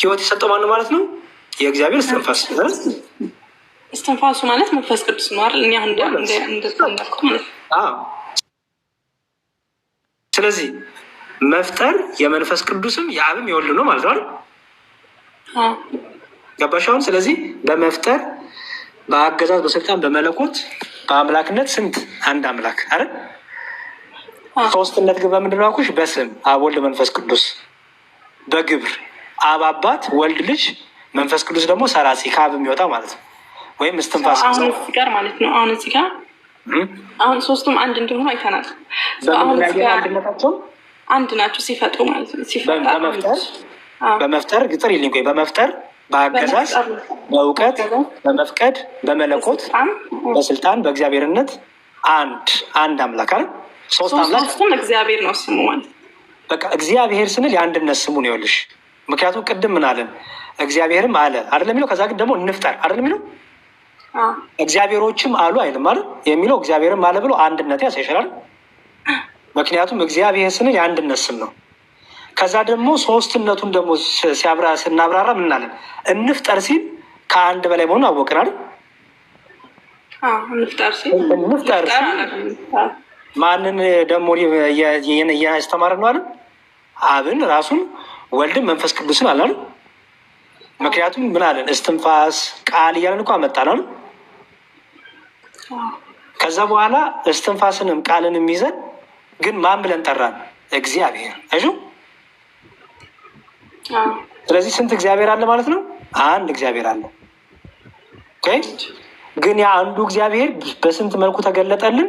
ሕይወት የሰጠው ማነው ማለት ነው? የእግዚአብሔር እስትንፋስ። እስትንፋሱ ማለት መንፈስ ቅዱስ ነው አይደል? እኛ እንደተናገርኩ ማለት ነው። ስለዚህ መፍጠር የመንፈስ ቅዱስም የአብም የወልድ ነው ማለት ነው አይደል? ገባሽ አሁን? ስለዚህ በመፍጠር በአገዛዝ በስልጣን በመለኮት በአምላክነት ስንት አንድ አምላክ አይደል? ሶስትነት ግን በምንድን ነው አልኩሽ? በስም አብ ወልድ መንፈስ ቅዱስ፣ በግብር አብ አባት ወልድ ልጅ መንፈስ ቅዱስ ደግሞ ሰራጺ ከአብ የሚወጣ ማለት ነው። ወይም እስትንፋስ አሁን እዚህ ጋር ማለት ነው። አሁን እዚህ ጋር አሁን ሶስቱም አንድ እንደሆኑ አይተናል። አንድነታቸው አንድ ናቸው ሲፈጥሩ ማለት ነው። በመፍጠር ግጥር ይልኝ ቆይ በመፍጠር በአገዛዝ በእውቀት በመፍቀድ በመለኮት በስልጣን በእግዚአብሔርነት አንድ አምላክ አይደል? ሶስት አምላክ ሶስቱም እግዚአብሔር ነው ስሙ ማለት በቃ እግዚአብሔር ስንል የአንድነት ስሙ ነው ይኸውልሽ። ምክንያቱም ቅድም ምን አለን? እግዚአብሔርም አለ አይደለም የሚለው። ከዛ ግን ደግሞ እንፍጠር አይደለም የሚለው። እግዚአብሔሮችም አሉ አይልም አይደል የሚለው። እግዚአብሔርም አለ ብሎ አንድነት ያሳይሻል። ምክንያቱም እግዚአብሔር ስንል የአንድነት ስም ነው። ከዛ ደግሞ ሶስትነቱን ደግሞ ስናብራራ ምን አለን? እንፍጠር ሲል ከአንድ በላይ መሆኑን አወቅን አይደል? እንፍጠር ሲል ማንን ደግሞ እያስተማርን ነው አይደል? አብን ራሱን ወልድን መንፈስ ቅዱስን አለ አይደል? ምክንያቱም ምን አለን? እስትንፋስ ቃል እያለን እኮ አመጣን አይደል? ከዛ በኋላ እስትንፋስንም ቃልንም ይዘን ግን ማን ብለን ጠራን? እግዚአብሔር። አይሹ። ስለዚህ ስንት እግዚአብሔር አለ ማለት ነው? አንድ እግዚአብሔር አለ። ግን ያ አንዱ እግዚአብሔር በስንት መልኩ ተገለጠልን?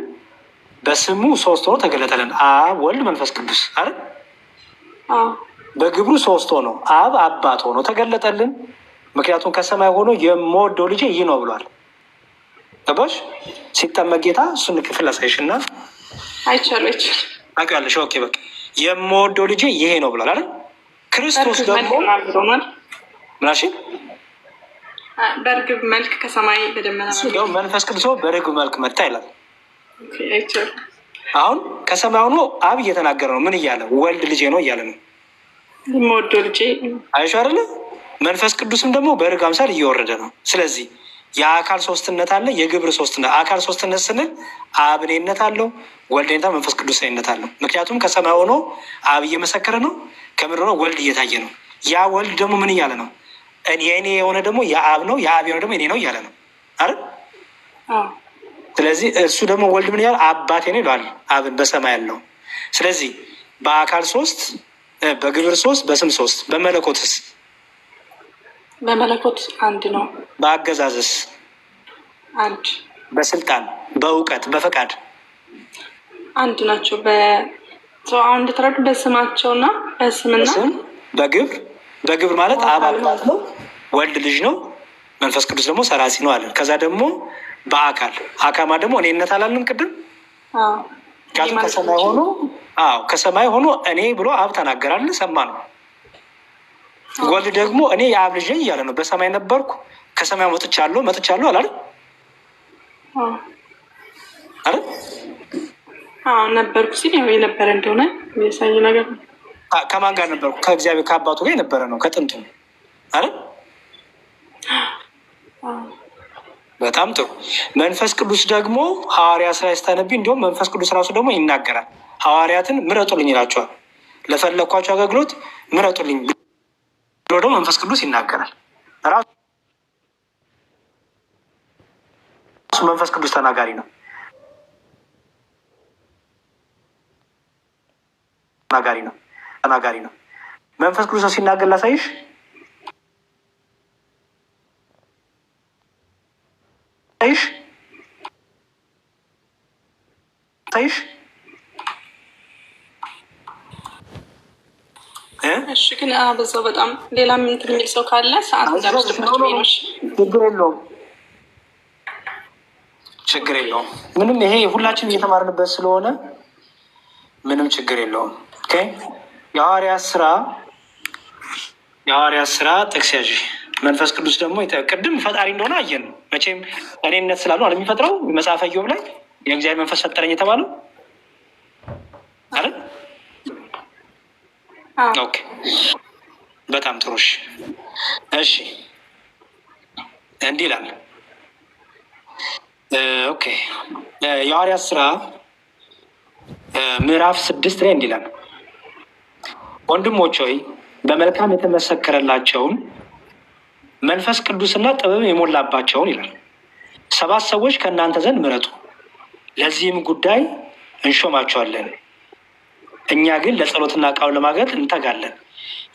በስሙ ሶስት ሆኖ ተገለጠልን። አብ ወልድ መንፈስ ቅዱስ አይደል? በግብሩ ሶስት ሆኖ አብ አባት ሆኖ ተገለጠልን። ምክንያቱም ከሰማይ ሆኖ የምወደው ልጄ ይህ ነው ብሏል። ገባሽ? ሲጠመቅ ጌታ እሱን ክፍል አሳይሽና አይቻለች አውቃለሽ። ኦኬ በቃ የምወደው ልጄ ይሄ ነው ብሏል አይደል? ክርስቶስ ደግሞ ምናሽ በርግብ መልክ ከሰማይ በደመና መንፈስ ቅዱስ በርግብ መልክ መጣ ይላል። አሁን ከሰማይ ሆኖ አብ እየተናገረ ነው። ምን እያለ? ወልድ ልጄ ነው እያለ ነው። የምወደው ልጄ አይሽ አይደለ? መንፈስ ቅዱስም ደግሞ በርግብ አምሳል እየወረደ ነው። ስለዚህ የአካል ሶስትነት አለ፣ የግብር ሶስትነት። አካል ሶስትነት ስንል አብ እኔነት አለው፣ ወልድ እኔነት፣ መንፈስ ቅዱስ እኔነት አለው። ምክንያቱም ከሰማይ ሆኖ አብ እየመሰከረ ነው፣ ከምድር ሆኖ ወልድ እየታየ ነው። ያ ወልድ ደግሞ ምን እያለ ነው? የእኔ የሆነ ደግሞ የአብ ነው፣ የአብ የሆነ ደግሞ እኔ ነው እያለ ነው አይደል? ስለዚህ እሱ ደግሞ ወልድ ምን ያህል አባቴ ነው ይለዋል አብን በሰማይ ያለው። ስለዚህ በአካል ሶስት፣ በግብር ሶስት፣ በስም ሶስት። በመለኮትስ? በመለኮት አንድ ነው። በአገዛዝስ? አንድ። በስልጣን በእውቀት በፈቃድ አንድ ናቸው። አሁን እንደተረዱ በስማቸውና በስምና በግብር ማለት አብ አባት ነው፣ ወልድ ልጅ ነው፣ መንፈስ ቅዱስ ደግሞ ሰራጺ ነው አለን። ከዛ ደግሞ በአካል አካማ ደግሞ እኔነት አላለም ቅድም? ከሰማይ ሆኖ እኔ ብሎ አብ ተናገራለን፣ ሰማ ነው። ወልድ ደግሞ እኔ የአብ ልጅ ነኝ እያለ ነው። በሰማይ ነበርኩ ከሰማይ መጥቻለሁ አላለ አይደል? ነበርኩ ሲል የነበረ እንደሆነ የሚያሳይ ነገር ነው። ከማን ጋር ነበርኩ? ከእግዚአብሔር ከአባቱ ጋር የነበረ ነው ከጥንቱ አይደል? በጣም ጥሩ። መንፈስ ቅዱስ ደግሞ ሐዋርያ ስራ ስታነቢ እንዲሁም መንፈስ ቅዱስ ራሱ ደግሞ ይናገራል። ሐዋርያትን ምረጡልኝ ይላቸዋል። ለፈለኳቸው አገልግሎት ምረጡልኝ ብሎ ደግሞ መንፈስ ቅዱስ ይናገራል። ራሱ መንፈስ ቅዱስ ተናጋሪ ነው። ተናጋሪ ነው። መንፈስ ቅዱስ ሲናገር ላሳይሽ። እሺ ግን በዛው በጣም ሌላ ምን የሚል ሰው ካለ ሰዓት እንዳልወስድባቸው ነው። ችግር የለውም ችግር የለውም። ምንም ይሄ ሁላችንም እየተማርንበት ስለሆነ ምንም ችግር የለውም። ኦኬ የሐዋርያት ስራ ጥቅስ ያዥ። መንፈስ ቅዱስ ደግሞ ቅድም ፈጣሪ እንደሆነ አየን። መቼም እኔነት ስላሉ አለ የሚፈጥረው መጽሐፈ ኢዮብ ላይ የእግዚአብሔር መንፈስ ፈጠረኝ የተባለው አይደል? ኦኬ በጣም ጥሩ። እሺ እንዲህ ይላል። ኦኬ የሐዋርያት ስራ ምዕራፍ 6 ላይ እንዲህ ይላል፣ ወንድሞች ሆይ በመልካም የተመሰከረላቸውን መንፈስ ቅዱስና ጥበብ የሞላባቸውን ይላል 7 ሰዎች ከእናንተ ዘንድ ምረጡ፣ ለዚህም ጉዳይ እንሾማቸዋለን። እኛ ግን ለጸሎትና ቃሉን ለማገልገል እንተጋለን።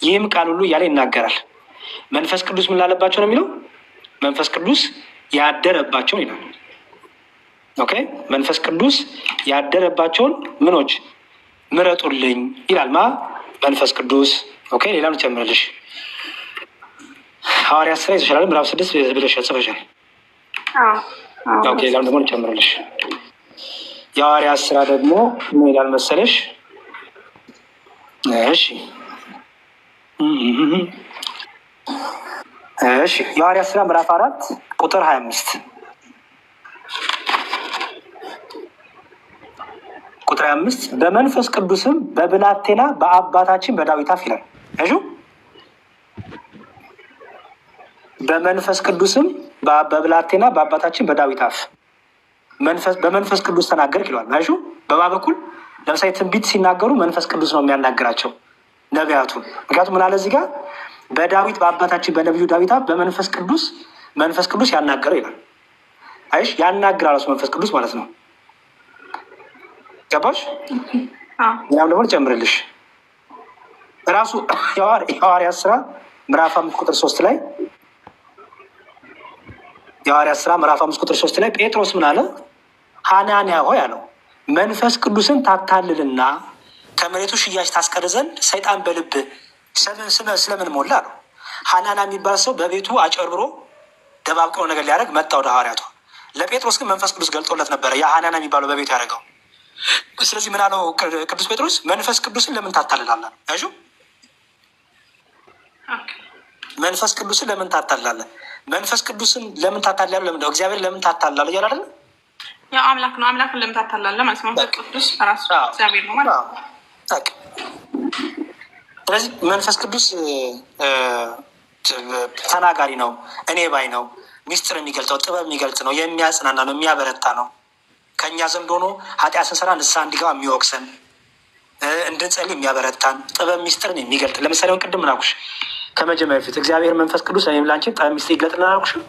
ይህም ቃል ሁሉ እያለ ይናገራል። መንፈስ ቅዱስ ምን ላለባቸው ነው የሚለው? መንፈስ ቅዱስ ያደረባቸውን ይላል። ኦኬ መንፈስ ቅዱስ ያደረባቸውን ምኖች ምረጡልኝ ይላል። መንፈስ ቅዱስ። ኦኬ ሌላም ጨምርልሽ። ሐዋርያት ስራ ይዘሻል ምዕራፍ 6 ብለሽ ጽፈሻል። ኦኬ ሌላም ደግሞ ጨምርልሽ። የሐዋርያት ስራ ደግሞ ምን ይላል መሰለሽ? እሺ የሐዋርያት ስራ ምዕራፍ 4 ቁጥር 25 ቁጥር 25 በመንፈስ ቅዱስም በብላቴና በአባታችን በዳዊት አፍ ይላል። እሺ በመንፈስ ቅዱስም በብላቴና በአባታችን በዳዊት አፍ በመንፈስ ቅዱስ ተናገርክ ይለዋል። እሺ በማ በኩል ለምሳሌ ትንቢት ሲናገሩ መንፈስ ቅዱስ ነው የሚያናግራቸው ነቢያቱን። ምክንያቱም ምን አለ እዚህ ጋር በዳዊት በአባታችን በነቢዩ ዳዊት አፍ በመንፈስ ቅዱስ ያናገረው ይላል። አይሽ ያናግራል እሱ መንፈስ ቅዱስ ማለት ነው። ገባሽ? ያም ደግሞ ጨምርልሽ ራሱ የሐዋርያት ስራ ምዕራፍ 5 ቁጥር 3 ላይ የሐዋርያት ስራ ምዕራፍ 5 ቁጥር 3 ላይ ጴጥሮስ ምን አለ? ሐናንያ ሆይ አለው መንፈስ ቅዱስን ታታልልና ከመሬቱ ሽያጭ ታስቀር ዘንድ ሰይጣን በልብህ ስለምን ሞላ አለው። ሐናንያ የሚባል ሰው በቤቱ አጨርብሮ ደባብቀው ነገር ሊያደርግ መጣ ወደ ሐዋርያቱ። ለጴጥሮስ ግን መንፈስ ቅዱስ ገልጦለት ነበረ ያ ሐናንያ የሚባለው በቤቱ ያደረገው። ስለዚህ ምን አለው ቅዱስ ጴጥሮስ? መንፈስ ቅዱስን ለምን ታታልላለህ? ያሹ መንፈስ ቅዱስን ለምን ታታልላለህ? መንፈስ ቅዱስን ለምን ታታልላለህ? ለምን እግዚአብሔር ለምን ታታልላለህ እያለ አይደለ? ያው አምላክ ነው። አምላክን ለምን ታታልላለህ ማለት ነው። መንፈስ ቅዱስ ራሱ እግዚአብሔር ነው ማለት ነው። ስለዚህ መንፈስ ቅዱስ ተናጋሪ ነው፣ እኔ ባይ ነው፣ ሚስጥር የሚገልጠው ጥበብ የሚገልጥ ነው፣ የሚያጽናና ነው፣ የሚያበረታ ነው። ከእኛ ዘንድ ሆኖ ኃጢአት ስንሰራ ንስሐ እንዲገባ የሚወቅሰን፣ እንድንጸልይ የሚያበረታን፣ ጥበብ ሚስጥርን የሚገልጥ። ለምሳሌ አሁን ቅድም ምን አልኩሽ? ከመጀመሪያ በፊት እግዚአብሔር መንፈስ ቅዱስ እኔም ላንቺን ጥበብ ሚስጥር ይገልጥልን አልኩሽም?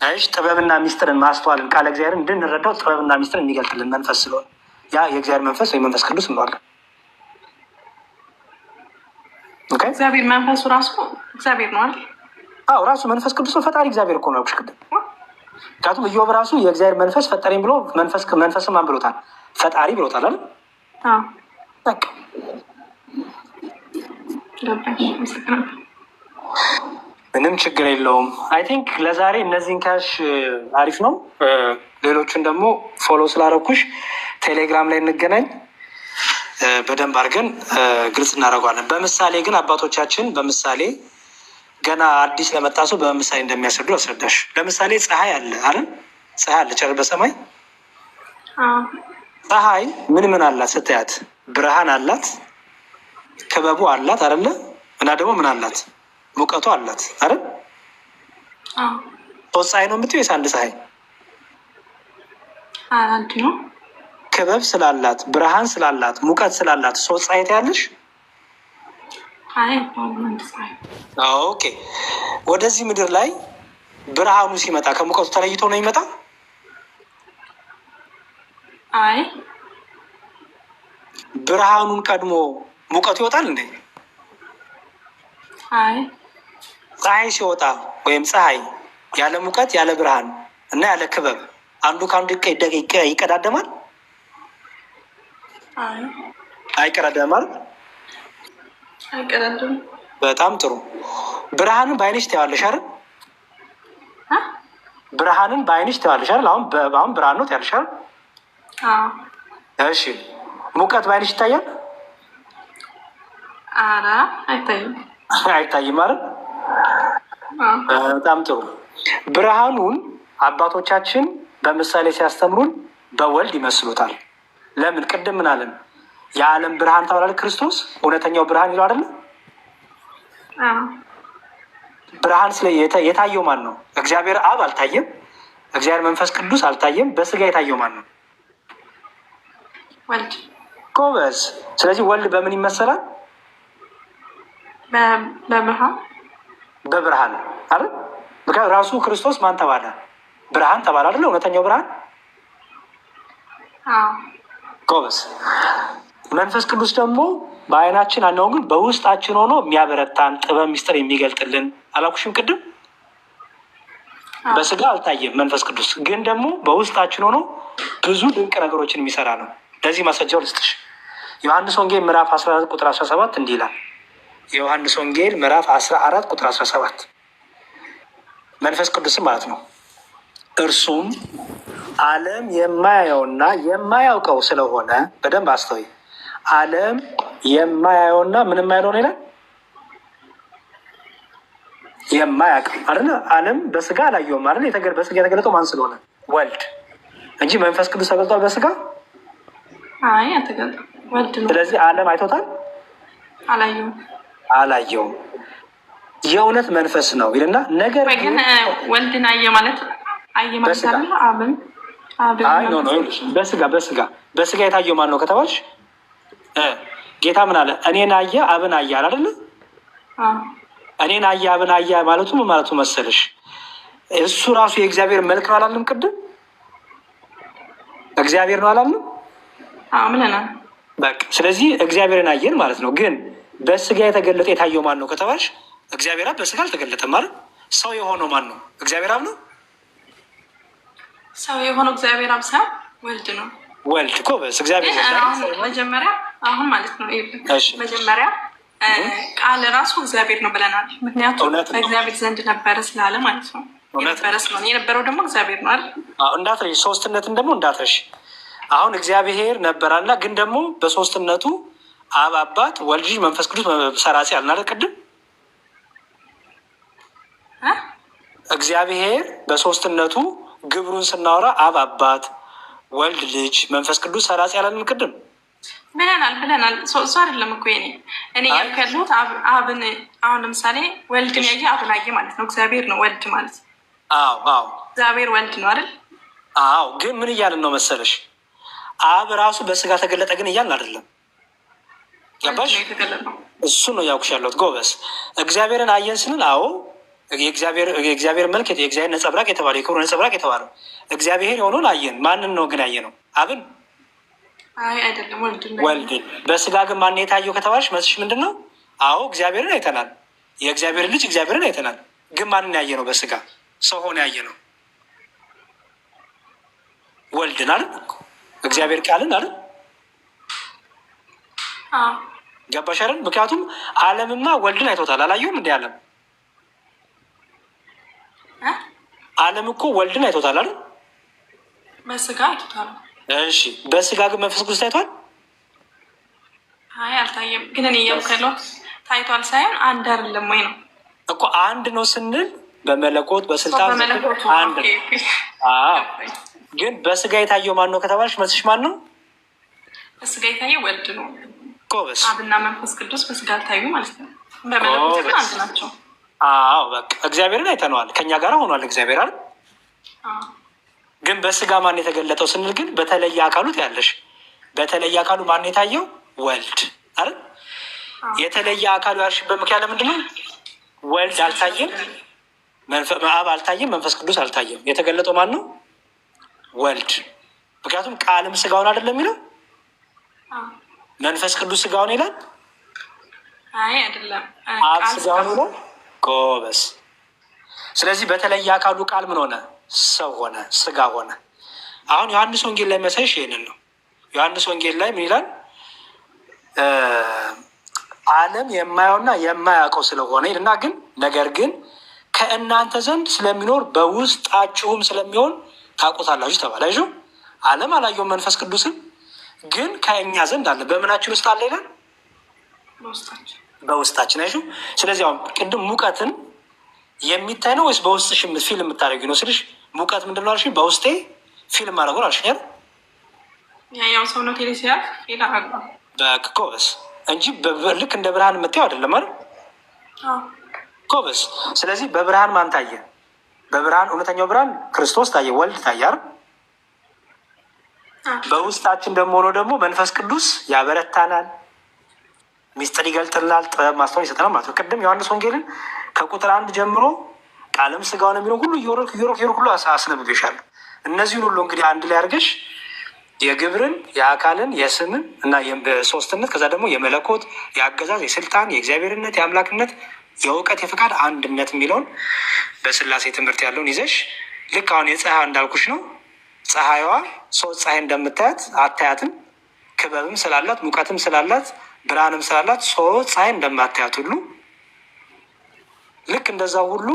አይሽ ጥበብና ሚስጥርን ማስተዋልን ቃለ እግዚአብሔርን እንድንረዳው ጥበብና ሚስጥርን የሚገልጥልን መንፈስ ስለሆነ ያ የእግዚአብሔር መንፈስ ወይ መንፈስ ቅዱስ እንለዋለን። እግዚአብሔር መንፈሱ ራሱ እግዚአብሔር ነው አይደል? አዎ ራሱ መንፈስ ቅዱስ ነው። ፈጣሪ እግዚአብሔር እኮ ነው ያልኩሽ ቅድም። ምክንያቱም ኢዮብ ራሱ የእግዚአብሔር መንፈስ ፈጠረኝ ብሎ መንፈስም ማን ብሎታል? ፈጣሪ ብሎታል አይደል? በቃ ምንም ችግር የለውም። አይ ቲንክ ለዛሬ እነዚህን ካሽ አሪፍ ነው። ሌሎቹን ደግሞ ፎሎ ስላረኩሽ ቴሌግራም ላይ እንገናኝ፣ በደንብ አድርገን ግልጽ እናደርገዋለን። በምሳሌ ግን አባቶቻችን በምሳሌ ገና አዲስ ለመጣ ሰው በምሳሌ እንደሚያስረዱ አስረዳሽ። ለምሳሌ ፀሐይ አለ አይደል? ፀሐይ አለ ጨረር በሰማይ ፀሐይ ምን አላት ስታያት? ብርሃን አላት፣ ክበቡ አላት አይደለ? እና ደግሞ ምን አላት? ሙቀቱ አላት አይደል? ሶስት ፀሐይ ነው የምትይው ወይስ አንድ ፀሐይ? አንድ ነው። ክበብ ስላላት፣ ብርሃን ስላላት፣ ሙቀት ስላላት ሶስት ፀሐይ ታያለሽ? ኦኬ። ወደዚህ ምድር ላይ ብርሃኑ ሲመጣ ከሙቀቱ ተለይቶ ነው ይመጣ? አይ ብርሃኑን ቀድሞ ሙቀቱ ይወጣል እንዴ? አይ ፀሐይ ሲወጣ ወይም ፀሐይ ያለ ሙቀት ያለ ብርሃን እና ያለ ክበብ አንዱ ከአንዱ ይቀዳደማል? አይቀዳደማል። አይቀዳደም። በጣም ጥሩ። ብርሃንን በአይንሽ ታያለሽ አይደል? ብርሃንን በአይንሽ ታያለሽ አይደል? አሁን ብርሃን ነው ታያለሽ አይደል? እሺ ሙቀት በአይንሽ ይታያል? ኧረ አይታይም። አይታይም ማለት በጣም ጥሩ። ብርሃኑን አባቶቻችን በምሳሌ ሲያስተምሩን በወልድ ይመስሉታል። ለምን? ቅድም ምን አለን? የዓለም ብርሃን ተባለ ክርስቶስ እውነተኛው ብርሃን ይለው አይደለ? ብርሃን ስለ የታየው ማን ነው? እግዚአብሔር አብ አልታየም። እግዚአብሔር መንፈስ ቅዱስ አልታየም። በስጋ የታየው ማን ነው? ወልድ። ጎበዝ። ስለዚህ ወልድ በምን ይመሰላል? በብርሃን። በብርሃን አይደል? ምክንያቱም ራሱ ክርስቶስ ማን ተባለ? ብርሃን ተባለ አይደለ? እውነተኛው ብርሃን። ጎበዝ። መንፈስ ቅዱስ ደግሞ በአይናችን አናየውም፣ ግን በውስጣችን ሆኖ የሚያበረታን ጥበብ ሚስጥር የሚገልጥልን አላኩሽም ቅድም? በስጋ አልታየም መንፈስ ቅዱስ፣ ግን ደግሞ በውስጣችን ሆኖ ብዙ ድንቅ ነገሮችን የሚሰራ ነው። ለዚህ ማስረጃው ልስጥሽ። ዮሐንስ ወንጌል ምዕራፍ 14 ቁጥር 17 እንዲህ ይላል። የዮሐንስ ወንጌል ምዕራፍ 14 ቁጥር 17 መንፈስ ቅዱስም ማለት ነው። እርሱም ዓለም የማያየውና የማያውቀው ስለሆነ፣ በደንብ አስተውይ። ዓለም የማያየውና ምንም የማይለው ይላል። የማያውቅ አይደለ? ዓለም በስጋ አላየውም አይደለ? በስጋ የተገለጠው ማን ስለሆነ? ወልድ እንጂ መንፈስ ቅዱስ ተገልጧል በስጋ? አይ አልተገለጠም፣ ወልድ ነው። ስለዚህ ዓለም አይቶታል? አላየውም። የእውነት መንፈስ ነው ይልና ነገር ግን ወልድን አየ ማለት አለ አብን በስጋ የታየው ማን ነው ከተባልሽ ጌታ ምን አለ? እኔን አየ አብን አየ አለ አይደለ? እኔን አየ አብን አየ ማለቱ ምን ማለቱ መሰለሽ? እሱ ራሱ የእግዚአብሔር መልክ ነው አላለም? ቅድም እግዚአብሔር ነው አላለም? በቃ ስለዚህ እግዚአብሔርን አየን ማለት ነው። ግን በስጋ የተገለጠ የታየው ማን ነው ከተባልሽ እግዚአብሔር አብ በስጋ አልተገለጠም ማለት። ሰው የሆነው ማን ነው? እግዚአብሔር አብ ነው። ሰው የሆነው እግዚአብሔር አብ ሳይሆን ወልድ ነው። ወልድ እኮ በስ እግዚአብሔር መጀመሪያ አሁን ማለት ነው መጀመሪያ ቃል ራሱ እግዚአብሔር ነው ብለናል። ምክንያቱም በእግዚአብሔር ዘንድ ነበረ ስላለ ማለት ነው። ነበረ ስለሆነ የነበረው ደግሞ እግዚአብሔር ነው አይደል? እንዳትረሽ፣ ሶስትነትን ደግሞ እንዳትረሽ። አሁን እግዚአብሔር ነበራና ግን ደግሞ በሶስትነቱ አብ አባት፣ ወልድ ልጅ፣ መንፈስ ቅዱስ ሰራጺ አልናለ ቅድም። እግዚአብሔር በሶስትነቱ ግብሩን ስናወራ አብ አባት፣ ወልድ ልጅ፣ መንፈስ ቅዱስ ሰራጺ አላልን ቅድም? ብለናል። እሱ አይደለም እኮ እኔ ያልከሉት አብን አሁን ለምሳሌ ወልድን ያየ አብን አየ ማለት ነው። እግዚአብሔር ነው ወልድ ማለት። አዎ እግዚአብሔር ወልድ ነው አይደል? አዎ። ግን ምን እያልን ነው መሰለሽ? አብ ራሱ በስጋ ተገለጠ ግን እያልን አይደለም። ገባሽ? እሱ ነው ያውቅሽ ያለሁት። ጎበስ። እግዚአብሔርን አየን ስንል አዎ የእግዚአብሔር መልክ የእግዚአብሔር ነጸብራቅ የተባለ የክብሩ ነጸብራቅ የተባለው እግዚአብሔር የሆነውን አየን። ማንን ነው ግን አየ ነው? አብን አይደለም፣ ወልድን። በስጋ ግን ማን የታየው ከተባለች መስሽ ምንድን ነው? አዎ እግዚአብሔርን አይተናል። የእግዚአብሔር ልጅ እግዚአብሔርን አይተናል። ግን ማንን ያየ ነው? በስጋ ሰው ሆነ ያየ ነው ወልድን አይደል? እግዚአብሔር ቃልን አይደል? ገባሽ አይደል? ምክንያቱም ዓለምማ ወልድን አይቶታል። አላየሁም እንዲ ዓለም እኮ ወልድን አይቶታል አይደል? በስጋ አይቶታል። እሺ በስጋ ግን መንፈስ ቅዱስ ታይቷል? አልታየም። ግን እኔ እያልኩ ታይቷል ሳይሆን አንድ አይደለም ወይ ነው እኮ። አንድ ነው ስንል በመለኮት በስልጣን አንድ ነው። ግን በስጋ የታየው ማን ነው ከተባለች መስሽ ማን ነው? በስጋ የታየው ወልድ ነው። ጎበስ። አብና መንፈስ ቅዱስ በስጋ አልታዩ ማለት ነው። በመለኮት ግን አንድ ናቸው። በቃ እግዚአብሔርን አይተነዋል። ከኛ ጋር ሆኗል እግዚአብሔር አይደል? ግን በስጋ ማን የተገለጠው ስንል ግን በተለየ አካሉ ያለሽ በተለየ አካሉ ማን የታየው? ወልድ አይደል? የተለየ አካሉ ያልሽበት ምክንያት ለምንድን ነው? ወልድ አልታየም፣ አብ አልታየም፣ መንፈስ ቅዱስ አልታየም። የተገለጠው ማን ነው? ወልድ። ምክንያቱም ቃልም ስጋውን አይደለም የሚለው? መንፈስ ቅዱስ ስጋውን ይላል? አይደለም፣ አብ ስጋውን ይላል። ጎበስ። ስለዚህ በተለየ አካሉ ቃል ምን ሆነ? ሰው ሆነ፣ ስጋ ሆነ። አሁን ዮሐንስ ወንጌል ላይ መሳይሽ ይሄንን ነው። ዮሐንስ ወንጌል ላይ ምን ይላል? ዓለም የማየውና የማያውቀው ስለሆነ እና ግን ነገር ግን ከእናንተ ዘንድ ስለሚኖር በውስጣችሁም ስለሚሆን ታውቁታላችሁ ተባለ። አይዞህ ዓለም አላየውም መንፈስ ቅዱስን ግን ከእኛ ዘንድ አለ። በምናችን ውስጥ አለ ይላል በውስጣችን። አይዞህ ስለዚህ አሁን ቅድም ሙቀትን የሚታይ ነው ወይስ በውስጥሽ ፊልም የምታደርጊው ነው ስልሽ ሙቀት ምንድን ነው አልሽኝ? በውስጤ ፊልም አደረጉን አልሽኝ አይደል? ያው ሰውነት ሲያልፍ ፊል አረጋ በኮበስ እንጂ ልክ እንደ ብርሃን የምታየው አይደለም አይደል? ኮበስ ስለዚህ በብርሃን ማን ታየ? በብርሃን እውነተኛው ብርሃን ክርስቶስ ታየ፣ ወልድ ታየ አይደል? በውስጣችን ደግሞ ሆኖ ደግሞ መንፈስ ቅዱስ ያበረታናል፣ ሚስጥር ይገልጥልናል፣ ጥበብ ማስተዋል ይሰጠናል ማለት ነው። ቅድም ዮሐንስ ወንጌልን ከቁጥር 1 ጀምሮ ቃልም ስጋውን የሚለው ሁሉ እየወረክ ሁሉ አስነብቤሻለሁ። እነዚህን ሁሉ እንግዲህ አንድ ላይ አድርገሽ የግብርን የአካልን የስምን እና የሶስትነት ከዛ ደግሞ የመለኮት የአገዛዝ የስልጣን የእግዚአብሔርነት የአምላክነት የእውቀት የፈቃድ አንድነት የሚለውን በስላሴ ትምህርት ያለውን ይዘሽ ልክ አሁን የፀሐይ እንዳልኩሽ ነው። ፀሐይዋ ሶስት ፀሐይ እንደምታያት አታያትም። ክበብም ስላላት ሙቀትም ስላላት ብርሃንም ስላላት ሶስት ፀሐይ እንደማታያት ሁሉ ልክ እንደዛ ሁሉ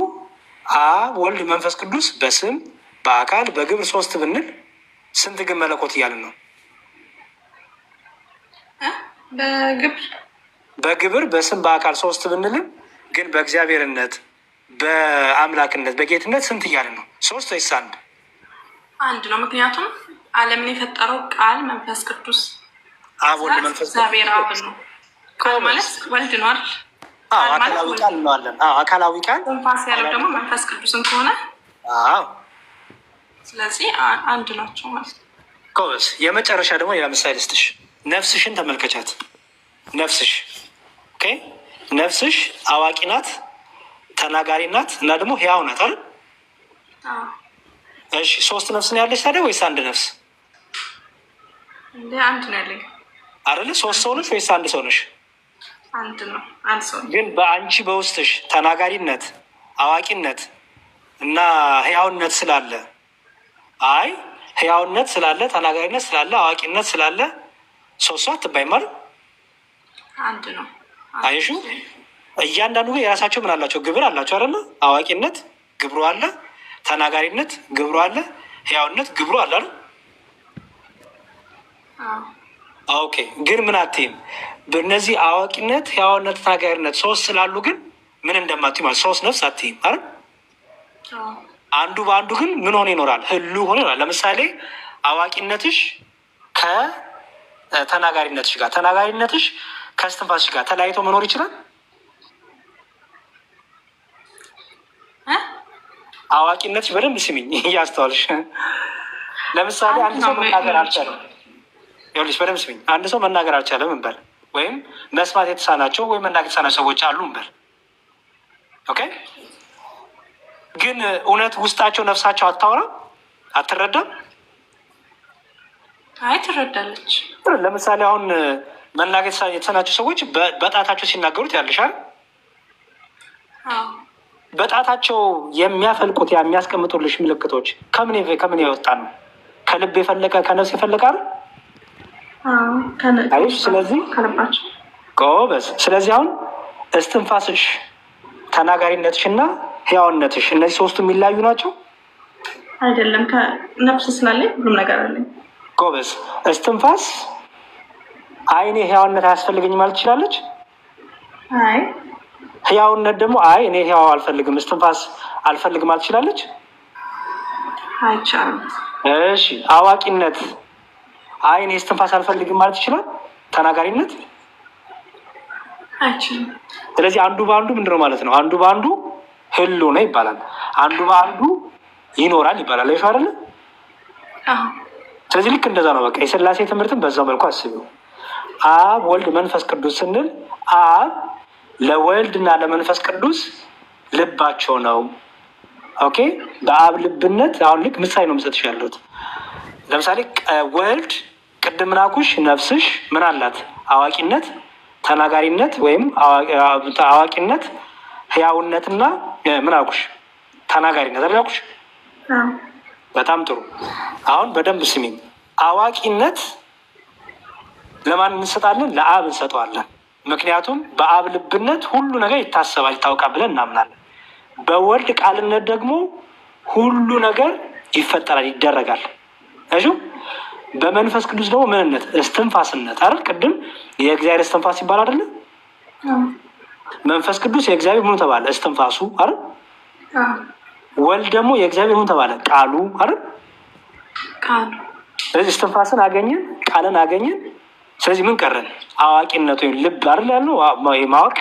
አብ ወልድ መንፈስ ቅዱስ በስም በአካል በግብር ሶስት ብንል ስንት ግን መለኮት እያልን ነው? በግብር በስም በአካል ሶስት ብንልም ግን በእግዚአብሔርነት በአምላክነት በጌትነት ስንት እያልን ነው? ሶስት ወይስ አንድ? አንድ ነው። ምክንያቱም ዓለምን የፈጠረው ቃል መንፈስ ቅዱስ አብ ወልድ መንፈስ እግዚአብሔር አብ ነው። ቃል ማለት ወልድ ነው አይደል? አካላዊ ቃል እንለዋለን። አካላዊ ቃል ንፋስ ያለው ደግሞ መንፈስ ቅዱስን ከሆነ ስለዚህ አንድ ናቸው ማለት ነው። ኮበስ የመጨረሻ ደግሞ ሌላ ምሳሌ ልስጥሽ። ነፍስሽን ተመልከቻት። ነፍስሽ ነፍስሽ አዋቂ ናት፣ ተናጋሪ ናት እና ደግሞ ህያው ናት አይደል? እሺ ሶስት ነፍስ ነው ያለሽ ታዲያ ወይስ አንድ ነፍስ? አንድ ነው ያለኝ አይደለ? ሶስት ሰው ነሽ ወይስ አንድ ሰው ነሽ? አንድ ነው። አንድ ሰው ግን በአንቺ በውስጥሽ ተናጋሪነት አዋቂነት እና ህያውነት ስላለ ህያውነት ስላለ ተናጋሪነት ስላለ አዋቂነት ስላለ ሶስት ሰው አትባይም አይደል? አንድ ነው። አይሹ እያንዳንዱ የራሳቸው ምን አላቸው? ግብር አላቸው አይደለ? አዋቂነት ግብሩ አለ፣ ተናጋሪነት ግብሩ አለ፣ ህያውነት ግብሩ አለ አይደል? ኦኬ ግን ምን አትይም? በእነዚህ አዋቂነት ህያውነት ተናጋሪነት ሶስት ስላሉ ግን ምን እንደማትይ ማለት ሶስት ነፍስ አትይም አይደል? አንዱ በአንዱ ግን ምን ሆነ ይኖራል? ህሉ ሆነ ይኖራል። ለምሳሌ አዋቂነትሽ ከተናጋሪነትሽ ጋር ተናጋሪነትሽ ከስትንፋስሽ ጋር ተለያይቶ መኖር ይችላል? አዋቂነትሽ በደንብ ስሚኝ እያስተዋልሽ። ለምሳሌ አንድ ሰው መናገር አልቻለም። ይኸውልሽ በደንብ ስሚኝ። አንድ ሰው መናገር አልቻለም እንበል፣ ወይም መስማት የተሳናቸው ወይም መናገር የተሳናቸው ሰዎች አሉ እንበል። ኦኬ ግን እውነት ውስጣቸው ነፍሳቸው አታወራም? አትረዳም? አይ ትረዳለች። ለምሳሌ አሁን መናገር የተሳናቸው ሰዎች በጣታቸው ሲናገሩት ያለሻል። በጣታቸው የሚያፈልቁት የሚያስቀምጡልሽ ምልክቶች ከምን የወጣ ነው? ከልብ የፈለቀ ከነፍስ የፈለቀ አይደል? ስለዚህ ጎበዝ። ስለዚህ አሁን እስትንፋስሽ ተናጋሪነትሽ እና ህያውነትሽ እነዚህ ሶስቱ የሚለያዩ ናቸው አይደለም? ከነፍስ ስላለኝ ሁሉም ነገር አለኝ። ጎበዝ። እስትንፋስ እኔ ህያውነት አያስፈልገኝ ማለት ትችላለች። አይ ህያውነት ደግሞ እኔ ህያው አልፈልግም እስትንፋስ አልፈልግም ማለት ትችላለች። አይቻልም። እሺ አዋቂነት እኔ እስትንፋስ አልፈልግም ማለት ይችላል። ተናጋሪነት አይችልም። ስለዚህ አንዱ በአንዱ ምንድነው ማለት ነው? አንዱ በአንዱ ህሉ ነው ይባላል። አንዱ በአንዱ ይኖራል ይባላል። አይሽ አይደለ? ስለዚህ ልክ እንደዛ ነው። በቃ የስላሴ ትምህርትን በዛው መልኩ አስቢው። አብ ወልድ መንፈስ ቅዱስ ስንል አብ ለወልድ እና ለመንፈስ ቅዱስ ልባቸው ነው። ኦኬ በአብ ልብነት አሁን ልክ ምሳሌ ነው የምሰጥሽ ያለሁት። ለምሳሌ ወልድ ቅድም ምን አልኩሽ? ነፍስሽ ምን አላት? አዋቂነት፣ ተናጋሪነት ወይም አዋቂነት፣ ህያውነትና ምን አልኩሽ? ተናጋሪነት አልኩሽ። በጣም ጥሩ። አሁን በደንብ ስሚኝ። አዋቂነት ለማን እንሰጣለን? ለአብ እንሰጠዋለን። ምክንያቱም በአብ ልብነት ሁሉ ነገር ይታሰባል ይታወቃል ብለን እናምናለን። በወልድ ቃልነት ደግሞ ሁሉ ነገር ይፈጠራል ይደረጋል። እሺ በመንፈስ ቅዱስ ደግሞ ምንነት እስትንፋስነት አይደል? ቅድም የእግዚአብሔር እስትንፋስ ይባል አይደለ? መንፈስ ቅዱስ የእግዚአብሔር ምን ተባለ? እስትንፋሱ አይደል? ወልድ ደግሞ የእግዚአብሔር ምን ተባለ? ቃሉ አይደል? ቃሉ። ስለዚህ እስትንፋስን አገኘን፣ ቃልን አገኘን። ስለዚህ ምን ቀረን? አዋቂነት ወይም ልብ አይደል ያለው ማወቅ።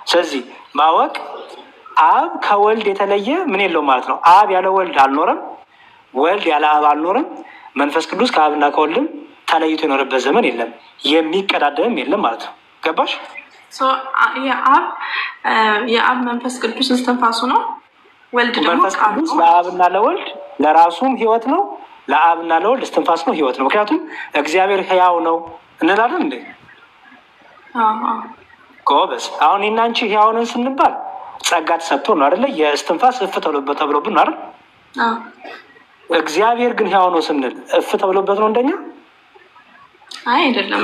ስለዚህ ማወቅ አብ ከወልድ የተለየ ምን የለውም ማለት ነው። አብ ያለ ወልድ አልኖረም፣ ወልድ ያለ አብ አልኖረም። መንፈስ ቅዱስ ከአብና ከወልድም ተለይቶ የኖረበት ዘመን የለም፣ የሚቀዳደምም የለም ማለት ነው። ገባሽ? የአብ መንፈስ ቅዱስ እስትንፋሱ ነው። ወልድ ደግሞ መንፈስ ቅዱስ ለአብና ለወልድ ለራሱም ህይወት ነው፣ ለአብና ለወልድ እስትንፋስ ነው፣ ህይወት ነው። ምክንያቱም እግዚአብሔር ህያው ነው እንላለን እንዴ? ጎበዝ። አሁን እናንቺ ህያው ነን ስንባል ጸጋ ተሰጥቶ ነው አይደለ? የእስትንፋስ እፍ ተብሎብን አይደል? እግዚአብሔር ግን ህያው ነው ስንል እፍ ተብሎበት ነው እንደኛ? አይ አይደለም።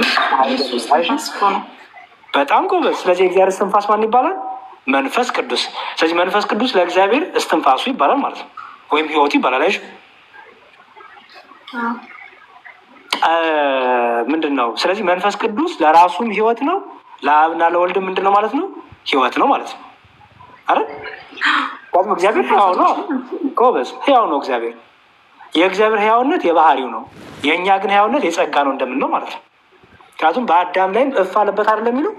በጣም ጎበዝ። ስለዚህ የእግዚአብሔር እስትንፋስ ማን ይባላል? መንፈስ ቅዱስ። ስለዚህ መንፈስ ቅዱስ ለእግዚአብሔር እስትንፋሱ ይባላል ማለት ነው፣ ወይም ህይወቱ ይባላል። አይሽ ምንድን ነው? ስለዚህ መንፈስ ቅዱስ ለራሱም ህይወት ነው፣ ለአብና ለወልድ ምንድን ነው ማለት ነው? ህይወት ነው ማለት ነው አይደል? እግዚአብሔር ህያው ነው። ጎበዝ። ህያው ነው እግዚአብሔር። የእግዚአብሔር ህያውነት የባህሪው ነው፣ የእኛ ግን ህያውነት የጸጋ ነው እንደምን ነው ማለት ነው። ምክንያቱም በአዳም ላይም እፍ አለበት አይደለም የሚለው?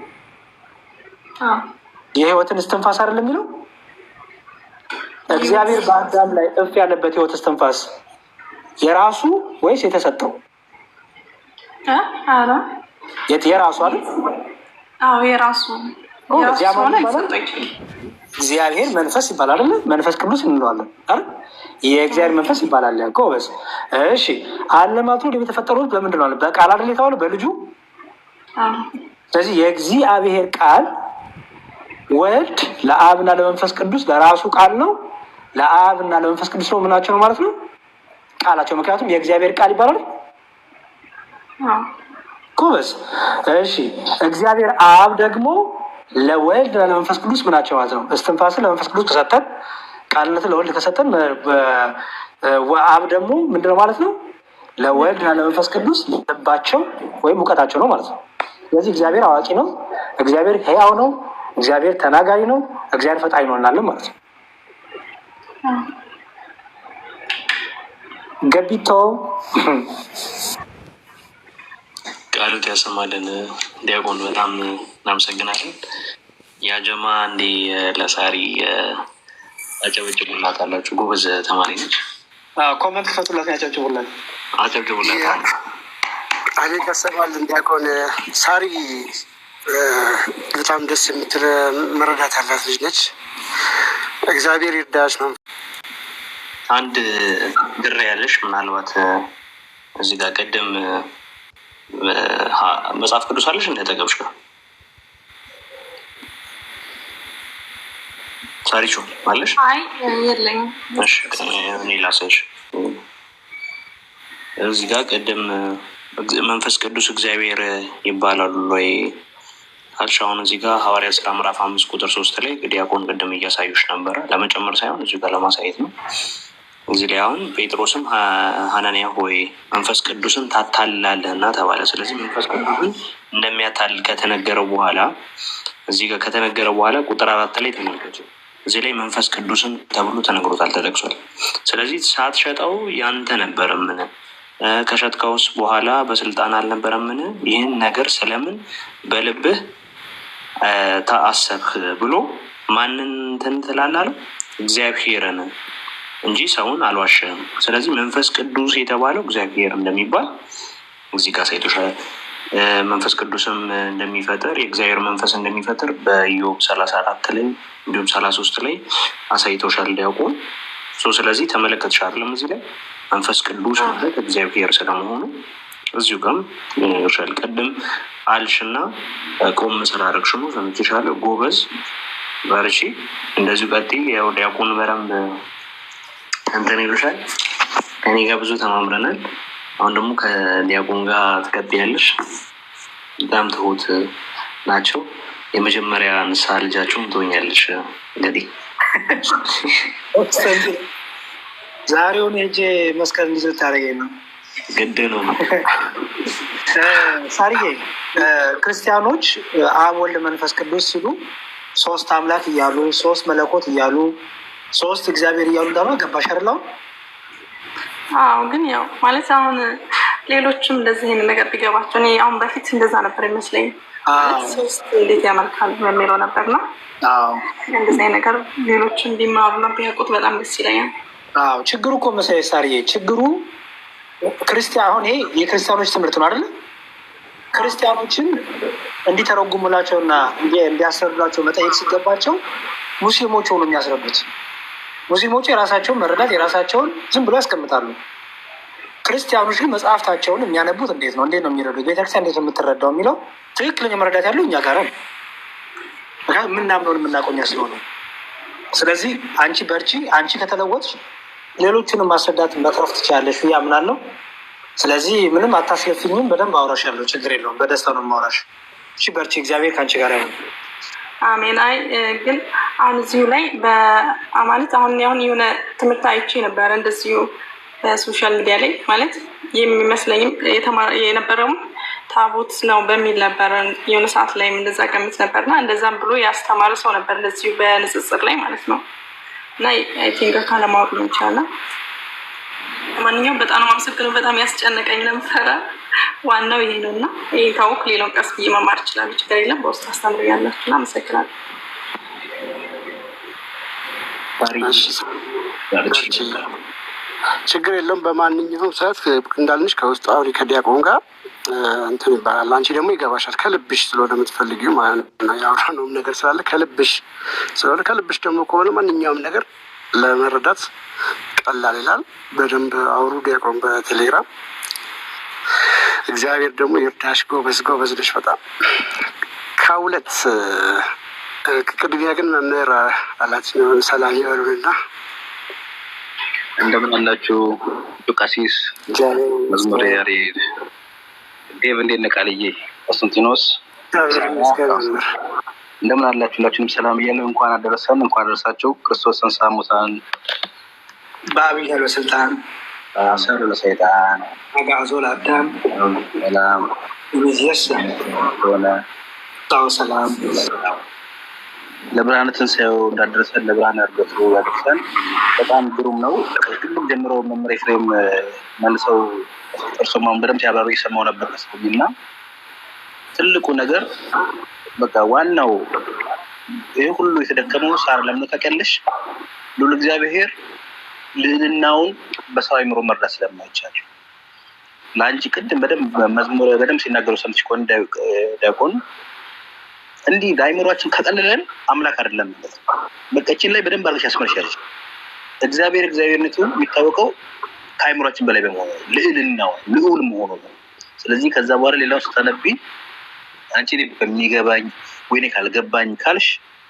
የህይወትን እስትንፋስ አይደለም የሚለው? እግዚአብሔር በአዳም ላይ እፍ ያለበት ህይወት እስትንፋስ የራሱ ወይስ የተሰጠው? የራሱ አይደል? አዎ የራሱ። እግዚአብሔር መንፈስ ይባላል አይደል? መንፈስ ቅዱስ እንለዋለን አይደል? የእግዚአብሔር መንፈስ ይባላል። ጎበዝ። እሺ ዓለማቱ የተፈጠሩት በምንድን ነው? በቃል አይደል የተባለው? በልጁ። ስለዚህ የእግዚአብሔር ቃል ወልድ ለአብና ለመንፈስ ቅዱስ ለራሱ ቃል ነው፣ ለአብና ለመንፈስ ቅዱስ ነው ምናቸው ነው ማለት ነው? ቃላቸው። ምክንያቱም የእግዚአብሔር ቃል ይባላል። ጎበዝ። እሺ እግዚአብሔር አብ ደግሞ ለወልድ ለመንፈስ ቅዱስ ምናቸው ማለት ነው? እስትንፋስን ለመንፈስ ቅዱስ ከሰጠን፣ ቃልነትን ለወልድ ከሰጠን፣ አብ ደግሞ ምንድነው ማለት ነው? ለወልድ ለመንፈስ ቅዱስ ልባቸው ወይም እውቀታቸው ነው ማለት ነው። ስለዚህ እግዚአብሔር አዋቂ ነው፣ እግዚአብሔር ህያው ነው፣ እግዚአብሔር ተናጋሪ ነው፣ እግዚአብሔር ፈጣሪ ነው እናለን ማለት ነው። ገቢቶ ቃሉት ያሰማልን። ዲያቆን በጣም እናመሰግናለን። ያጀማ እንዴ ለሳሪ አጨብጭቡላት አላችሁ። ጎበዝ ተማሪ ነች። ኮመንት ክፈቱላት፣ ያጨብጭቡላት፣ አጨብጭቡላት። አቤት ያሰማልን። ዲያቆን ሳሪ በጣም ደስ የምትል መረዳት ያላት ልጅ ነች። እግዚአብሔር ይርዳሽ ነው። አንድ ግራ ያለሽ ምናልባት እዚህ ጋር ቀደም መጽሐፍ ቅዱስ አለሽ እንደተገብሽ ነው ሳሪቾ አለሽ? አይ የለኝም። እሺ እኔ ላሳይሽ። እዚህ ጋር ቀደም መንፈስ ቅዱስ እግዚአብሔር ይባላሉ ወይ አልሽ? አሁን እዚህ ጋር ሐዋርያ ሥራ ምዕራፍ 5:3 ላይ ዲያቆን ቅድም እያሳዩሽ ነበረ። ለመጨመር ሳይሆን እዚህ ጋር ለማሳየት ነው። እዚህ ላይ አሁን ጴጥሮስም ሐናንያ ሆይ መንፈስ ቅዱስን ታታልላለህና ተባለ። ስለዚህ መንፈስ ቅዱስን እንደሚያታልል ከተነገረው በኋላ እዚህ ጋር ከተነገረው በኋላ ቁጥር 4 ላይ ተመልከቱ። እዚህ ላይ መንፈስ ቅዱስን ተብሎ ተነግሮታል፣ ተጠቅሷል። ስለዚህ ሳትሸጠው ያንተ ነበረምን? ከሸጥከውስ በኋላ በስልጣን አልነበረምን? ይህን ነገር ስለምን በልብህ ታሰብህ ብሎ ማንን እንትን ትላለህ? እግዚአብሔርን እንጂ ሰውን አልዋሸህም። ስለዚህ መንፈስ ቅዱስ የተባለው እግዚአብሔር እንደሚባል እዚህ ጋር ሳይቶሻል። መንፈስ ቅዱስም እንደሚፈጥር የእግዚአብሔር መንፈስ እንደሚፈጥር በኢዮብ 34 ላይ እንዲሁም 33 ላይ አሳይቶሻል ዲያቆን። ስለዚህ ተመለከትሻለም እዚህ ላይ መንፈስ ቅዱስ ማለት እግዚአብሔር ስለመሆኑ እዚሁ ጋርም ይሻል። ቅድም አልሽና ቆም ስላደረግሽ ነው ሰምቼሻለሁ። ጎበዝ በርቺ፣ እንደዚሁ ቀጥይ። ያው ዲያቆን በደንብ እንትን ይሉሻል። ከኔ ጋር ብዙ ተማምረናል። አሁን ደግሞ ከዲያቆን ጋር ትቀጥያለሽ። በጣም ትሁት ናቸው። የመጀመሪያ ንስሐ ልጃችሁም ትሆኛለሽ። እንግዲህ ዛሬውን ሄጄ መስቀል እንዲዝል ታደርገኝ ነው ግድ ነው። ሳርዬ ክርስቲያኖች አብ ወልድ መንፈስ ቅዱስ ሲሉ ሶስት አምላክ እያሉ ሶስት መለኮት እያሉ ሶስት እግዚአብሔር እያሉ ደግሞ ገባሽ አይደል? አዎ ግን ያው ማለት አሁን ሌሎችም እንደዚህ ይሄን ነገር ቢገባቸው እኔ አሁን በፊት እንደዛ ነበር ይመስለኝ ሶስት እንዴት ያመልካሉ የሚለው ነበር ነው። እንደዚህ ነገር ሌሎችም ቢማሩና ቢያውቁት በጣም ደስ ይለኛል። ችግሩ እኮ መሰለኝ ሳርዬ፣ ችግሩ ክርስቲያን አሁን ይሄ የክርስቲያኖች ትምህርት ነው አይደለ? ክርስቲያኖችን እንዲተረጉሙላቸውና እንዲያስረዱላቸው መጠየቅ ሲገባቸው ሙስሊሞች ሆኑ የሚያስረዱት። ሙስሊሞቹ የራሳቸውን መረዳት የራሳቸውን ዝም ብሎ ያስቀምጣሉ። ክርስቲያኖች ግን መጽሐፍታቸውን የሚያነቡት እንዴት ነው የሚረዱት፣ ቤተክርስቲያን እንዴት ነው የምትረዳው የሚለው ትክክለኛ መረዳት ያለው እኛ ጋር ነው። የምናምነውን የምናቆኛ ስለሆነ ስለዚህ አንቺ በርቺ። አንቺ ከተለወጥሽ ሌሎቹንም ማስረዳት መትረፍ ትችላለሽ ብዬ አምናለሁ። ስለዚህ ምንም አታስለፊኝም፣ በደንብ አውራሻለሁ። ችግር የለውም፣ በደስታ ነው የማውራሽ። እሺ በርቺ፣ እግዚአብሔር ከአንቺ ጋር ይሁን። አሜን። አይ ግን አሁን እዚሁ ላይ ማለት አሁን የሆነ ትምህርት አይቼ ነበረ እንደዚሁ በሶሻል ሚዲያ ላይ ማለት የሚመስለኝም የነበረውም ታቦት ነው በሚል ነበረ። የሆነ ሰዓት ላይ እንደዛ ገምት ነበርና እንደዛም ብሎ ያስተማረ ሰው ነበር እንደዚሁ በንጽጽር ላይ ማለት ነው። እና አይ ቲንክ ካለማወቅ ነው ይቻላል። ማንኛውም በጣም አመሰግነው። በጣም ያስጨነቀኝ ነበረ። ዋናው ይሄ ነው እና ይሄ ታውቅ ሌላውን ቀስ ብዬ መማር ይችላል። ችግር የለም። በውስጥ አስተምር ያላችሁና አመሰግናለሁ። ችግር የለውም። በማንኛውም ሰዓት እንዳልንሽ ከውስጥ አውሪ ከዲያቆን ጋር እንትን ይባላል። አንቺ ደግሞ ይገባሻል ከልብሽ ስለሆነ የምትፈልጊው ማለት ነው። ያወራነውም ነገር ስላለ ከልብሽ ስለሆነ ከልብሽ ደግሞ ከሆነ ማንኛውም ነገር ለመረዳት ቀላል ይላል። በደንብ አውሩ ዲያቆን በቴሌግራም። እግዚአብሔር ደግሞ ይርዳሽ። ጎበዝ ጎበዝ ነሽ በጣም ከሁለት ቅድሚያ ግን መምህር አላችን ሰላም ይበሉንና እንደምን አላችሁ? ሉቃሲስ መዝሙረ ያሬድ ዴቭ እንዴት ነህ? ቃልዬ ቆስጠንጢኖስ እንደምን አላችሁ? ሁላችሁንም ሰላም እያለሁ እንኳን አደረሰን፣ እንኳን አደረሳችሁ። ክርስቶስ ተንሥአ እሙታን በዐቢይ ኃይል ወሥልጣን አሰሮ ለሰይጣን አግዓዞ ለአዳም ሰላም ይእዜሰ ሆነ ሰላም። ለብርሃነ ትንሣኤው እንዳደረሰን ለብርሃነ ዕርገቱ ያደርሰን። በጣም ግሩም ነው። ሁሉም ጀምሮ መምህር ኤፍሬም መልሰው እርሶማውን በደንብ ሲያብራሩ እየሰማሁ ነበር ከሰውና ትልቁ ነገር በቃ ዋናው ይህ ሁሉ የተደከመው ሳር ለምን ታውቂያለሽ? ሉል እግዚአብሔር ልዕልናውን በሰው አይምሮ መርዳት ስለማይቻል ለአንቺ ቅድም በደንብ መዝሙር በደንብ ሲናገሩ ሰምተሽ ከሆነ ዲያቆን እንዲህ ለአይምሯችን ከቀለለን አምላክ አይደለም ማለት ነው። በቀችን ላይ በደንብ አድርገሽ ያስመርሻለች። እግዚአብሔርነቱ የሚታወቀው ከአይምሯችን በላይ በመሆኑ ልዕልናው ልዑል መሆኑ ነው። ስለዚህ ከዛ በኋላ ሌላው ስታነቢ አንቺ በሚገባኝ ወይኔ ካልገባኝ ካልሽ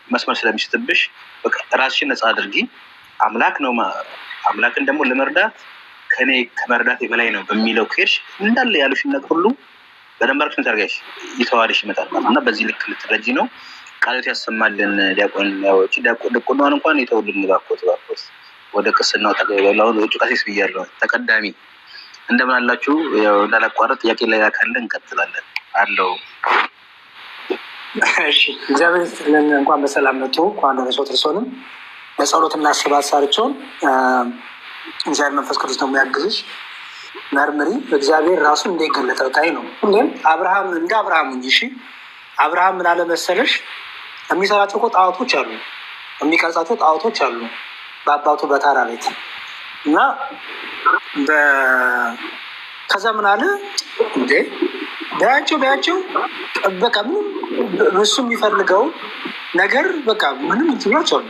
መስመር ስለሚስትብሽ በቃ ራስሽን ነፃ አድርጊ። አምላክ ነው አምላክን ደግሞ ለመርዳት ከኔ ከመርዳት የበላይ ነው በሚለው ከሄድሽ እንዳለ ያሉሽን ነገር ሁሉ በደንብ አድርገሽ ታርጋሽ ይተዋልሽ ይመጣል እና በዚህ ልክ ልትረጂ ነው። ቃሎት ያሰማልን ዲያቆን ያወጪ ዲያቆን እንኳን ይተውልን ባኮት ወደ ቅስናው ተገበላው ወጭ ቀሲስ ብያለሁ። ተቀዳሚ እንደምን አላችሁ? ያው እንዳላቋረጥ ጥያቄ ላይ ካለ እንቀጥላለን አለው። እሺ እግዚአብሔር ይስጥልን። እንኳን በሰላም መጡ። እንኳን ለሶት እርሶንም በጸሎት እናስባት ሳርቸውን እግዚአብሔር መንፈስ ቅዱስ ደግሞ ያግዝሽ። መርምሪ እግዚአብሔር ራሱን እንደገለጠ ታይ ነው። እንዴም አብርሃም እንደ አብርሃም እንጂ እሺ አብርሃም ምን አለ መሰለሽ የሚሰራቸው ጣዖቶች አሉ፣ የሚቀርጻቸው ጣዖቶች አሉ በአባቱ በታራ ቤት እና ከዛ ምን አለ እንዴ በያቸው በቃ ምንም እሱ የሚፈልገው ነገር በቃ ምንም እንትላቸው።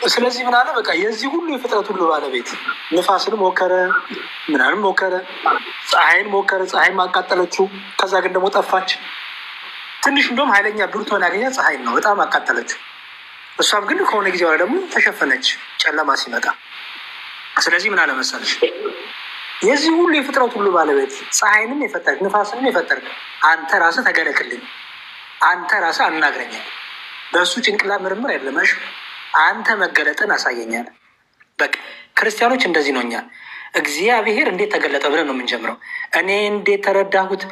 ስለዚህ ምን አለ በቃ የዚህ ሁሉ የፍጥረት ሁሉ ባለቤት ንፋስን ሞከረ፣ ምናምን ሞከረ፣ ፀሐይን ሞከረ፣ ፀሐይ ማቃጠለችው። ከዛ ግን ደግሞ ጠፋች። ትንሽ እንደውም ኃይለኛ ብርቱን ያገኘ ፀሐይ ነው፣ በጣም አቃጠለችው። እሷም ግን ከሆነ ጊዜ በኋላ ደግሞ ተሸፈነች ጨለማ ሲመጣ። ስለዚህ ምን አለ መሰለሽ የዚህ ሁሉ የፍጥረት ሁሉ ባለቤት ፀሐይንም የፈጠርክ ንፋስንም የፈጠርክ አንተ ራስህ ተገለጥልኝ። አንተ ራስህ አናግረኛል። በእሱ ጭንቅላት ምርምር የለመሽ አንተ መገለጥን አሳየኛል። በቃ ክርስቲያኖች እንደዚህ ነው። እኛ እግዚአብሔር እንዴት ተገለጠ ብለን ነው የምንጀምረው። እኔ እንዴት ተረዳሁት፣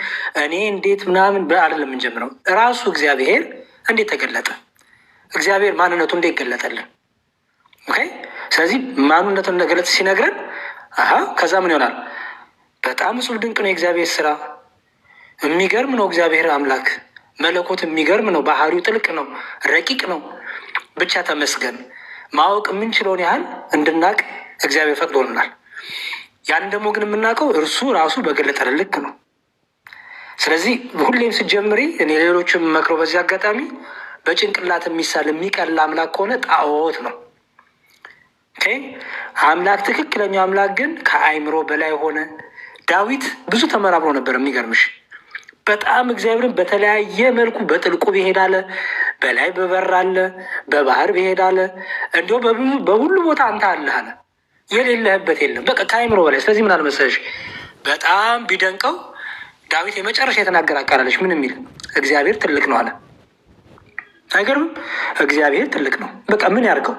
እኔ እንዴት ምናምን አይደለም የምንጀምረው። ራሱ እግዚአብሔር እንዴት ተገለጠ፣ እግዚአብሔር ማንነቱ እንዴት ገለጠልን። ኦኬ። ስለዚህ ማንነቱን እንደገለጥ ሲነግረን ከዛ ምን ይሆናል? በጣም እጹብ ድንቅ ነው የእግዚአብሔር ስራ፣ የሚገርም ነው እግዚአብሔር አምላክ መለኮት፣ የሚገርም ነው፣ ባህሪው ጥልቅ ነው፣ ረቂቅ ነው፣ ብቻ ተመስገን። ማወቅ የምንችለውን ያህል እንድናቅ እግዚአብሔር ፈቅዶልናል። ያን ደግሞ ግን የምናውቀው እርሱ ራሱ በገለጠልን ልክ ነው። ስለዚህ ሁሌም ስጀምሪ እኔ ሌሎችም መክረው በዚህ አጋጣሚ በጭንቅላት የሚሳል የሚቀል አምላክ ከሆነ ጣዖት ነው። አምላክ ትክክለኛው አምላክ ግን ከአይምሮ በላይ ሆነ። ዳዊት ብዙ ተመራምሮ ነበር። የሚገርምሽ በጣም እግዚአብሔርን በተለያየ መልኩ በጥልቁ ብሄድ አለ፣ በላይ በበር አለ፣ በባህር ብሄድ አለ፣ እንዲሁ በሁሉ ቦታ አንተ አለህ አለ። የሌለህበት የለም። በቃ ከአይምሮ በላይ። ስለዚህ ምን አልመሰለሽ በጣም ቢደንቀው ዳዊት የመጨረሻ የተናገር አቃላለች ምን የሚል እግዚአብሔር ትልቅ ነው አለ። አይገርምም? እግዚአብሔር ትልቅ ነው። በቃ ምን ያርገው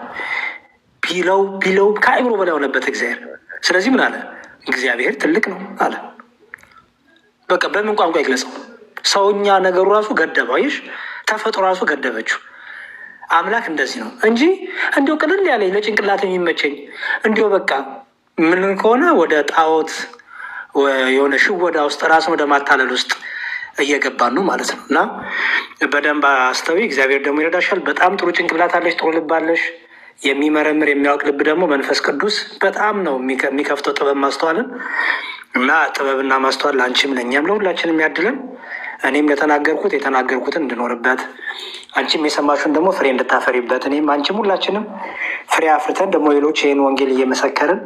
ቢለው ከአይምሮ በላይ ሆነበት እግዚአብሔር። ስለዚህ ምን አለ? እግዚአብሔር ትልቅ ነው አለ። በቃ በምን ቋንቋ ይግለጸው? ሰውኛ ነገሩ ራሱ ገደበው። ይሽ ተፈጥሮ ራሱ ገደበችው። አምላክ እንደዚህ ነው እንጂ እንዲሁ ቅልል ያለኝ ለጭንቅላት የሚመቸኝ እንዲሁ በቃ ምን ከሆነ ወደ ጣዖት የሆነ ሽወዳ ውስጥ ራስን ወደ ማታለል ውስጥ እየገባን ነው ማለት ነው። እና በደንብ አስተዊ። እግዚአብሔር ደግሞ ይረዳሻል። በጣም ጥሩ ጭንቅላት አለሽ፣ ጥሩ ልብ አለሽ። የሚመረምር የሚያውቅ ልብ ደግሞ መንፈስ ቅዱስ በጣም ነው የሚከፍተው ጥበብ ማስተዋልን። እና ጥበብና ማስተዋል ለአንቺም ለእኛም ለሁላችንም ያድለን። እኔም ለተናገርኩት የተናገርኩትን እንድኖርበት፣ አንቺም የሰማሽውን ደግሞ ፍሬ እንድታፈሪበት፣ እኔም አንቺም ሁላችንም ፍሬ አፍርተን ደግሞ ሌሎች ይህን ወንጌል እየመሰከርን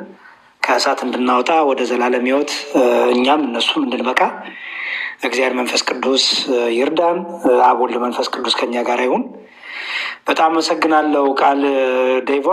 ከእሳት እንድናወጣ ወደ ዘላለም ሕይወት እኛም እነሱም እንድንበቃ እግዚአብሔር መንፈስ ቅዱስ ይርዳን። አብ ወልድ መንፈስ ቅዱስ ከኛ ጋር ይሁን። በጣም አመሰግናለሁ ቃል ዴቫ